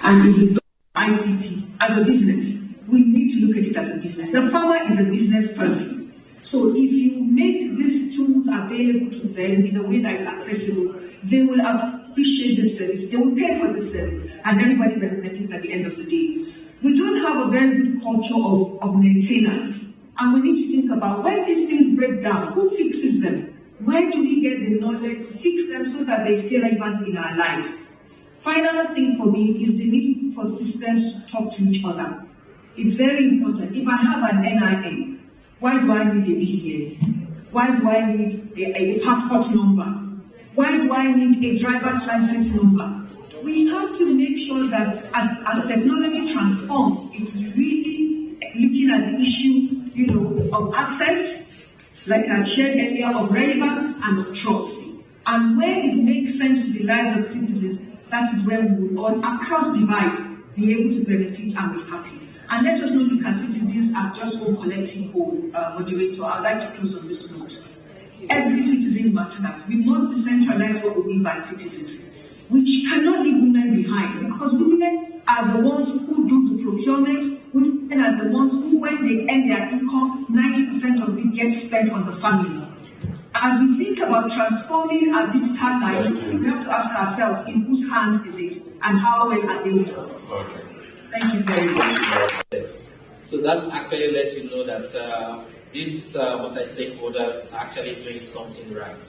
And if the ICT as a business, we need to look at it as a business. The farmer is a business person. So if you make these tools available to them in a way that is accessible, they will appreciate the service, they will pay for the service, and everybody benefits at the end of the day. We don't have a very good culture of maintenance, and we need to think about when these things break down, who fixes them? Where do we get the knowledge to fix them so that they stay relevant in our lives? Final thing for me is the need for systems to talk to each other. It's very important. If I have an NIN, why do I need a BVN? Why do I need a passport number? Why do I need a driver's license number? We have to make sure that as technology transforms, it's really looking at the issue, of access, like I shared earlier, of relevance and of trust. And where it makes sense to the lives of citizens, that is where we will all, across divides, be able to benefit and be happy. And let us not look at citizens as just one collective whole. Moderator, I'd like to close on this note. Every citizen matters. We must decentralize what we mean by citizens. We cannot leave women behind, because women are the ones who do the procurement. Women are the ones who, when they earn their income, 90% of it gets spent on the family. As we think about transforming our digital life, we have to ask ourselves, in whose hands is it, and how well are they used? Thank you very much. So that's actually let you know that these multi-stakeholders are actually doing something right,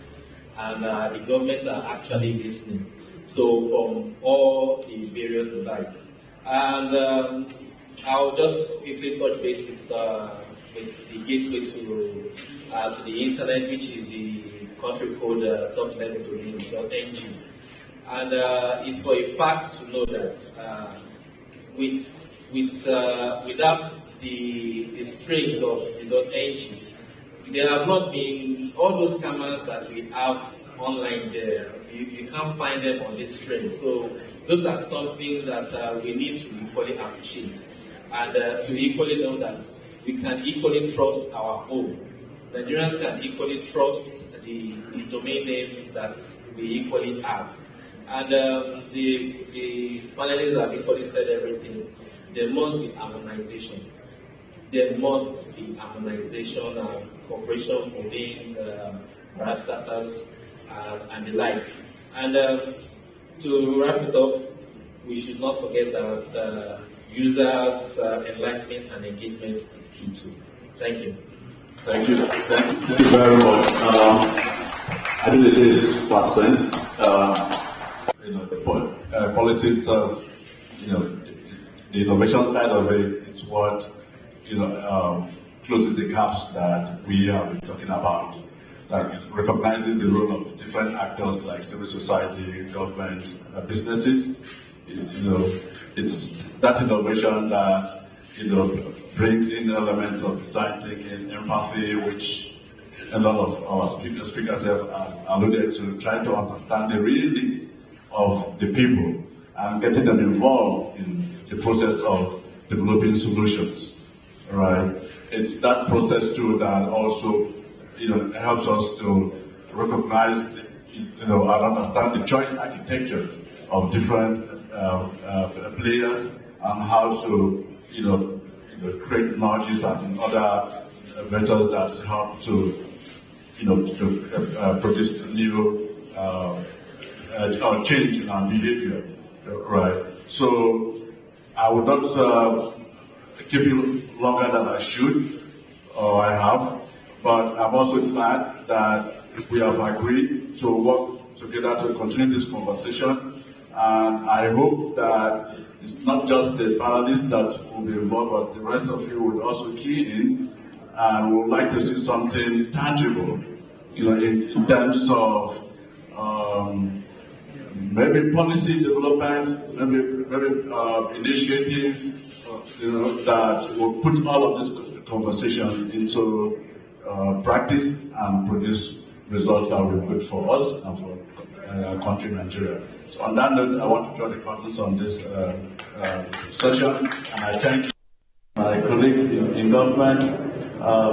and the government are actually listening. So from all the various divides, and I'll just quickly touch base with the gateway to the internet, which is the country code top-level domain.ng, and it's for a fact to know that without the strings of the .ng, there have not been all those scammers that we have online there. You can't find them on this string. So those are something that we need to equally appreciate, and to equally know that we can equally trust our own. Nigerians can equally trust the domain name that we equally have. And the panelists have equally said everything. There must be harmonization. there must be harmonization and cooperation within parastatals and the likes. And to wrap it up, we should not forget that users' enlightenment and engagement is key too. Thank you. Thank you. Thank you very much. I think it is past tense. The policies of, the innovation side of it is what, closes the gaps that we have been talking about. Like, it recognizes the role of different actors like civil society, government, businesses. It's that innovation that, brings in elements of design thinking, empathy, which a lot of our speakers have alluded to, trying to understand the real needs of the people and getting them involved in the process of developing solutions. Right? It's that process too that also, helps us to recognize, and understand the choice architecture of different players and how to, create nudges and other vectors that help to, produce new change in our behavior. Right. So I would not keep you longer than I should or I have, but I'm also glad that we have agreed to work together to continue this conversation. And I hope that it's not just the panelists that will be involved, but the rest of you will also key in, and we would like to see something tangible, in terms of maybe policy development, maybe initiative, that will put all of this conversation into practice and produce results that will be good for us and for our country, Nigeria. So on that note, I want to draw the curtains on this session, and I thank my colleague in government.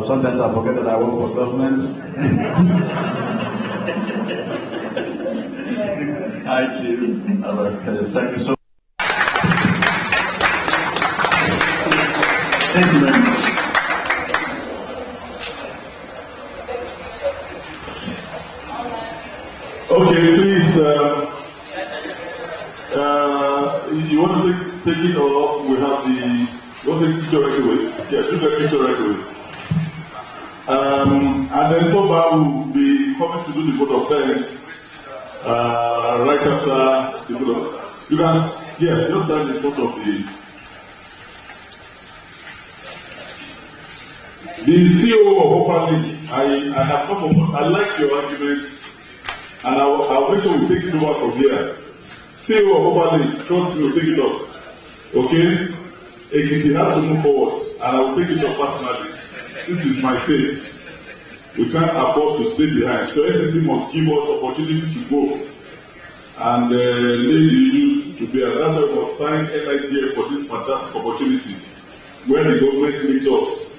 Sometimes I forget that I work for government. Hi, Chief. Thank you so much. Thank you very much. Okay, please, you want to take it, or we have you want to take picture right away? Yes, you take picture right away. And then Toba will be coming to do the vote of thanks right after the vote of, you guys, yeah, just stand in front of the CEO of Open. I have come up, I like your arguments. And I'll make sure we take it over from here. CEO of Oberlin, trust me, we'll take it up. Okay? Ekiti has to move forward, and I will take it up personally. Since it's my state, we can't afford to stay behind. So SEC must give us opportunity to go and lay the issues to bear. That's why we must thank NIGF for this fantastic opportunity where the government meets us.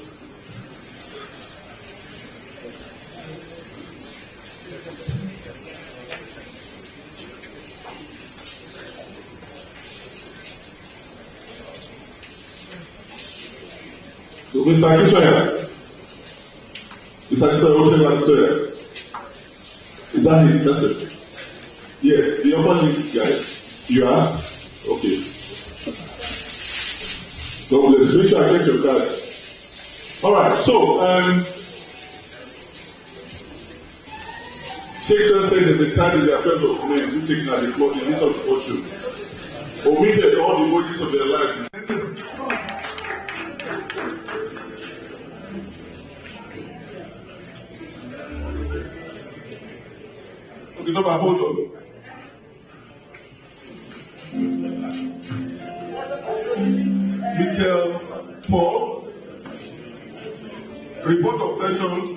So, Mr. Akisoya, is that it? That's it. Yes, the upper link guy. You are? Okay. God bless. Make sure I get your card. Alright, so, Shakespeare said there's a time in the affairs of men who take now the floor in this of fortune, omitted all the bodies of their lives. Okay, no, but hold on. Michel Paul, report of sessions.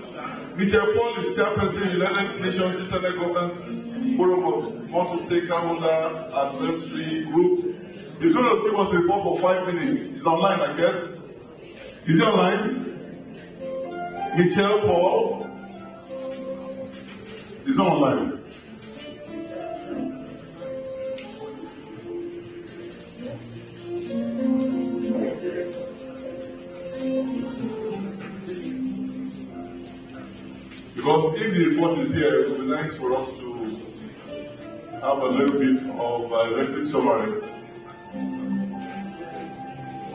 Michel Paul is chairperson United Nations Internet Governance Forum of Multi-Stakeholder Advisory Group. He's going to give us a report for 5 minutes. He's online, I guess. Is he online? Michel Paul is not online. Because if the report is here, it would be nice for us to have a little bit of executive summary.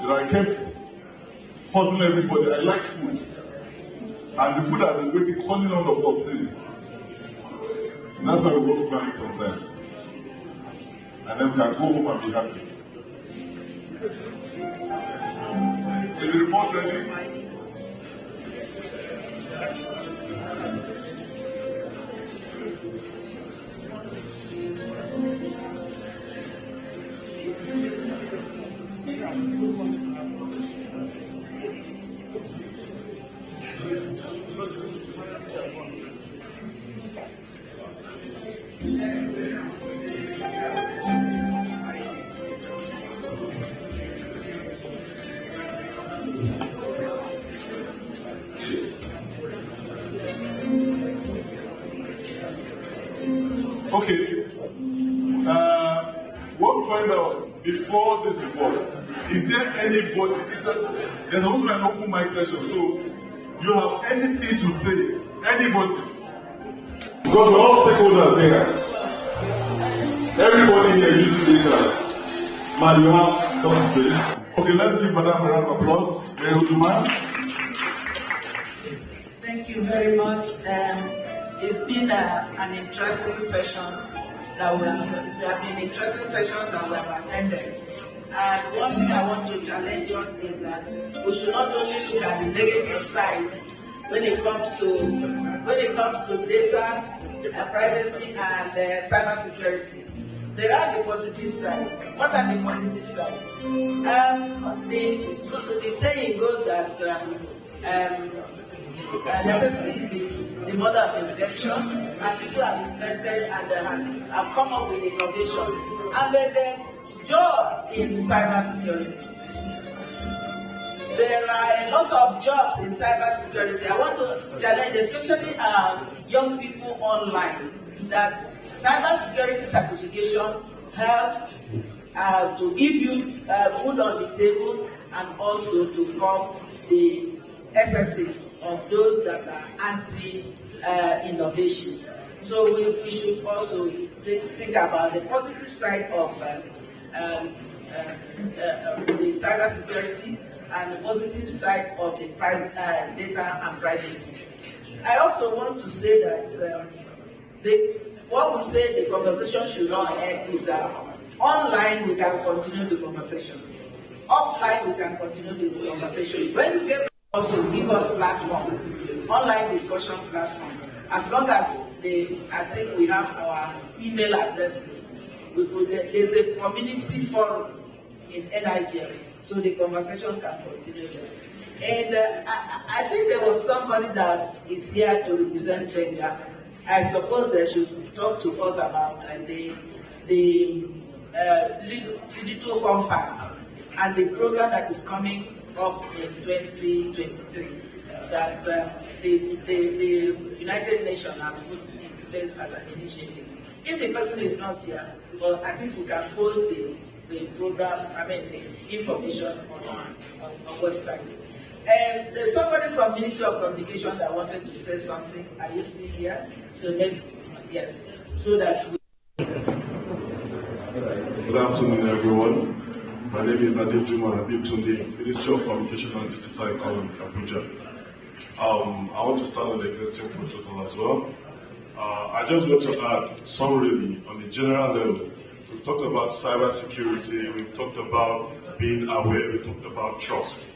I kept puzzling everybody. I like food. And the food has been waiting, calling on of us since. And that's why we want to plan it on time. And then we can go home and be happy. Is the report ready? Okay. What we find out before this report, is there anybody, there's also an open mic session, so you have anything to say, anybody? Because we're all stakeholders here. Everybody here uses data. Man, you have something to say. Okay, let's give Madame a round of applause. Thank you very much. It's been an interesting session that there have been interesting sessions that we have attended. And one thing I want to challenge us is that we should not only look at the negative side when it comes to data, privacy, and cyber security. There are the positive side. What are the positive side? The saying goes that necessity is the mother of invention, and people have invented and have come up with innovation. And then there's job in cybersecurity. There are a lot of jobs in cybersecurity. I want to challenge, especially young people online, that cybersecurity certification helps to give you food on the table and also to curb the excesses of those that are anti-innovation. So we should also think about the positive side of the cybersecurity and the positive side of the data and privacy. I also want to say that what we say the conversation should not end is that online we can continue the conversation. Offline we can continue the conversation. When you get also give us platform, online discussion platform. As long as I think we have our email addresses. There's a community forum in Nigeria, so the conversation can continue there. And I think there was somebody that is here to represent Benga. I suppose they should talk to us about the digital compact and the program that is coming up in 2023 that the United Nations has put in place as an initiative. If the person is not here, well, I think we can post the program, the information on our website. And there's somebody from Ministry of Communication that wanted to say something. Are you still here? To make, yes, so that we... Good afternoon, everyone. My name is Adejuma Abibtunde, Ministry of Communication and Digital Economy, Abuja. I want to start on the existing protocol as well. I just want to add summarily on the general level. We've talked about cybersecurity, we've talked about being aware, we've talked about trust.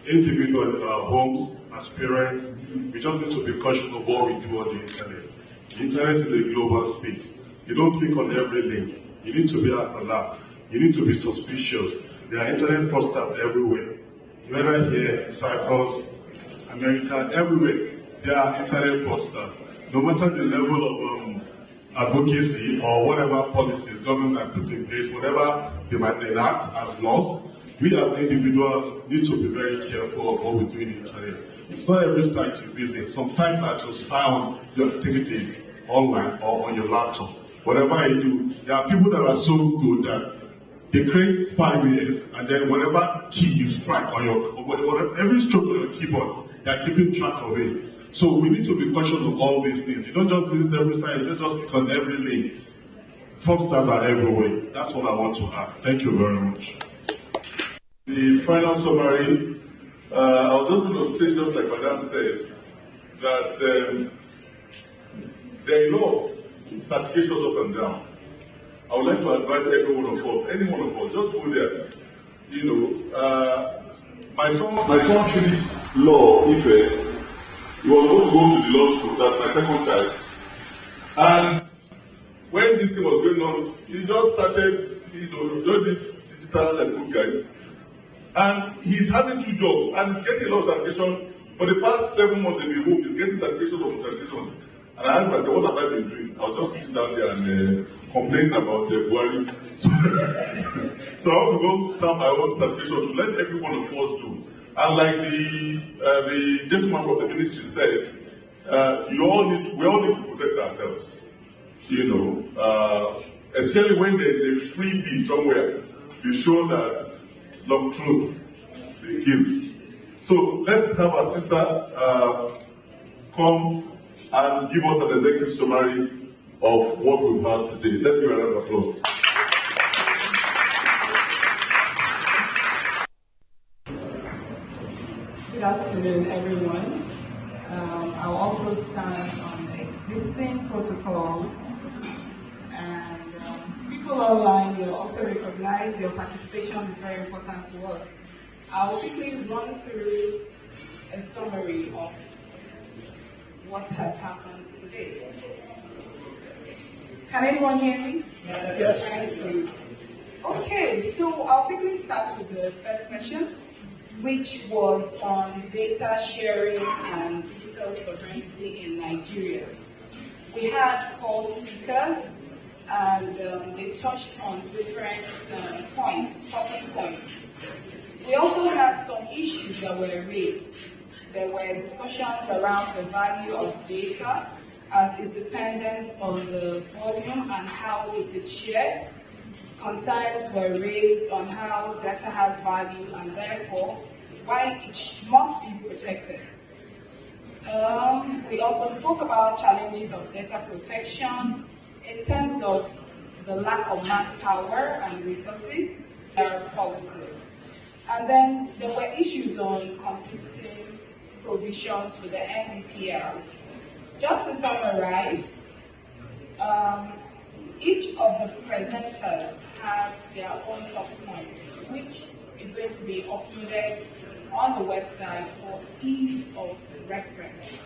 Individually, in our homes, as parents, we just need to be cautious of what we do on the internet. The internet is a global space. You don't click on every link. You need to be alert. You need to be suspicious. There are internet fraudsters everywhere. Whether here, Cyprus, America, everywhere, there are internet fraudsters. No matter the level of advocacy or whatever policies government has put in place, whatever they might enact as laws, we as individuals need to be very careful of what we do in the internet. It's not every site you visit. Some sites are to spy on your activities online or on your laptop. Whatever you do, there are people that are so good that they create spywares, and then whatever key you strike on your, whatever, every stroke on your keyboard, they're keeping track of it. So we need to be conscious of all these things. You don't just visit every site, you don't just click on every link. Fraudsters are everywhere. That's what I want to add. Thank you very much. The final summary, I was just going to say, just like Madam said, that there are a lot of certifications up and down. I would like to advise every one of us, any one of us, just go there. You know, my son finished law, Ife. He was supposed to go to the law school, that's my second child. And when this thing was going on, he just started, you know, doing this digital good guys. And he's having 2 jobs and he's getting a lot of certification. For the past 7 months in the home, he's getting certifications on certifications. And I asked myself, what have I been doing? I was just sitting down there and complaining about the Buhari. So I want to go start my own certification to let every one of us do. And like the gentleman from the ministry said, we all need to protect ourselves. You know, especially when there is a freebie somewhere, be sure that long truth they give. So let's have our sister come and give us an executive summary of what we've had today. Let's give a round of applause. Good afternoon, everyone. I'll also stand on the existing protocol, and people online will also recognize your participation is very important to us. I'll quickly run through a summary of what has happened today. Can anyone hear me? Yes. Thank you. Okay, so I'll quickly start with the first session, which was on data sharing and digital sovereignty in Nigeria. We had 4 speakers, and they touched on different talking points. We also had some issues that were raised. There were discussions around the value of data as is dependent on the volume and how it is shared. Concerns were raised on how data has value and therefore why it must be protected. We also spoke about challenges of data protection in terms of the lack of manpower and resources, their policies. And then there were issues on conflicting provisions with the NDPR. Just to summarize, each of the presenters had their own top points, which is going to be uploaded on the website for ease of reference.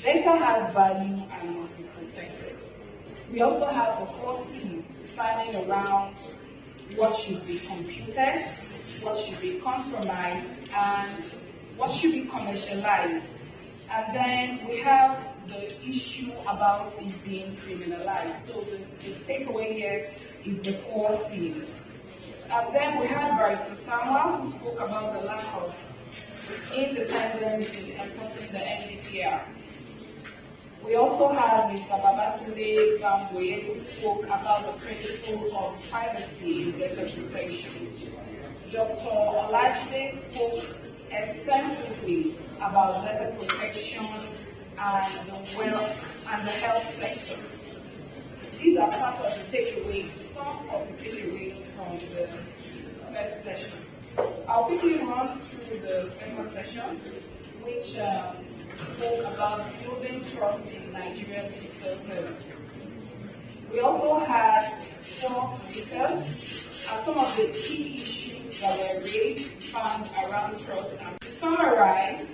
Data has value and must be protected. We also have the 4 C's spanning around what should be computed, what should be compromised, and what should be commercialized. And then we have the issue about it being criminalized. So the takeaway here is the 4 C's. And then we had Barrister Samuel, who spoke about the lack of independence in enforcing the NDPR. We also had Mr. Babatunde Bamboye, who spoke about the principle of privacy in data protection. Dr. Olajide spoke extensively about data protection and the health sector. These are part of the takeaways, some of the takeaways from the first session. I'll quickly run through the second session, which spoke about building trust in Nigerian digital services. We also had 4 speakers, and some of the key issues that were raised spanned around trust. And to summarize,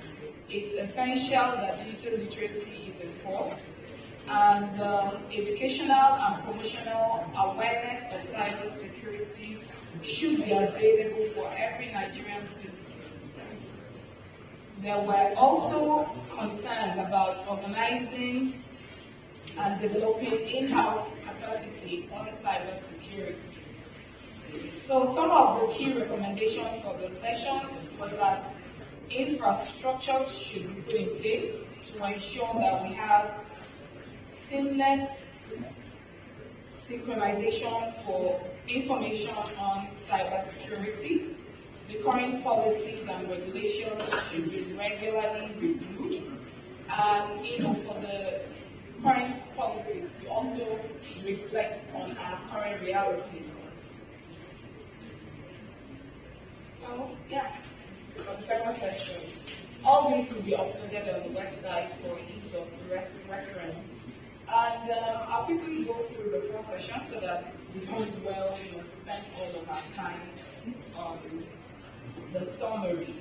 it's essential that digital literacy is enforced, and educational and promotional awareness of cybersecurity should be available for every Nigerian citizen. There were also concerns about organizing and developing in-house capacity on cybersecurity. So some of the key recommendations for the session was that infrastructures should be put in place to ensure that we have seamless synchronization for information on cybersecurity. The current policies and regulations should be regularly reviewed. and for the current policies to also reflect on our current realities. So yeah, for the second session, all these will be uploaded on the website for ease of reference. And I'll quickly go through the fourth session so that we don't dwell, spend all of our time on the summary.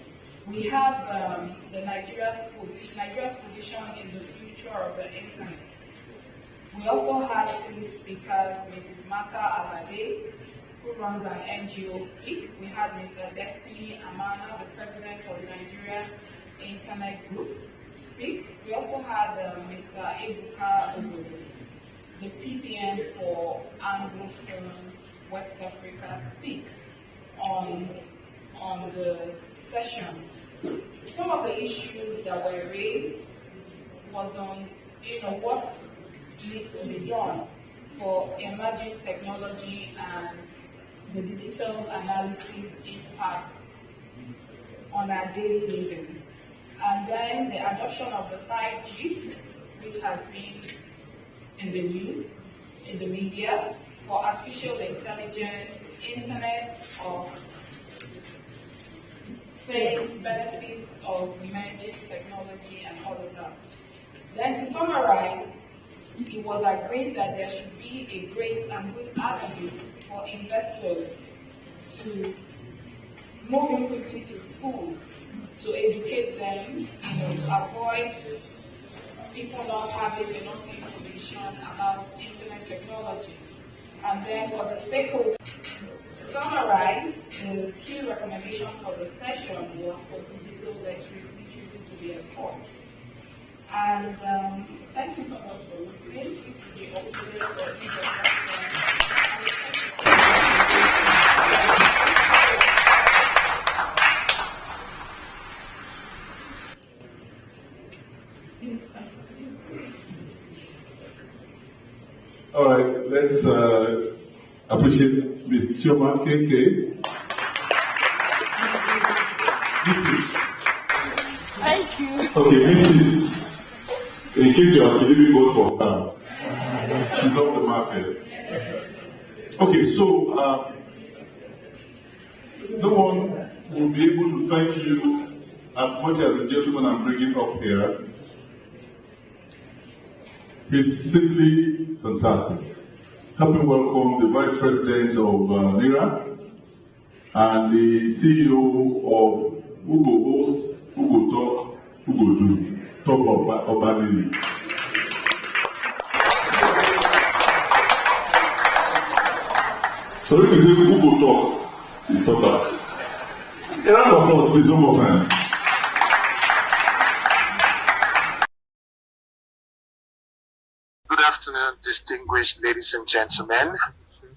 We have Nigeria's position in the future of the internet. We also had 3 speakers, Mrs. Mata Alade, who runs an NGO speak. We had Mr. Destiny Amana, the president of Nigeria Internet Group, speak. We also had Mr. Ebuka Obodo, the PPN for Anglophone West Africa, speak on the session. Some of the issues that were raised was on, what needs to be done for emerging technology and the digital analysis impact on our daily living. And then the adoption of the 5G, which has been in the news, in the media, for artificial intelligence, Internet of Things, benefits of emerging technology, and all of that. Then to summarize, it was agreed that there should be a great and good avenue for investors to move in quickly to schools, to educate them, to avoid people not having enough information about internet technology. And then for the stakeholders, to summarize, the key recommendation for the session was for digital literacy to be enforced. And thank you so much for listening. This will be uploaded for ease of reference. All right, let's appreciate Ms. Chioma KK. Mrs. Thank you. Okay, Mrs. In case you are believing God for her, she's off the market. Okay, so no one will be able to thank you as much as the gentleman I'm bringing up here. He's simply fantastic. Help me welcome the Vice President of NIRA and the CEO of Who Go Host, Who Go Talk, Who Go Do, Talk of Urban. So if you say Who Go Talk, you stop that. A round of applause, please, one more time. Good afternoon, distinguished ladies and gentlemen.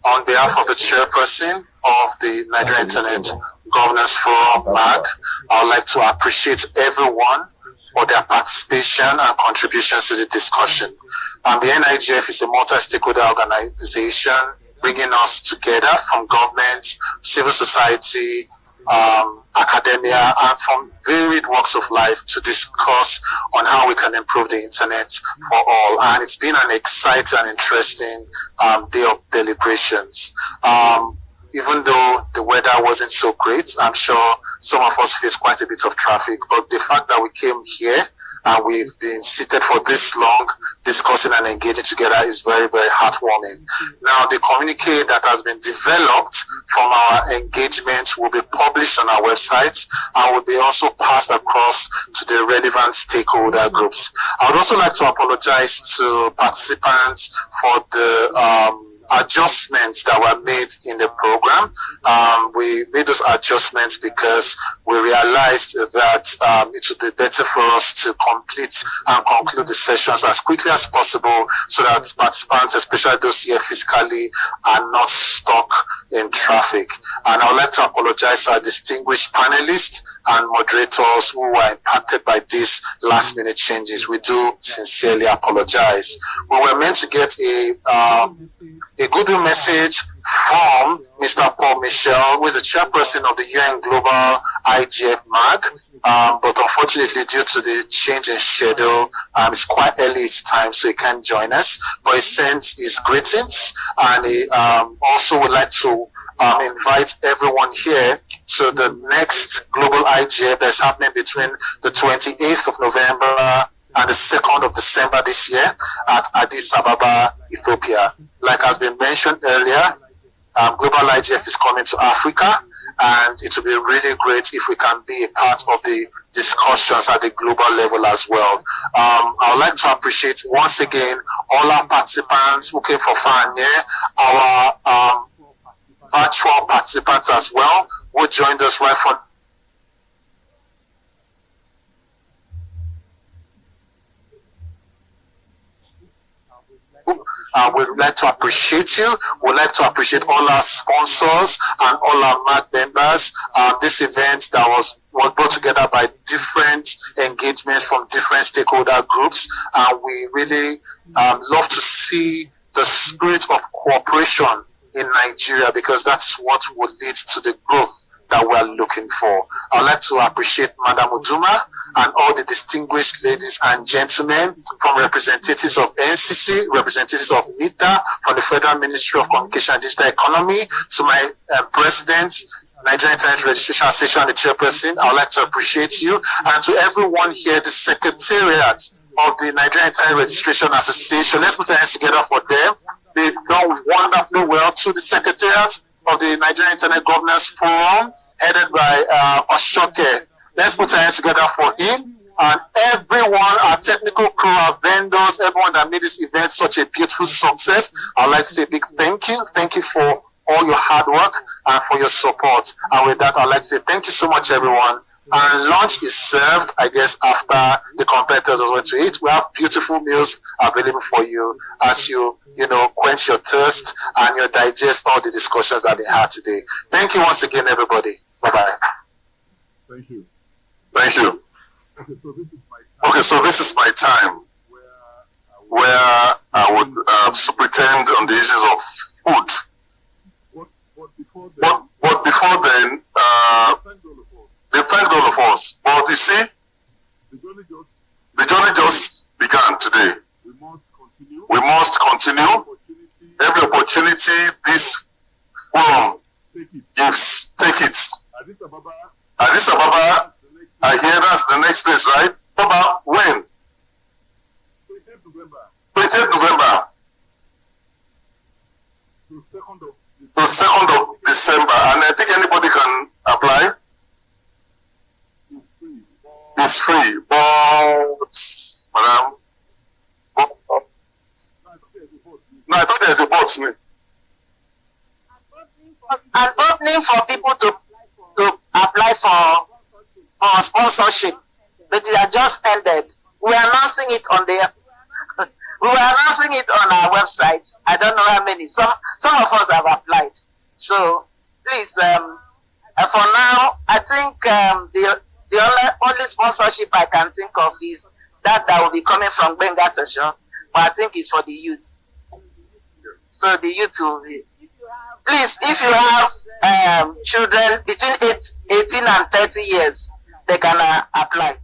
On behalf of the chairperson of the Nigerian Internet Governance Forum, MAG, I would like to appreciate everyone for their participation and contributions to the discussion. The NIGF is a multi-stakeholder organization bringing us together from government, civil society, academia, and from varied walks of life to discuss on how we can improve the internet for all. And it's been an exciting and interesting day of deliberations. Even though the weather wasn't so great, I'm sure some of us faced quite a bit of traffic, but the fact that we came here and we've been seated for this long discussing and engaging together is very, very heartwarming. Now, the communique that has been developed from our engagement will be published on our website and will be also passed across to the relevant stakeholder groups. I would also like to apologize to participants for the adjustments that were made in the program. We made those adjustments because we realized that it would be better for us to complete and conclude the sessions as quickly as possible so that participants, especially those here physically, are not stuck in traffic. And I would like to apologize to our distinguished panelists and moderators who were impacted by these last minute changes. We do sincerely apologize. We were meant to get a goodwill message from Mr. Paul Michel, who is the chairperson of the UN Global IGF MAG. But unfortunately, due to the change in schedule, it's quite early his time, so he can't join us. But he sent his greetings, and he also would like to invite everyone here to the next Global IGF that's happening between the 28th of November and the 2nd of December this year at Addis Ababa, Ethiopia. Like has been mentioned earlier, Global IGF is coming to Africa, and it will be really great if we can be a part of the discussions at the global level as well. I would like to appreciate once again all our participants who came from far and near, our virtual participants as well, who joined us right from we'd like to appreciate you. We'd like to appreciate all our sponsors and all our MAG members. This event that was brought together by different engagements from different stakeholder groups. And we really love to see the spirit of cooperation in Nigeria, because that's what will lead to the growth that we are looking for. I'd like to appreciate Madam Uduma and all the distinguished ladies and gentlemen, from representatives of NCC, representatives of NITA, from the Federal Ministry of Communication and Digital Economy, to my president, Nigerian Internet Registration Association, the chairperson. I would like to appreciate you, and to everyone here, the secretariat of the Nigerian Internet Registration Association. Let's put our hands together for them. They've done wonderfully well. To the secretariat of the Nigerian Internet Governance Forum, headed by Oshoke. Let's put our hands together for him and everyone, our technical crew, our vendors, everyone that made this event such a beautiful success. I'd like to say a big thank you. Thank you for all your hard work and for your support. And with that, I'd like to say thank you so much, everyone. And lunch is served, I guess, after the competitors went to eat. We have beautiful meals available for you as you quench your thirst and you digest all the discussions that we had today. Thank you once again, everybody. Bye-bye. Thank you. Thank you. Okay, so this is my time where I would pretend on the issues of food. But before then, they thanked all of us. But you see, the journey just began today. We must continue. Every opportunity this forum gives, take it. Addis Ababa, I hear that's the next place, right? Baba, when? 28th November. So 2nd of December. And I think anybody can apply. It's free. But, madam, no, I thought there's a box. An opening for people to apply for sponsorship, but it has just ended. We are announcing it on our website. I don't know how many. Some of us have applied. So please, for now, I think the only sponsorship I can think of is that will be coming from Benga session, but I think it's for the youth. So the youth will be. Please, if you have children between 18 and 30 years, they can apply.